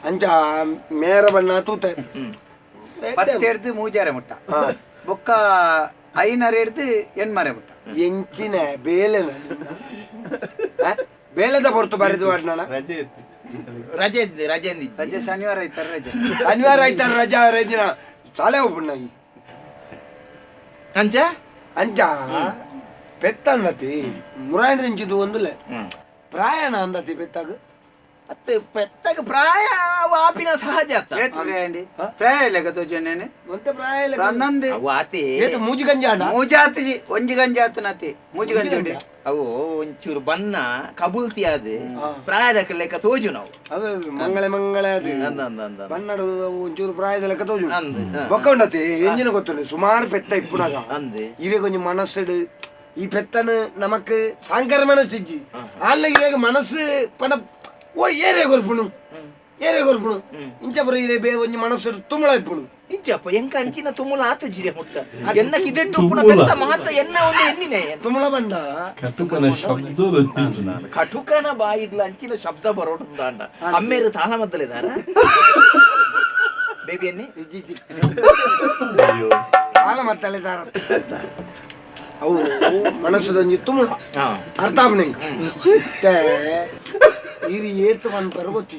ಅಂಚ ಮೇರ ಬಣ್ಣ ತೂತೆ 10 ಎಡ್ದು ಮೂಜಾರೆ ಮುಟ್ಟ ಬೊಕ್ಕ 5 ಎಡ್ದು ಎಣ್ಮರೆ ಮುಟ್ಟ ಎಂಚಿನ ಬೇಲೆನ ಬೇಲೆದ ಹೊರತು ಬರೆದು ಅಣ್ಣ ರಜೆ ಶನಿವಾರ ಐತಾರ ರಜಾ ರಜಿನ ತಲೆ ಒಬ್ಬಣ್ಣ ಅಂಚ ಅಂಚ ಪೆತ್ತ ಅನ್ನತಿ ಮುರಾಣಿದಂಚಿದು ಒಂದುಲೆ ಪ್ರಾಯಣ ಅಂದತಿ ಪೆತ್ತಾಗ ಅತ್ತೆ ಪೆತ್ತಗ ಪ್ರಾಯ ವಾಪಿನ ಸಹಜ ಪ್ರಾಯ ಲೆಕ್ಕ ತೋಜನೇನೆ ಮತ್ತೆ ಪ್ರಾಯ ಅನ್ನಂದು ವಾತಿ ಏತು ಮೂಜಿ ಗಂಜಾನ ಮೂಜಾತಿ ಒಂಜಿ ಗಂಜಾತ ನತಿ ಮೂಜಿ ಗಂಜಿ ಅವು ಒಂಚೂರು ಬಣ್ಣ ಕಬೂಲ್ತಿ ಆದ ಪ್ರಾಯದ ಲೆಕ್ಕ ತೋಜು ನಾವು ಅವೇ ಮಂಗಳ ಅದು ಬನ್ನಡ ಒಂಚೂರು ಪ್ರಾಯದ ಲೆಕ್ಕ ತೋಜು ಬೊಕ್ಕ ಉಂಡತಿ ಎಂಜಿನ ಗೊತ್ತುಂಡು ಸುಮಾರು ಪೆತ್ತ ಇಪ್ಪುನಾಗ ಇವೆ ಕೊಂಚ ಮನಸ್ಸು ಈ ಪೆತ್ತನ ನಮಕ್ ಸಾಂಕರ ಮನಸ್ಸಿಜ್ಜಿ ಆಲ್ಲ ಈಗ ಮನಸ್ಸು ಪಣ ಓ ಏರೇ ಕೊರ್ಪುಣು ಇಂಚಪುರ ಇರೇ ಬೇ ಒಂಜಿ ಮನಸ್ಸು ತುಮಳ ಇಪ್ಪುಣು ಇಂಚಪ್ಪ ಎಂಕ ಅಂಚಿನ ತುಮುಲ ಆತ ಜಿರೆ ಮುಟ್ಟ ಎನ್ನ ಕಿದೆಟ್ಟು ಪುಣ ಬೆತ್ತ ಮಹತ್ತ ಎನ್ನ ಒಂದು ಎನ್ನಿನೆ ತುಮಳ ಬಂದ ಕಟುಕನ ಬಾಯಿಡ್ಲ ಅಂಚಿನ ಶಬ್ದ ಬರೋಡು ಅಂಡ ಅಮ್ಮೇರು ತಾಳ ಮದ್ದಲಿದಾರ ಬೇಬಿ ಎನ್ನಿ ತಾಳ ಮದ್ದಲಿದಾರ ಅವು ಮನಸ್ಸದೊಂಜಿ ತುಮಳ ಅರ್ಥ ಆಪಣೆ ಇರಿ ಏತು ಮನ್ಪರ ಗೊತ್ತಿ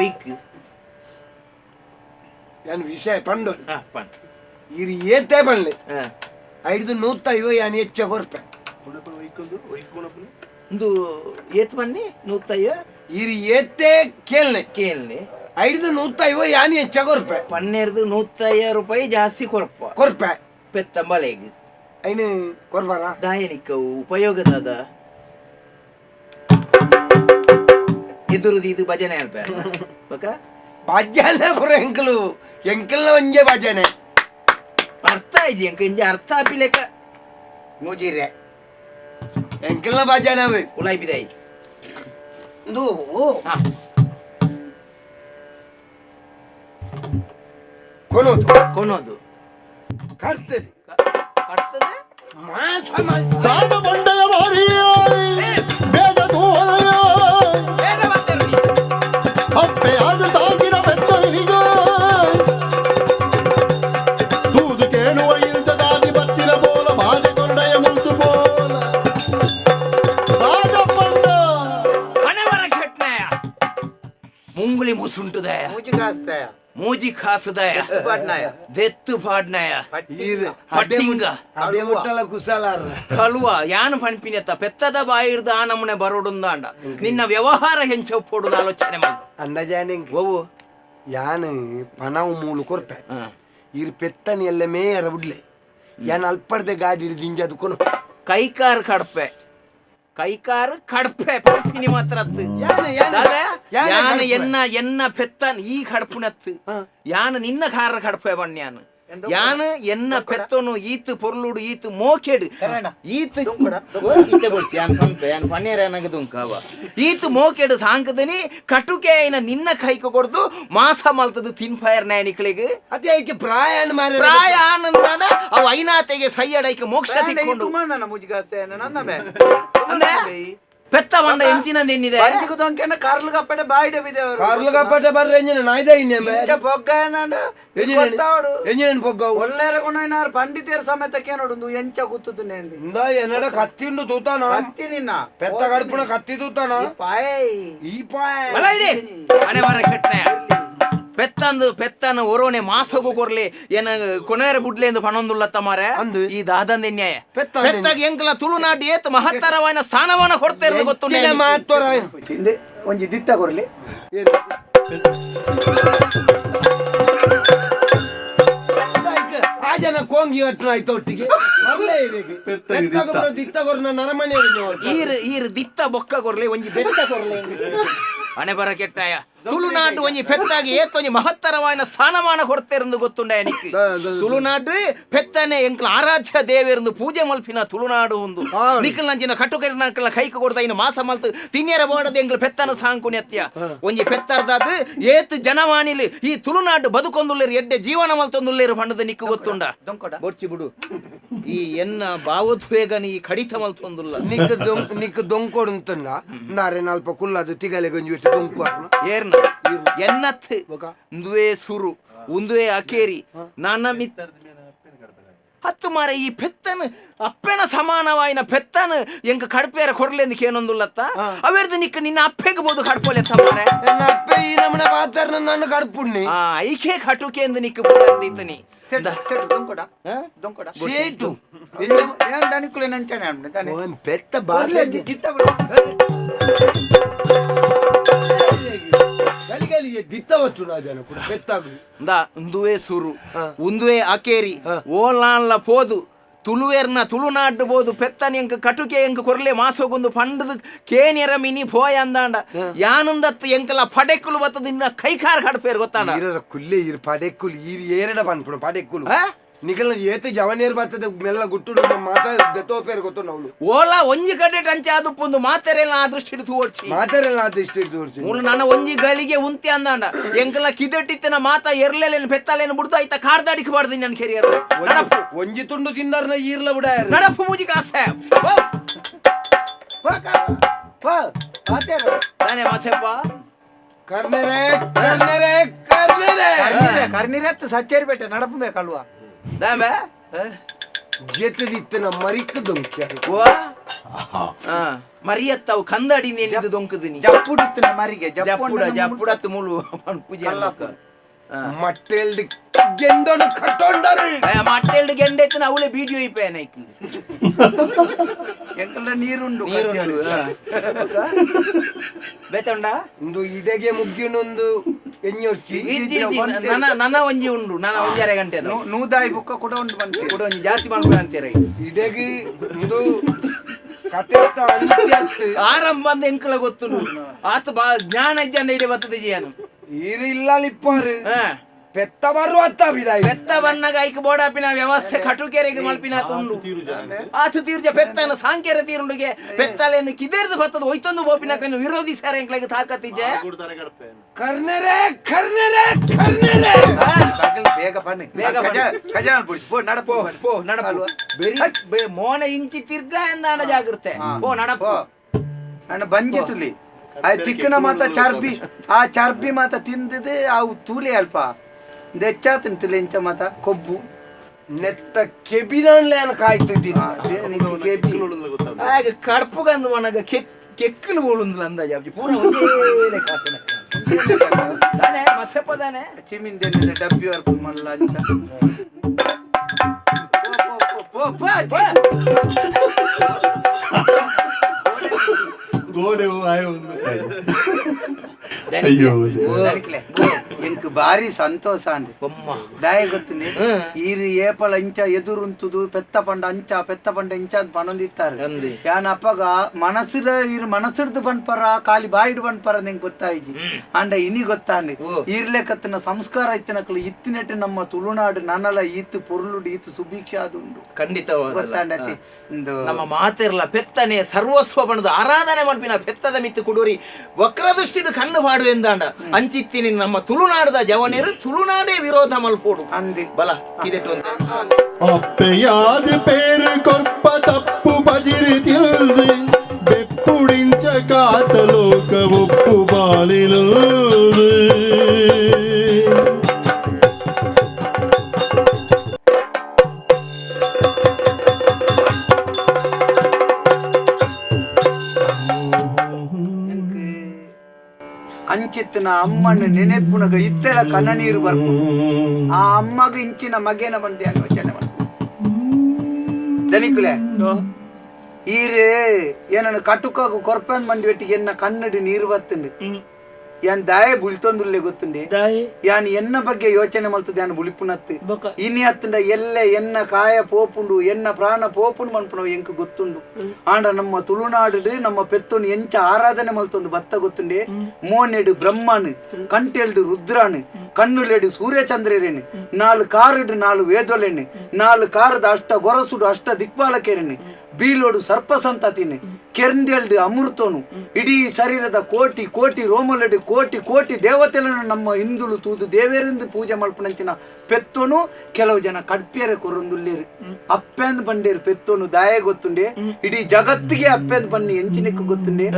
ವೀಕ್ ಯಾನ್ ವಿಷಯ ಪಂಡು ಇರಿ ಏತೇ ಬನ್ಲೆ 550 ಯಾನ್ ಹೆಚ್ಚ ಕೊರ್ಪೆ ಒಂದು ಏತ್ ಬನ್ನಿ 150 ಇರಿ ಏತೇ ಕೇಳ್ನೆ 550 ಯಾನ್ ಹೆಚ್ಚ ಕೊರ್ಪೆ 150 ರೂಪಾಯಿ ಜಾಸ್ತಿ ಕೊರ್ಪೆ ಪೆತ್ತ ಮಳೆಗೆ ಐನು ಕೊರ್ಬಾರ ದಾಯನಿಕವು ಉಪಯೋಗದಾದ ಎದುರುದು ಇದು ಭಜನೆ ಅಲ್ಪೇರ ಭಜನೆ ಪುರ ಎಂಕಲ್ನ ಒಂಜೆ ಭಜನೆ ಅರ್ಥ ಆಯ್ತು ಎಂಕ ಇಂಜೆ ಅರ್ಥ ಆಪಿಲೆಕ್ಕ ಮೂಜಿರೆ ಎಂಕಲ್ನ ಭಜನೆ ಅವೆ ಉಳಾಯಿ ಬಿದಾಯಿ ಇದು ಕೊನೋದು ಕರ್ತದೆ ದಾದ ಬಂಡೆಯ ಮಾರಿಯಾರಿ ಬೇದ ತೋರಯ ಅಪ್ಪೆ ಆದ ತಾಗಿನ ಬೆತ್ತನಿಗ ತೂದು ಕೇಳುವ ಇಲ್ಚದಾಗಿ ಬತ್ತಿನ ಬೋಲ ಬಾಜೆ ಕೊರಡೆಯ ಮುಂತು ಬೋಲ ರಾಜ ಬಂಡ ಹಣವರ ಘಟ್ನೆಯ ಮುಂಗುಲಿ ಮುಸುಂಟುದಯ ಮೂಜಿ ಖಾಸುದಯ ದೆತ್ತು ಪಾಡ್ನಯ ಪಟ್ಟಿಂಗ ಅದೇ ಮುಟ್ಟಲ ಕುಸಲಾರ ಕಲುವ ಯಾನು ಪಣಿಪಿನೆತ್ತ ಪೆತ್ತದ ಬಾಯಿರ್ದ ಆ ನಮ್ಮನೆ ಬರೋಡುಂದಾಂಡ ನಿನ್ನ ವ್ಯವಹಾರ ಹೆಂಚೊಪ್ಪೋಡುದು ಆಲೋಚನೆ ಮಾಡಿ ಅಂದಾಜಾನೆ ಓವು ಯಾನು ಪಣವು ಮೂಲು ಕೊರ್ಪೆ ಇರ್ ಪೆತ್ತನಿ ಎಲ್ಲ ಮೇಯರ ಬಿಡ್ಲೆ ಯಾನ್ ಅಲ್ಪಡ್ದೆ ಗಾಡಿ ಹಿಡಿದು ಇಂಜದು ಕೊನು ಕೈಕಾರ್ ಕಡ್ಪೆ ಪಂಪಿನಿ ಮಾತ್ರತ್ತು ಯಾನ ಎನ್ನ ಪೆತ್ತನ್ ಈ ಕಡ್ಪುನತ್ತು ಯಾನ ನಿನ್ನ ಕಾರ ಕಡ್ಪೆ ಬಣ್ಯಾನು ಯಾನ ಎನ್ನ ಪೆತ್ತನು ಈತು ಪೊರ್ಲುಡು ಈತು ಮೋಕೆಡು ಈತು ಈತು ಮೋಕೆಡು ಸಾಂಕದನಿ ಕಟುಕೆ ನಿನ್ನ ಕೈಕ ಕೊಡ್ದು ಮಾಸ ಮಲ್ತದು ತಿನ್ಫೈರ್ ನಾಯನಿಗಳಿಗೆ ಅದೇ ಪ್ರಾಯ ಆನಂದನ ಅವು ಐನಾತೆಗೆ ಸೈಯಡೈಕ ಮೋಕ್ಷ ತಿಕ್ಕೊಂಡು ಅಂದ್ರೆ ಪೆತ್ತ ಬಂಡ ಎಂಚಿನಂದ ಎನ್ನಿದೆ ಕಾರ್ಲು ಕಪ್ಪಡೆ ಬಾಯಿಡೆ ಬಿದ್ದೇವರು ಕಾರ್ಲು ಕಪ್ಪಡೆ ಬರ್ರೆ ಎಂಜಿನ ನಾಯ್ದೆ ಇನ್ನೆ ಪೊಗ್ಗ ಎಂಜಿನ ಪೊಗ್ಗ ಒಳ್ಳೆರ ಕೊನಾರು ಪಂಡಿತೇರು ಸಮೇತಕ್ಕೆ ನೋಡು ಎಂಚ ಕೂತುದು ಇಂದ ಎನ್ನಡ ಕತ್ತಿಂಡು ತೂತಾನ ಕತ್ತಿ ನಿನ್ನ ಪೆತ್ತ ಕಡ್ಪುಣ ಕತ್ತಿ ತೂತಾನ ಈ ಪಾಯ್ ಹಣೆ ಬರ ಕೆಟ್ಟನೆ ಪೆತ್ತನ ಒರೋನೆ ಮಾಸಗು ಕೊರ್ಲಿ ಏನ ಕೊನೆರ ಬುಡ್ಲೆ ಎಂದು ಪಣೊಂದುಲ್ಲತ್ತ ಮಾರೆ ಈ ದಾದಂದೆ ನ್ಯಾಯ ಪೆತ್ತಾಗ ಎಂಕಲ ತುಳುನಾಡು ಏತ್ ಮಹತ್ತರವಾದ ಸ್ಥಾನವನ್ನ ಕೊಡ್ತಾ ಇರೋದು ಗೊತ್ತು ಮಾತೋರ ಒಂಜಿ ದಿತ್ತ ಕೊರ್ಲಿ ಆ ಜನ ಕೋಂಗಿ ಹತ್ರ ಆಯ್ತು ಒಟ್ಟಿಗೆ ಅಲ್ಲೇ ಇದಕ್ಕೆ ದಿತ್ತಗೊರ್ನ ನರಮನೆ ಈರ್ ದಿತ್ತ ಬೊಕ್ಕ ಕೊರ್ಲೆ ಒಂಜಿ ಬೆತ್ತ ಕೊರ್ಲೆ ಹಣೆ ಬರ ಕೆಟ್ಟಾಯ ತುಳುನಾಡು ಒಂಜಿ ಪೆತ್ತಾಗಿ ಏತೊಂಜಿ ಮಹತ್ತರವಾದ ಸ್ಥಾನಮಾನ ಕೊಡ್ತೇರಂದು ಗೊತ್ತುಂಡ ಎನಿಕ್ ತುಳುನಾಡು ಪೆತ್ತನೆ ಎಂಕ್ಲ ಆರಾಧ್ಯ ದೇವೇರಂದು ಪೂಜೆ ಮಲ್ಪಿನ ತುಳುನಾಡು ಒಂದು ನಿಖಲ್ ನಂಚಿನ ಕಟ್ಟುಕರಿನ ಕೈಕ ಕೊಡ್ತಾ ಇನ್ನು ಮಾಸ ಮಲ್ತು ತಿನ್ಯರ ಬೋಡದ ಎಂಕ್ಲ ಪೆತ್ತನ ಸಾಂಕುನಿ ಅತ್ಯ ಒಂಜಿ ಪೆತ್ತರ್ದಾದ ಏತ್ ಜನವಾಣಿಲಿ ಈ ತುಳುನಾಡು ಬದುಕೊಂದುಲ್ಲೇರು ಎಡ್ಡೆ ಜೀವನ ಮಲ್ತೊಂದುಲ್ಲೇರು ಪಂಡದ ನಿಕ್ಕು ಗೊತ್ತುಂಡ ಬೊಡ್ಚಿ ಬಿಡು ಈ ಎನ್ನ ಭಾವೋದ್ವೇಗನ ಈ ಕಡಿತ ಮಲ್ತೊಂದುಲ್ಲ ನಿಕ್ ದೊಂಕೋಡು ಅಂತಲ್ಲ ನಾರೆ ನಾಲ್ಪ ಕುಲ್ಲದು ತಿಗಲೆ ಗಂಜಿ ಬಿಟ್ಟು ದೊಂಕು ಏರ್ನ ಎನ್ನತ್ ದುವೆ ಸುರು ಉಂದುವೆ ಅಕೇರಿ ನನ್ನ ಹತ್ತು ಮಾರ ಈ ಪೆತ್ತನ ಅಪ್ಪೆನ ಸಮಾನವಾಯಿನ ಪೆತ್ತನ ಎಂಕ ಕಡ್ಪೇರ ಕೊಡ್ಲೆಂದಕ್ಕೆ ಏನೊಂದುಲ್ಲತ್ತ ಅವೇರ್ದು ನಿಕ್ಕ ನಿನ್ನ ಅಪ್ಪೆಗೆ ಬೋದು ಕಡ್ಪೋಲೆತ್ತ ಮಾರೆ ಅಪ್ಪೆ ಈ ನಮ್ಮನೆ ಪಾತ್ರ ನನ್ನ ಕಡ್ಪುಣ್ಣಿ ಐಕೆ ಕಟುಕೆ ಎಂದು ನಿಕ್ಕ ಬೋದಿತ್ತನಿ ಸೇಟು ಪೆತ್ತ ಭಾಷೆ ದಿತ್ತವತ್ತು ಜನ ಕೂಡ ಪೆತ್ತಾಗು ಉಂದುವೆ ಸುರು ಉಂದುವೆ ಅಕೇರಿ ಓಲಾನ್ಲ ಪೋದು ತುಳುವೇರ್ನ ತುಳುನಾಡು ಬೋದು ಪೆತ್ತನ ಎಂಕ ಕಟುಕೆ ಎಂಕ ಕೊರ್ಲೆ ಮಾಸೋಗೊಂದು ಪಂಡದು ಕೇನಿಯರ ಮಿನಿ ಪೋಯ ಅಂದಾಂಡ ಯಾನುಂದತ್ತು ಎಂಕಲ ಪಡೆಕ್ಕುಲು ಬತ್ತದ ಇನ್ನ ಕೈಕಾರ ಕಡಪೇರು ಗೊತ್ತಾಂಡ ಕುಲ್ಲೆ ಇರ್ ಪಡೆಕ್ಕುಲು ಈರ್ ಏರಡ ಪನ್ಪುಡು ಪಡೆಕ್ಕುಲು ನಿಖಲ್ ಏತ ಜವನೇರ್ ಬರ್ತದೆ ಮೆಲ್ಲ ಗುಟ್ಟುಡು ಮಾತ ದೆತೋಪೇರ್ ಗೊತ್ತು ನಾವು ಓಲಾ ಒಂಜಿ ಕಡೆ ಟಂಚ ಆದುಪ್ಪೊಂದು ಮಾತೆರೆಲ್ಲ ಅದೃಷ್ಟಿ ಹಿಡಿದು ಓಡ್ಸಿ ಮಾತೆರೆಲ್ಲ ಅದೃಷ್ಟಿ ಹಿಡಿದು ಓಡ್ಸಿ ಮೂಲ ನನ್ನ ಒಂಜಿ ಗಳಿಗೆ ಉಂತಿ ಅಂದಾಂಡ ಎಂಕಲ ಕಿದಟ್ಟಿತ್ತಿನ ಮಾತ ಎರ್ಲೆಲೇನು ಪೆತ್ತಲೇನು ಬಿಡ್ದು ಆಯ್ತಾ ಕಾಡ್ದಾಡಿಕ್ ಬಾರ್ದು ನನ್ನ ಕೆರಿಯರ್ ಒಂಜಿ ತುಂಡು ತಿಂದಾರ್ನ ಈರ್ಲ ಬಿಡ ನಡಪು ಮೂಜಿ ಕಾಸೆ ತಾನೇ ಮಾಸೆಪ್ಪ ಕರ್ನೆರೆ ಕರ್ನೆರೆ ಕರ್ನೆರೆ ಕರ್ನಿರೆ ಸಚ್ಚೇರಿ ಬೇಟೆ ನಡಪು ಬೇಕಲ್ವಾ ದಾಮೆ ಜೆತ್ತದಿತ್ತನ ಮರಿಕ್ ದೊಂಕ್ಯ ಮರಿಯತ್ತವು ಕಂದಡಿ ನೇನಿದು ದೊಂಕದಿನಿ ಜಪ್ಪುಡಿತ್ತಿನ ಮರಿಗೆ ಜಪ್ಪುಡತ್ತು ಮೂಲು ಪೂಜೆ ಮಟ್ಟೆಲ್ಡ್ ಗೆಂಡೋನು ಕಟ್ಟೊಂಡರು ಮಟ್ಟೆಲ್ಡ್ ಗೆಂಡೆತ್ತಿನ ಅವಳೆ ವಿಡಿಯೋ ಇಪ್ಪೇನ ಎಂಕಲ್ಲ ನೀರುಂಡು ಬೇತಂಡ ಒಂದು ಇದೆಗೆ ಮುಗ್ಗಿನೊಂದು ಎಣ್ಣೊಚ್ಚಿ ನನ್ನ ಒಂಜಿ ಉಂಡು ನನ್ನ ಒಂಜರೆ ಗಂಟೆ ನೂದಾಯಿ ಬುಕ್ಕ ಕೂಡ ಉಂಟು ಬಂತು ಕೂಡ ಒಂಜಿ ಜಾಸ್ತಿ ಮಾಡ್ಬೋದು ಅಂತೀರ ಇದೆಗೆ ಒಂದು ಕತೆ ಆರಂಭ ಅಂತ ಎಂಕಲ ಗೊತ್ತು ಆತ ಬಾ ಜ್ಞಾನ ಇದ್ದ ಇಡೀ ಬರ್ತದೆ ಜಿಯಾನು ಈರಿಲ್ಲ ಲಿಪ್ಪಾರು ಪೆತ್ತ ಬರುವತ್ತ ಬಿದಾಯಿ ಪೆತ್ತ ಬಣ್ಣಗ ಐಕ ಬೋಡಾಪಿನ ವ್ಯವಸ್ಥೆ ಕಟುಕೆರೆಗೆ ಮಲ್ಪಿನ ತುಂಡು ಆತು ತೀರ್ಜ ಪೆತ್ತನ ಸಾಂಕೆರೆ ತೀರುಂಡುಗೆ ಪೆತ್ತಲೇನು ಕಿದೇರ್ದು ಬರ್ತದ ಒಯ್ತೊಂದು ಬೋಪಿನ ಕಣ್ಣು ವಿರೋಧಿಸಾರ ಎಂಕ್ಲೆಗೆ ತಾಕತ್ತಿಜೆ ಕರ್ನೆರೆ ಕರ್ನೆರೆ ಕರ್ನೆರೆ ಬೇಗ ಬನ್ನಿ ಬೇಗ ಖಜಾನ್ ಬಿಡಿ ಪೋ ನಡಪೋ ಪೋ ನಡಪಲ್ವ ಬೇರೆ ಮೋನ ಇಂಚಿ ತಿರ್ಗ ಎಂದಾನ ಜಾಗ್ರತೆ ಪೋ ನಡಪೋ ನನ್ನ ಬಂಜಿ ತುಲಿ ಆ ತಿಕ್ಕನ ಮಾತ ಚರ್ಬಿ ಆ ಚರ್ಬಿ ಮಾತ ತಿಂದಿದೆ ಅವು ತೂಲೆ ಅಲ್ಪ ದೆಚ್ಚಾತನ್ ತುಲೆ ಇಂಚ ಮಾತ ಕೊಬ್ಬು ನೆತ್ತ ಕೆಬಿನ ಕಾಯ್ತಿದ್ದೀನಿ ಹಾಗೆ ಕಡ್ಪುಗಂದು ಮನಗ ಕೆಕ್ಕಲು ಓಳುಂದಿಲ್ಲ ಅಂದಾಜಿ ಪೂರ ಒಂದೇ ಕಾಸನ ತಾನೆ ಮಸಪ್ಪ ತಾನೆ ಚಿಮಿಂದೇನಿದೆ ಡಬ್ಬಿ ವರ್ಕ್ ಮಲ್ಲ ಅಂತ ಗೋಡೆ ಅಯ್ಯೋ ಎಂಕ್ ಬಾರಿ ಸಂತೋಷ ಅಂದೆ ದಾಯ ಗೊತ್ತುಂಡಿ ಈರು ಏಪಲ ಇಂಚ ಎದುರುಂತುದು ಪೆತ್ತ ಪಂಡ ಇಂಚ ಅಂತ ಪಣೊಂದಿತ್ತಾರೆ ಯಾನ್ ಅಪ್ಪಗ ಮನಸ್ಸಿರ ಇರು ಮನಸ್ಸಿಡ್ದು ಬನ್ಪರ ಖಾಲಿ ಬಾಯಿಡ್ ಬನ್ಪರ ನಿಂಗೆ ಗೊತ್ತಾಯ್ಜಿ ಅಂಡ ಇನಿ ಗೊತ್ತಾಂಡಿ ಈರ್ಲೆಕತ್ತಿನ ಸಂಸ್ಕಾರ ಇತ್ತಿನಕ್ಲು ಇತ್ತಿನೆಟ್ಟು ನಮ್ಮ ತುಳುನಾಡು ನನ್ನಲ ಈತು ಪೊರ್ಲುಡು ಈತು ಸುಭಿಕ್ಷ ಅದುಂಡು ಖಂಡಿತವಾದ ಗೊತ್ತಾಂಡತಿ ನಮ್ಮ ಮಾತಿರಲ್ಲ ಪೆತ್ತನೆ ಸರ್ವಸ್ವ ಬಣ್ಣದ ಆರಾಧನೆ ಮಾಡ್ಪಿನ ಪೆತ್ತದ ಮಿತ್ತು ಕುಡೂರಿ ವಕ್ರದೃಷ್ಟಿಡು ಕಣ್ಣು ಪಾಡು ಎಂದಾಂಡ ಅಂಚಿತ್ತೀನಿ ನಮ್ಮ ತುಳುನಾಡದ ಜವನೇರು ತುಳುನಾಡೇ ವಿರೋಧ ಮಲ್ಪೋಡು ಅಂದಿ ಬಲ ಇದೆಟ್ಟು ಅಂತ ಅಪ್ಪೆಯಾದ ಪೇರು ಕೊರ್ಪ ತಪ್ಪು ಬಜಿರಿ ತಿಳ್ದು ಬೆಪ್ಪುಡಿಂಚ ಕಾತಲೋಕ ಒಪ್ಪು ಬಾಲಿಲು ಅಂಚಿತ್ತಿನ ಅಮ್ಮನ ನೆನೆಪುನಗ ಇತ್ತೆಳ ಕಣ್ಣ ನೀರು ಬರ್ಪು ಆ ಅಮ್ಮಗ ಇಂಚಿನ ಮಗೇನ ಬಂದೆ ಅನ್ನೋ ಯೋಚನೆ ದನಿಕುಲೆ ಈರೇ ಏನನ್ನು ಕಟುಕಾಗ ಕೊರ್ಪನ್ ಮಂಡಿ ಒಟ್ಟಿಗೆ ಎನ್ನ ಕನ್ನಡಿ ನೀರು ಬತ್ತಂಡು ಯಾನ್ ದಾಯ ಬುಳ್ತೊಂದುಲ್ಲೆ ಗೊತ್ತುಂಡೆ ದಾಯಿ ಯಾನ್ ಎನ್ನ ಬಗ್ಗೆ ಯೋಚನೆ ಮಲ್ತದೆ ಯಾನ್ ಬುಳಿಪುನತ್ತು ಬೊಕ ಇನಿ ಹತ್ತಂಡ ಎಲ್ಲೆ ಎನ್ನ ಕಾಯ ಪೋಪುಂಡು ಎನ್ನ ಪ್ರಾಣ ಪೋಪುಂಡು ಮನ್ಪುನ ಎಂಕ್ ಗೊತ್ತುಂಡು ಆಂಡ ನಮ್ಮ ತುಳುನಾಡು ನಮ್ಮ ಪೆತ್ತೊಂದು ಎಂಚ ಆರಾಧನೆ ಮಲ್ತೊಂದು ಬತ್ತ ಗೊತ್ತುಂಡೆ ಮೋನೆಡು ಬ್ರಹ್ಮನ್ ಕಂಟೆಲ್ಡು ರುದ್ರಾನ್ ಕಣ್ಣುಲೆಡು ಸೂರ್ಯಚಂದ್ರರೇನು 4 ಕಾರುಡು 4 ವೇದೊಲೆನು 4 ಕಾರದ ಅಷ್ಟ ಗೊರಸುಡು ಅಷ್ಟ ದಿಕ್ಪಾಲಕೇರೇನು ಬೀಲೋಡು ಸರ್ಪ ಸಂತತಿನ ಕೆರ್ಂದೆಲ್ಡು ಅಮೃತನು ಇಡೀ ಶರೀರದ ಕೋಟಿ ಕೋಟಿ ರೋಮಲೆಡು ಕೋಟಿ ಕೋಟಿ ದೇವತೆಗಳನ್ನು ನಮ್ಮ ಹಿಂದುಳು ತೂದು ದೇವೇರಿಂದ ಪೂಜೆ ಮಲ್ಪನಂಚಿನ ಪೆತ್ತೋನು ಕೆಲವು ಜನ ಕಡ್ಪೇರೆ ಕೊರೊಂದುಲ್ಲೇರು ಅಪ್ಪೆಂದ್ ಬಂಡೇರು ಪೆತ್ತೋನು ದಾಯ ಗೊತ್ತುಂಡೆ ಇಡೀ ಜಗತ್ತಿಗೆ ಅಪ್ಪೆಂದ್ ಬನ್ನಿ ಎಂಚಿನಕ್ಕೆ ಗೊತ್ತುಂಡೆ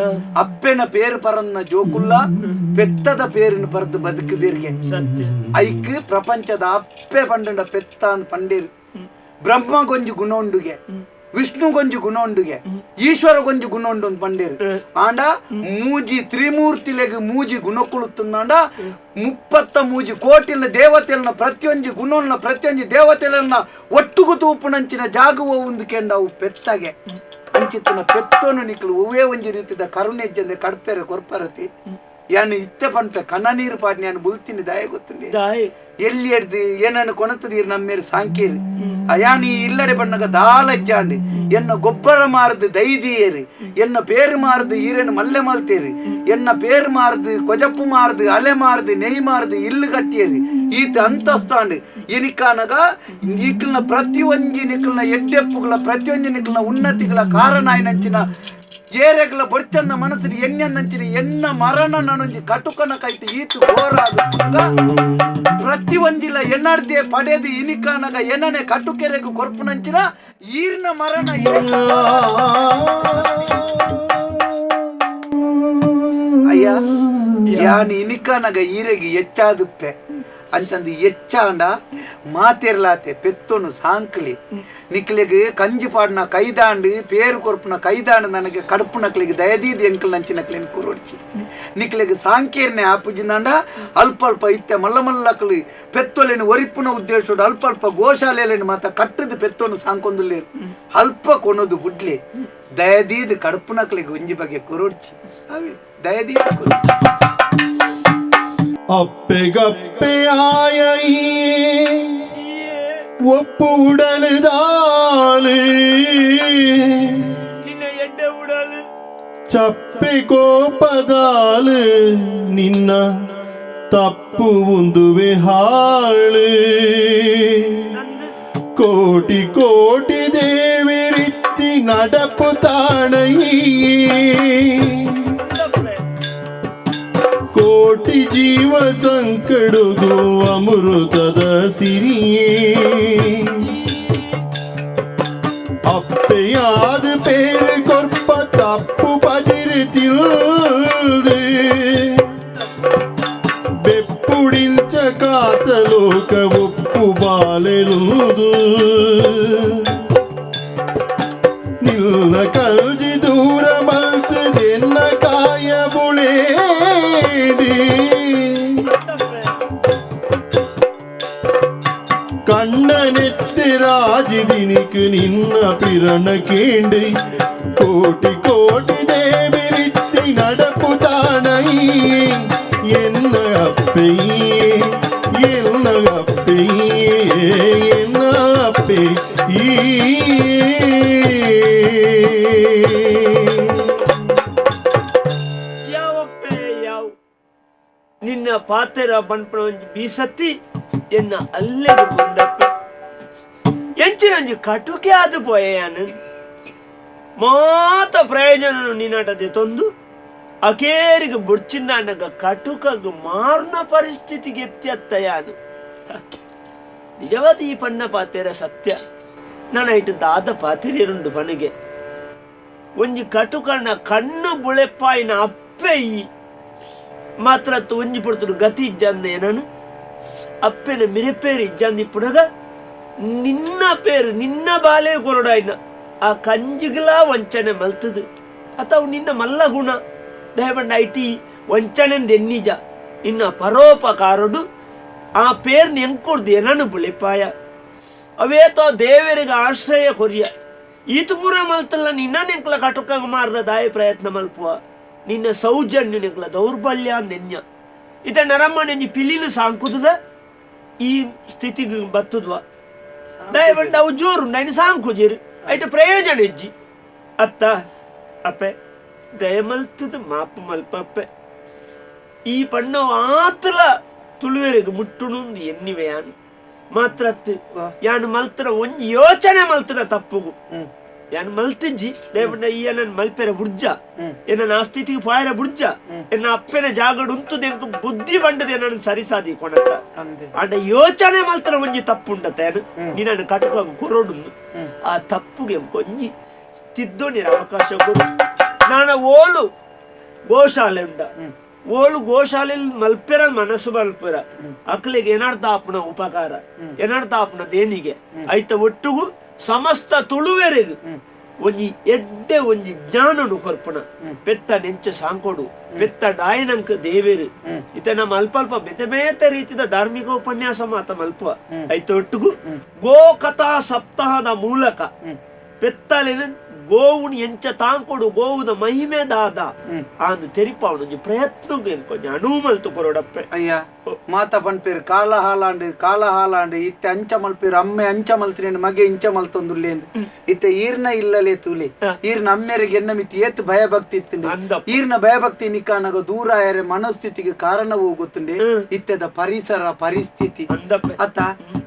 ಅಪ್ಪೆನ ಪೇರು ಪರನ್ನ ಜೋಕುಲ್ಲ ಪೆತ್ತದ ಪೇರಿನ ಬರೆದು ಬದುಕು ಬೇರ್ಗೆ ಸತ್ಯ ಐಕ್ ಪ್ರಪಂಚದ ಅಪ್ಪೆ ಪಂಡ ಪೆತ್ತ ಅಂತ ಪಂಡೇರು ಬ್ರಹ್ಮ ಗೊಂಜು ಗುಣ ಉಂಡುಗೆ ವಿಷ್ಣು ಗೊಂಜು ಗುಣ ಉಂಡುಗೆ ಈಶ್ವರ ಗೊಂಜು ಗುಣ ಉಂಡು ಅಂತ ಪಂಡೇರು ಆಂಡ ಮೂಜಿ ತ್ರಿಮೂರ್ತಿಲೆಗ್ ಮೂಜಿ ಗುಣ ಕುಳುತ್ತುಂದಾಂಡ 33 ಕೋಟಿಲ ದೇವತೆಲ್ನ ಪ್ರತಿಯೊಂದು ಗುಣನ ಪ್ರತಿಯೊಂದು ದೇವತೆಲ್ನ ಒಟ್ಟುಗು ತೂಪುನಂಚಿನ ಜಾಗುವ ಒಂದು ಕೆಂಡ ಅವು ಪೆತ್ತಗೆ ಅಂಚಿತ್ತಿನ ಪೆತ್ತೋನು ನಿಕ್ಲು ಒವೇ ಒಂಜಿ ರೀತಿದ ಕರುಣೆ ಜಂದೆ ಕಡ್ಪೆರೆ ಕೊರ್ಪರತಿ ಯಾನು ಇತ್ತೆ ಪಂಪೆ ಕನ್ನ ನೀರು ಪಾಡ್ನಿ ನಾನು ಬುಲ್ತೀನಿ ದಾಯ ಗೊತ್ತುಂಡೆ ದಾಯಿ ಎಲ್ಲಿ ಎಡ್ದು ಏನನ್ನು ಕೊನತದೀರ್ ನಮ್ಮೇರು ಸಾಂಕೇರಿ ಅಯಾನಿ ಇಲ್ಲಡೆ ಬಣ್ಣಗ ದಾಲಜ್ಜಾಂಡು ಎನ್ನ ಗೊಬ್ಬರ ಮಾರದು ದೈದಿಯೇರಿ ಎನ್ನ ಪೇರು ಮಾರದು ಈರೇನು ಮಲ್ಲೆ ಮಲ್ತೇರಿ ಎನ್ನ ಪೇರು ಮಾರದು ಕೊಜಪ್ಪು ಮಾರದು ಅಲೆ ಮಾರದು ನೆಯ್ ಮಾರದು ಇಲ್ಲು ಕಟ್ಟಿಯೇರಿ ಈತ ಅಂತಸ್ತಾಂಡು ಎನಿಕಾನಗ ನಿಕ್ಲಿನ ಪ್ರತಿಯೊಂಜಿ ನಿಕ್ಲಿನ ಎಡ್ಡೆಪ್ಪುಗಳ ಪ್ರತಿಯೊಂಜಿ ನಿಕ್ಲಿನ ಉನ್ನತಿಗಳ ಕಾರಣ ಆಯ್ನಂಚಿನ ಏರೆಗಳ ಬೊರ್ಚನ್ನ ಮನಸ್ಸಿನ ಎಣ್ಣೆನ್ನಂಚಿನ ಎನ್ನ ಮರಣ ನನೊಂಜಿ ಕಟುಕನ ಕೈತು ಈತು ಘೋರಾದ ಪ್ರತಿಯೊಂದಿಲ್ಲ ಎನ್ನಡ್ದೆ ಪಡೆದು ಇನಿಕಾನಗ ಎನ್ನನೆ ಕಟುಕೆರೆಗೂ ಕೊರ್ಪುನಂಚಿನ ಈರಿನ ಮರಣ ಅಯ್ಯ ಯಾನ್ ಇನಿಕಾನಗ ಈರೆಗೆ ಎಚ್ಚಾದುಪ್ಪೆ ಅಂಚಂದು ಎಚ್ಚಾಂಡ ಮಾತೆರ್ಲಾತೆ ಪೆತ್ತೊನು ಸಾಂಕ್ಲಿ ನಿಕ್ಲೆಗ್ ಕಂಜಿ ಪಾಡ್ನ ಕೈದಾಂಡು ಪೇರು ಕೊರ್ಪುನ ಕೈದಾಂಡು ನನಗೆ ಕಡುಪುನಕ್ಲಿಗೆ ದಯದೀದಿ ಎಂಕಲ್ ನಂಚಿನಕ್ಲೇನು ಕೂರೊಡ್ಚಿ ನಿಕ್ಲೆಗ್ ಸಾಂಕೇರ್ನೆ ಆಪುಜಿಂದಾಂಡ ಅಲ್ಪ ಅಲ್ಪ ಇತ್ತೆ ಮಲ್ಲ ಮಲ್ಲಕ್ಲು ಪೆತ್ತೊಲೆನು ಒರಿಪುನ ಉದ್ದೇಶೋಡು ಅಲ್ಪ ಅಲ್ಪ ಗೋಶಾಲೆಯನ್ನು ಮಾತ ಕಟ್ಟದು ಪೆತ್ತೊನು ಸಾಂಕೊಂದುಲ್ಲೇರು ಅಲ್ಪ ಕೊನೋದು ಬುಡ್ಲೆ ದಯದೀದ್ ಕಡುಪುನಕ್ಲಿಗೆ ಒಂಜಿ ಬಗ್ಗೆ ಕೂರೊಡ್ಚಿ ಅವೇ ದಯದೀದ್ ಕೊರೊಡ್ಚಿ ಅಪ್ಪೆಗಪ್ಪೆಯಾಯ ಒಪ್ಪು ಉಡಲುದಾಲು ನಿನ್ನ ಎಡ್ಡೆ ಉಡಲು ಚಪ್ಪೆ ಕೋಪದಾಲು ನಿನ್ನ ತಪ್ಪು ಒಂದುವೆ ಹಾಳು ಕೋಟಿ ಕೋಟಿ ದೇವರಿತ್ತಿ ನಡಪು ತಾಣಯಿ ಕೋಟಿ ಜೀವ ಸಂಕಡುಗು ಅಮೃತದ ಸಿರಿಯೇ ಅಪ್ಪೆಯಾದ ಪೇರು ಕೊರ್ಪ ತಪ್ಪು ಬಜಿರುತ್ತಿಲ್ದು ಬೆಪ್ಪುಡಿಂಚ ಕಾತಲೋಕ ಒಪ್ಪು ಬಾಲೆರುವುದು ನಿನ್ನ ಕಲ್ಜಿ ದೂರ ಮಲ್ತದೆನ್ನ ಕಾಯ ಬುಳೇಡಿ കണ്ണനെത്തിരാജിതിനിക്ക് നിന്ന പിറണ കേണ്ടി കോടി കോടി ദേവരിത്തി നടപ്പുതാണൈ എന്ന അപ്പയ്യേ എന്ന അപ്പയ്യേ എന്ന ಯಾವಪ್ಪೆ ಯಾವ ನಿನ್ನ ಪಾತೆರ ಬಣ್ಪಣ ಒಂಜಿ ಬೀಸತ್ತಿ ಎನ್ನ ಅಲ್ಲೆಗೆ ಬಂದಪ್ಪೆ ಎಂಚಿನಂಜಿ ಕಟುಕೆ ಆದು ಪೋಯನು ಮಾತ ಪ್ರಯೋಜನ ನಿನ್ನಟದೆ ತೊಂದು ಅಕೇರಿಗೆ ಬುಡ್ಚಿಂದಾಂಡಗ ಕಟುಕಗ ಮಾರ್ನ ಪರಿಸ್ಥಿತಿಗೆ ಎತ್ತೆತ್ತಯಾನು ನಿಜವಾದ ಈ ಪಣ್ಣ ಪಾತೆರ ಸತ್ಯ ನನ್ನ ಇಟ್ಟು ದಾದ ಪಾತಿರಿರುಂಡು ಪನಿಗೆ ಒಂಜಿ ಕಟುಕಣ್ಣ ಕಣ್ಣು ಬುಳೆಪ್ಪಾಯಿನ ಅಪ್ಪೆ ಈ ಮಾತ್ರ ಒಂಜಿ ಪುಡ್ತುಡು ಗತಿ ಇಜ್ಜಂದ ಏನನು ಅಪ್ಪೆನ ಮಿರೆಪೇರು ಇಜ್ಜಂದಿ ಪುಡಗ ನಿನ್ನ ಪೇರು ನಿನ್ನ ಬಾಲೆ ಕೊರಡಾಯ್ನ ಆ ಕಂಜಿಗಲ ವಂಚನೆ ಮಲ್ತದು ಅಥವಾ ನಿನ್ನ ಮಲ್ಲ ಗುಣ ದಯಬಂಡ ಐಟಿ ವಂಚನೆಂದು ಎನ್ನಿಜ ನಿನ್ನ ಪರೋಪಕಾರಡು ಆ ಪೇರ್ನ ಎಂಕೊಡ್ದು ಏನನು ಬುಳೆಪಾಯ ಅವೇತೋ ದೇವರಿಗೆ ಆಶ್ರಯ ಕೊರಿಯ ಈತು ಪೂರ ಮಲ್ತಲ್ಲ ನಿನ್ನ ನೆಂಕ್ಲ ಕಟುಕಂಗ ಮಾರ್ದ ದಾಯ ಪ್ರಯತ್ನ ಮಲ್ಪುವ ನಿನ್ನ ಸೌಜನ್ಯ ನೆಂಕ್ಲ ದೌರ್ಬಲ್ಯ ನೆನ್ಯ ಇತ ನರಮ್ಮನೆ ಪಿಲಿಲು ಸಾಂಕುದ ಈ ಸ್ಥಿತಿಗೆ ಬತ್ತದ್ವ ದಯವಿಟ್ಟು ಅವು ಜೋರು ನಾನು ಸಾಂಕುಜಿರು ಐಟ ಪ್ರಯೋಜನ ಇಜ್ಜಿ ಅತ್ತ ಅಪ್ಪೆ ದಯಮಲ್ತದ ಮಾಪ ಮಲ್ಪಪ್ಪೆ ಈ ಪಣ್ಣ ಆತಲ ತುಳುವೆರೆಗೆ ಮುಟ್ಟುನು ಎನ್ನಿವೆ ಯಾನು ಮಾತ್ರ ಯಾನು ಮಲ್ತರ ಒಂಜಿ ಯೋಚನೆ ಮಲ್ತರ ತಪ್ಪುಗು ಯಾನು ಮಲ್ತಿಜ್ಜಿ ದಯವಿಟ್ಟು ಈ ನನ್ನ ಮಲ್ಪೆರ ಬುಡ್ಜ ಎನ್ನ ಆ ಸ್ಥಿತಿಗೆ ಪಾಯರ ಬುಡ್ಜ ಎನ್ನ ಅಪ್ಪೆನ ಜಾಗಡು ಉಂತುದು ಎಂಕ ಬುದ್ಧಿ ಬಂಡದೆ ನನ್ನ ಸರಿಸಾದಿ ಕೊಡತ್ತ ಅಂಡ ಯೋಚನೆ ಮಲ್ತರ ಒಂಜಿ ತಪ್ಪುಂಡತೇನು ನೀ ನನ್ನ ಕಟ್ಕ ಕೊರಡು ಆ ತಪ್ಪುಗೆ ಕೊಂಜಿ ತಿದ್ದೋಣಿರ ಅವಕಾಶ ಕೊಡು ನಾನು ಓಲು ಗೋಶಾಲೆ ಉಂಡ ಓಲು ಗೋಶಾಲೆಯಲ್ಲಿ ಮಲ್ಪೆರ ಮನಸ್ಸು ಮಲ್ಪೆರ ಅಕ್ಲಿಗೆ ಏನಾರ್ಥ ಆಪನ ಉಪಕಾರ ಏನಾರ್ಥ ಆಪನ ದೇನಿಗೆ ಐತ ಒಟ್ಟುಗು ಸಮಸ್ತ ತುಳುವೆರೆಗು ಒಂಜಿ ಎಡ್ಡೆ ಒಂಜಿ ಜ್ಞಾನನು ಕೊರ್ಪಣ ಪೆತ್ತ ನೆಂಚ ಸಾಂಕೊಡು ಪೆತ್ತ ಡಾಯನಂಕ ದೇವೇರು ಇತ ನಮ್ಮ ಅಲ್ಪ ಬೆತೆ ಬೇತೆ ರೀತಿಯ ಧಾರ್ಮಿಕ ಉಪನ್ಯಾಸ ಮಾತ ಮಲ್ಪ ಐತ ಒಟ್ಟುಗು ಗೋ ಕಥಾ ಸಪ್ತಾಹದ ಮೂಲಕ ಪೆತ್ತಲಿನ ಗೋವುని ಎಂಚ ತಾಂಕೊಡು ಗೋವುದ ಮಹಿಮೆ ದಾದ ಆಂದು ತೆರಿಪಾವನು ಪ್ರಯತ್ನ ಕೊಂಚ ಅನುಮಲ್ತು ಕೊರಡಪ್ಪೆ ಅಯ್ಯ ಮಾತ ಪನ್ಪೇರು ಕಾಲ ಹಾಲಾಂಡು ಇತ್ತೆ ಅಂಚ ಮಲ್ಪೇರು ಅಮ್ಮೆ ಅಂಚ ಮಲ್ತಿನ ಮಗೆ ಇಂಚ ಮಲ್ತೊಂದುಲ್ಲೆ ಇತ್ತೆ ಈರ್ನ ಇಲ್ಲಲೇ ತೂಲೆ ಈರ್ನ ಅಮ್ಮೆರಿಗೆ ಎನ್ನ ಮಿತಿ ಏತ್ ಭಯಭಕ್ತಿ ಇತ್ತು ಈರ್ನ ಭಯಭಕ್ತಿ ನಿಕಾನಾಗ ದೂರ ಆಯರೆ ಮನೋಸ್ಥಿತಿಗೆ ಕಾರಣವೂ ಗೊತ್ತುಂಡೆ ಇತ್ತೆದ ಪರಿಸರ ಪರಿಸ್ಥಿತಿ ಅತ್ತ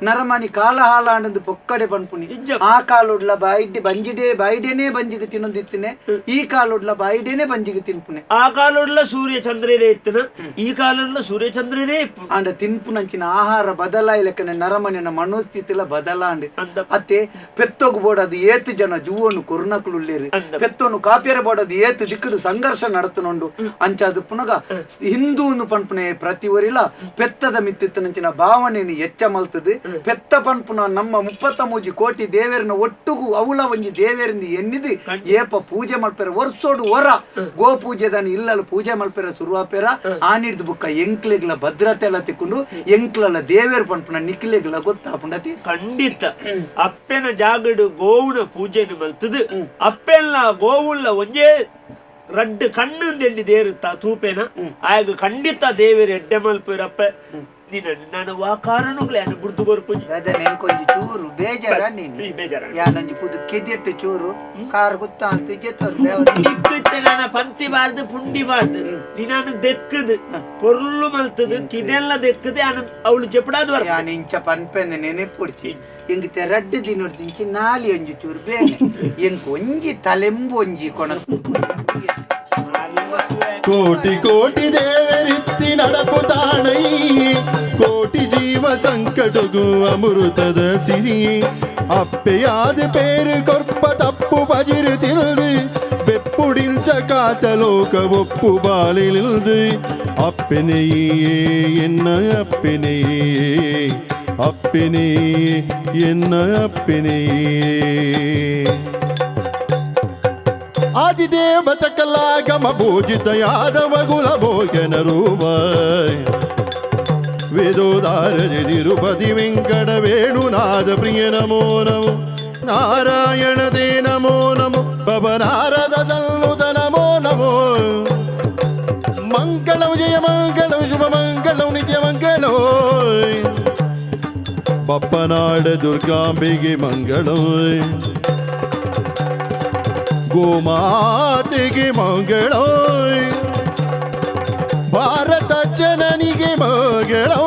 ನರಮಣಿ ಕಾಲ ಹಾಲಾಂಡು ಪೊಕ್ಕಡೆ ಪನ್ಪುನಿ ಆ ಕಾಲುಡ್ಲ ಬಾಯಿಡ್ಡೆ ಬಾಯಿಡೇನೆ ಬಂಜಿಗೆ ತಿನ್ನೊಂದಿತ್ತಿನೆ ಈ ಕಾಲುಡ್ಲ ಬಾಯಿಡೇನೆ ಬಂಜಿಗೆ ತಿನ್ಪುನೆ ಆ ಕಾಲುಡ್ಲ ಸೂರ್ಯ ಚಂದ್ರರೇ ಇತ್ತನ ಈ ಕಾಲುಡ್ಲ ಸೂರ್ಯ ಚಂದ್ರರೇ ಅಂಡ ತಿನ್ಪುನಂಚಿನ ಆಹಾರ ಬದಲಾಯಿಲಕ್ಕನೆ ನರಮನಿನ ಮನೋಸ್ಥಿತಿಲ ಬದಲಾಂಡೆ ಅತ್ತೆ ಪೆತ್ತೋಗು ಬೋಡದು ಏತು ಜನ ಜೂವನು ಕೊರುನಕುಳುಳ್ಳೇರಿ ಪೆತ್ತೋನು ಕಾಪ್ಯರ ಬೋಡದು ಏತು ದಿಕ್ಕಡು ಸಂಘರ್ಷ ನಡತುನೊಂಡು ಅಂಚಾದು ಪುನಗ ಹಿಂದೂನು ಪನ್ಪುನೆ ಪ್ರತಿ ಒರಿಲ ಪೆತ್ತದ ಮಿತ್ತಿತ್ತನಂಚಿನ ಭಾವನೆಯನ್ನು ಎಚ್ಚ ಮಲ್ತದು ಪೆತ್ತ ಪನ್ಪುನ ನಮ್ಮ 33 ಕೋಟಿ ದೇವೇರಿನ ಒಟ್ಟುಗು ಅವಲ ಒಂಜಿ ದೇವೇರಿಂದ ಎನ್ನಿದು ಏಪ ಪೂಜೆ ಮಲ್ಪೆರ ವರ್ಷೋಡು ಹೊರ ಗೋ ಪೂಜೆ ದಾನಿ ಇಲ್ಲಲು ಪೂಜೆ ಮಲ್ಪೆರ ಶುರುವಾಪೆರ ಆನಿಡ್ದು ಬುಕ್ಕ ಎಂಕ್ಲೆಗ್ಲ ಭದ್ರತೆ ಎಲ್ಲ ತಿಕ್ಕೊಂಡು ಎಂಕ್ಲಲ್ಲ ದೇವೇರು ಪನ್ಪುನ ನಿಕ್ಲೆಗ್ಲ ಗೊತ್ತಾಪುಂಡತಿ ಖಂಡಿತ ಅಪ್ಪೆನ ಜಾಗಡು ಗೋವುನ ಪೂಜೆನು ಮಲ್ತದು ಅಪ್ಪೆಲ್ಲ ಗೋವುಲ್ಲ ಒಂಜೇ ರಡ್ಡು ಕಣ್ಣು ಎಣ್ಣಿ ದೇರುತ್ತಾ ತೂಪೇನ ಆಗ ಖಂಡಿತ ದೇವೇರು ಎಡ್ಡೆ ಮಲ್ಪೆರಪ್ಪೆ ನಾನು ಆ ಕಾರಣಗಳೇ ಗುರ್ತು ಗೊರ್ಪುಜಿ ಕೊಂಚ ಚೂರು ಬೇಜಾರ ನೀನು ಯಾನೊಂಜಿ ಪುದು ಕೆದಿಟ್ಟು ಚೂರು ಕಾರ್ ಗೊತ್ತಾ ಅಂತ ನನ್ನ ಪಂತಿ ಬಾರ್ದು ಪುಂಡಿ ಬಾರ್ದು ನೀನು ದೆಕ್ಕದು ಪೊರ್ಲು ಮಲ್ತದು ಕಿದೆಲ್ಲ ದೆಕ್ಕದೆ ಅವಳು ಜಪಡಾದ್ವರ ಯಾನ್ ಇಂಚ ಪನ್ಪೆಂದ ನೆನೆಪುಡ್ಚಿ ಎಂಗ್ ತೆರಡ್ಡು ದಿನೊಡ್ದಿಂಚಿ ನಾಲಿ ಒಂಜಿ ಚೂರು ಬೇನೆ ಎಂಗ್ ಒಂಜಿ ತಲೆಂಬು ಒಂಜಿ ಕೊಣ ಕೋಟಿ ಕೋಟಿ ದೇವರಿತ್ತಿ ನಡಪುತಾಣೈ ಕೋಟಿ ಜೀವ ಸಂಕಟಗೂ ಅಮೃತದ ಸಿರಿ ಅಪ್ಪೆಯಾದ ಪೇರು ಕೊರ್ಪ ತಪ್ಪು ಪಜಿರು ತಿಳಿದು ಬೆಪ್ಪುಡಿಂಚ ಕಾತಲೋಕ ಒಪ್ಪು ಬಾಲಿಲಿಲ್ದು ಅಪ್ಪೆನೆಯೇ ಎನ್ನ ಅಪ್ಪೆನೆಯೇ ಅಪ್ಪೆನೆಯೇ ಎನ್ನ ಅಪ್ಪೆನೆಯೇ ಆದಿದೇವ ಸಕಲಾಗಮ ಭೋಜಿತ ಯಾದವ ಕುಲ ಭೋಜನ ರೂಪ ವೇದೋದಾರ ನಿರುಪತಿ ವೆಂಕಟ ವೇಣುನಾದ ಪ್ರಿಯ ನಮೋ ನಮೋ ನಾರಾಯಣ ದೇ ನಮೋ ನಮೋ ಪವನಾರದ ತನ್ನುತ ನಮೋ ನಮೋ ಮಂಗಳಂ ಜಯ ಮಂಗಳಂ ಶುಭ ಮಂಗಳಂ ನಿತ್ಯ ಮಂಗಳೋ ಪಪ್ಪನಾಡ ದುರ್ಗಾಂಬೆಗೆ ಮಂಗಳಂ ಗೋಮಾತೆಗೆ ಮಂಗಳೋ ಭಾರತ ಜನನಿಗೆ ಮಂಗಳೋ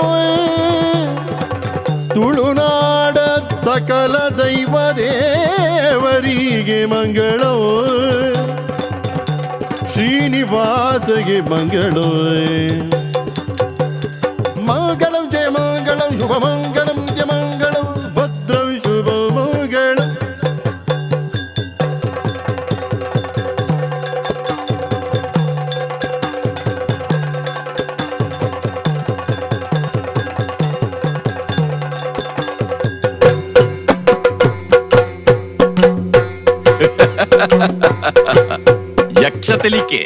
ತುಳುನಾಡ ಸಕಲ ದೈವ ದೇವರಿಗೆ ಮಂಗಳೋ ಶ್ರೀನಿವಾಸಗೆ ಮಂಗಳೋ ಮಂಗಳಂ ಜಯ ಮಂಗಳಂ ಶುಭ ಮಂಗಳಂ ಜಯ ಮಂಗಳಂ ಭದ್ರಂ ಶುಭ ಮಂಗಳಂ ಯಕ್ಷತೆಲಿಕೆ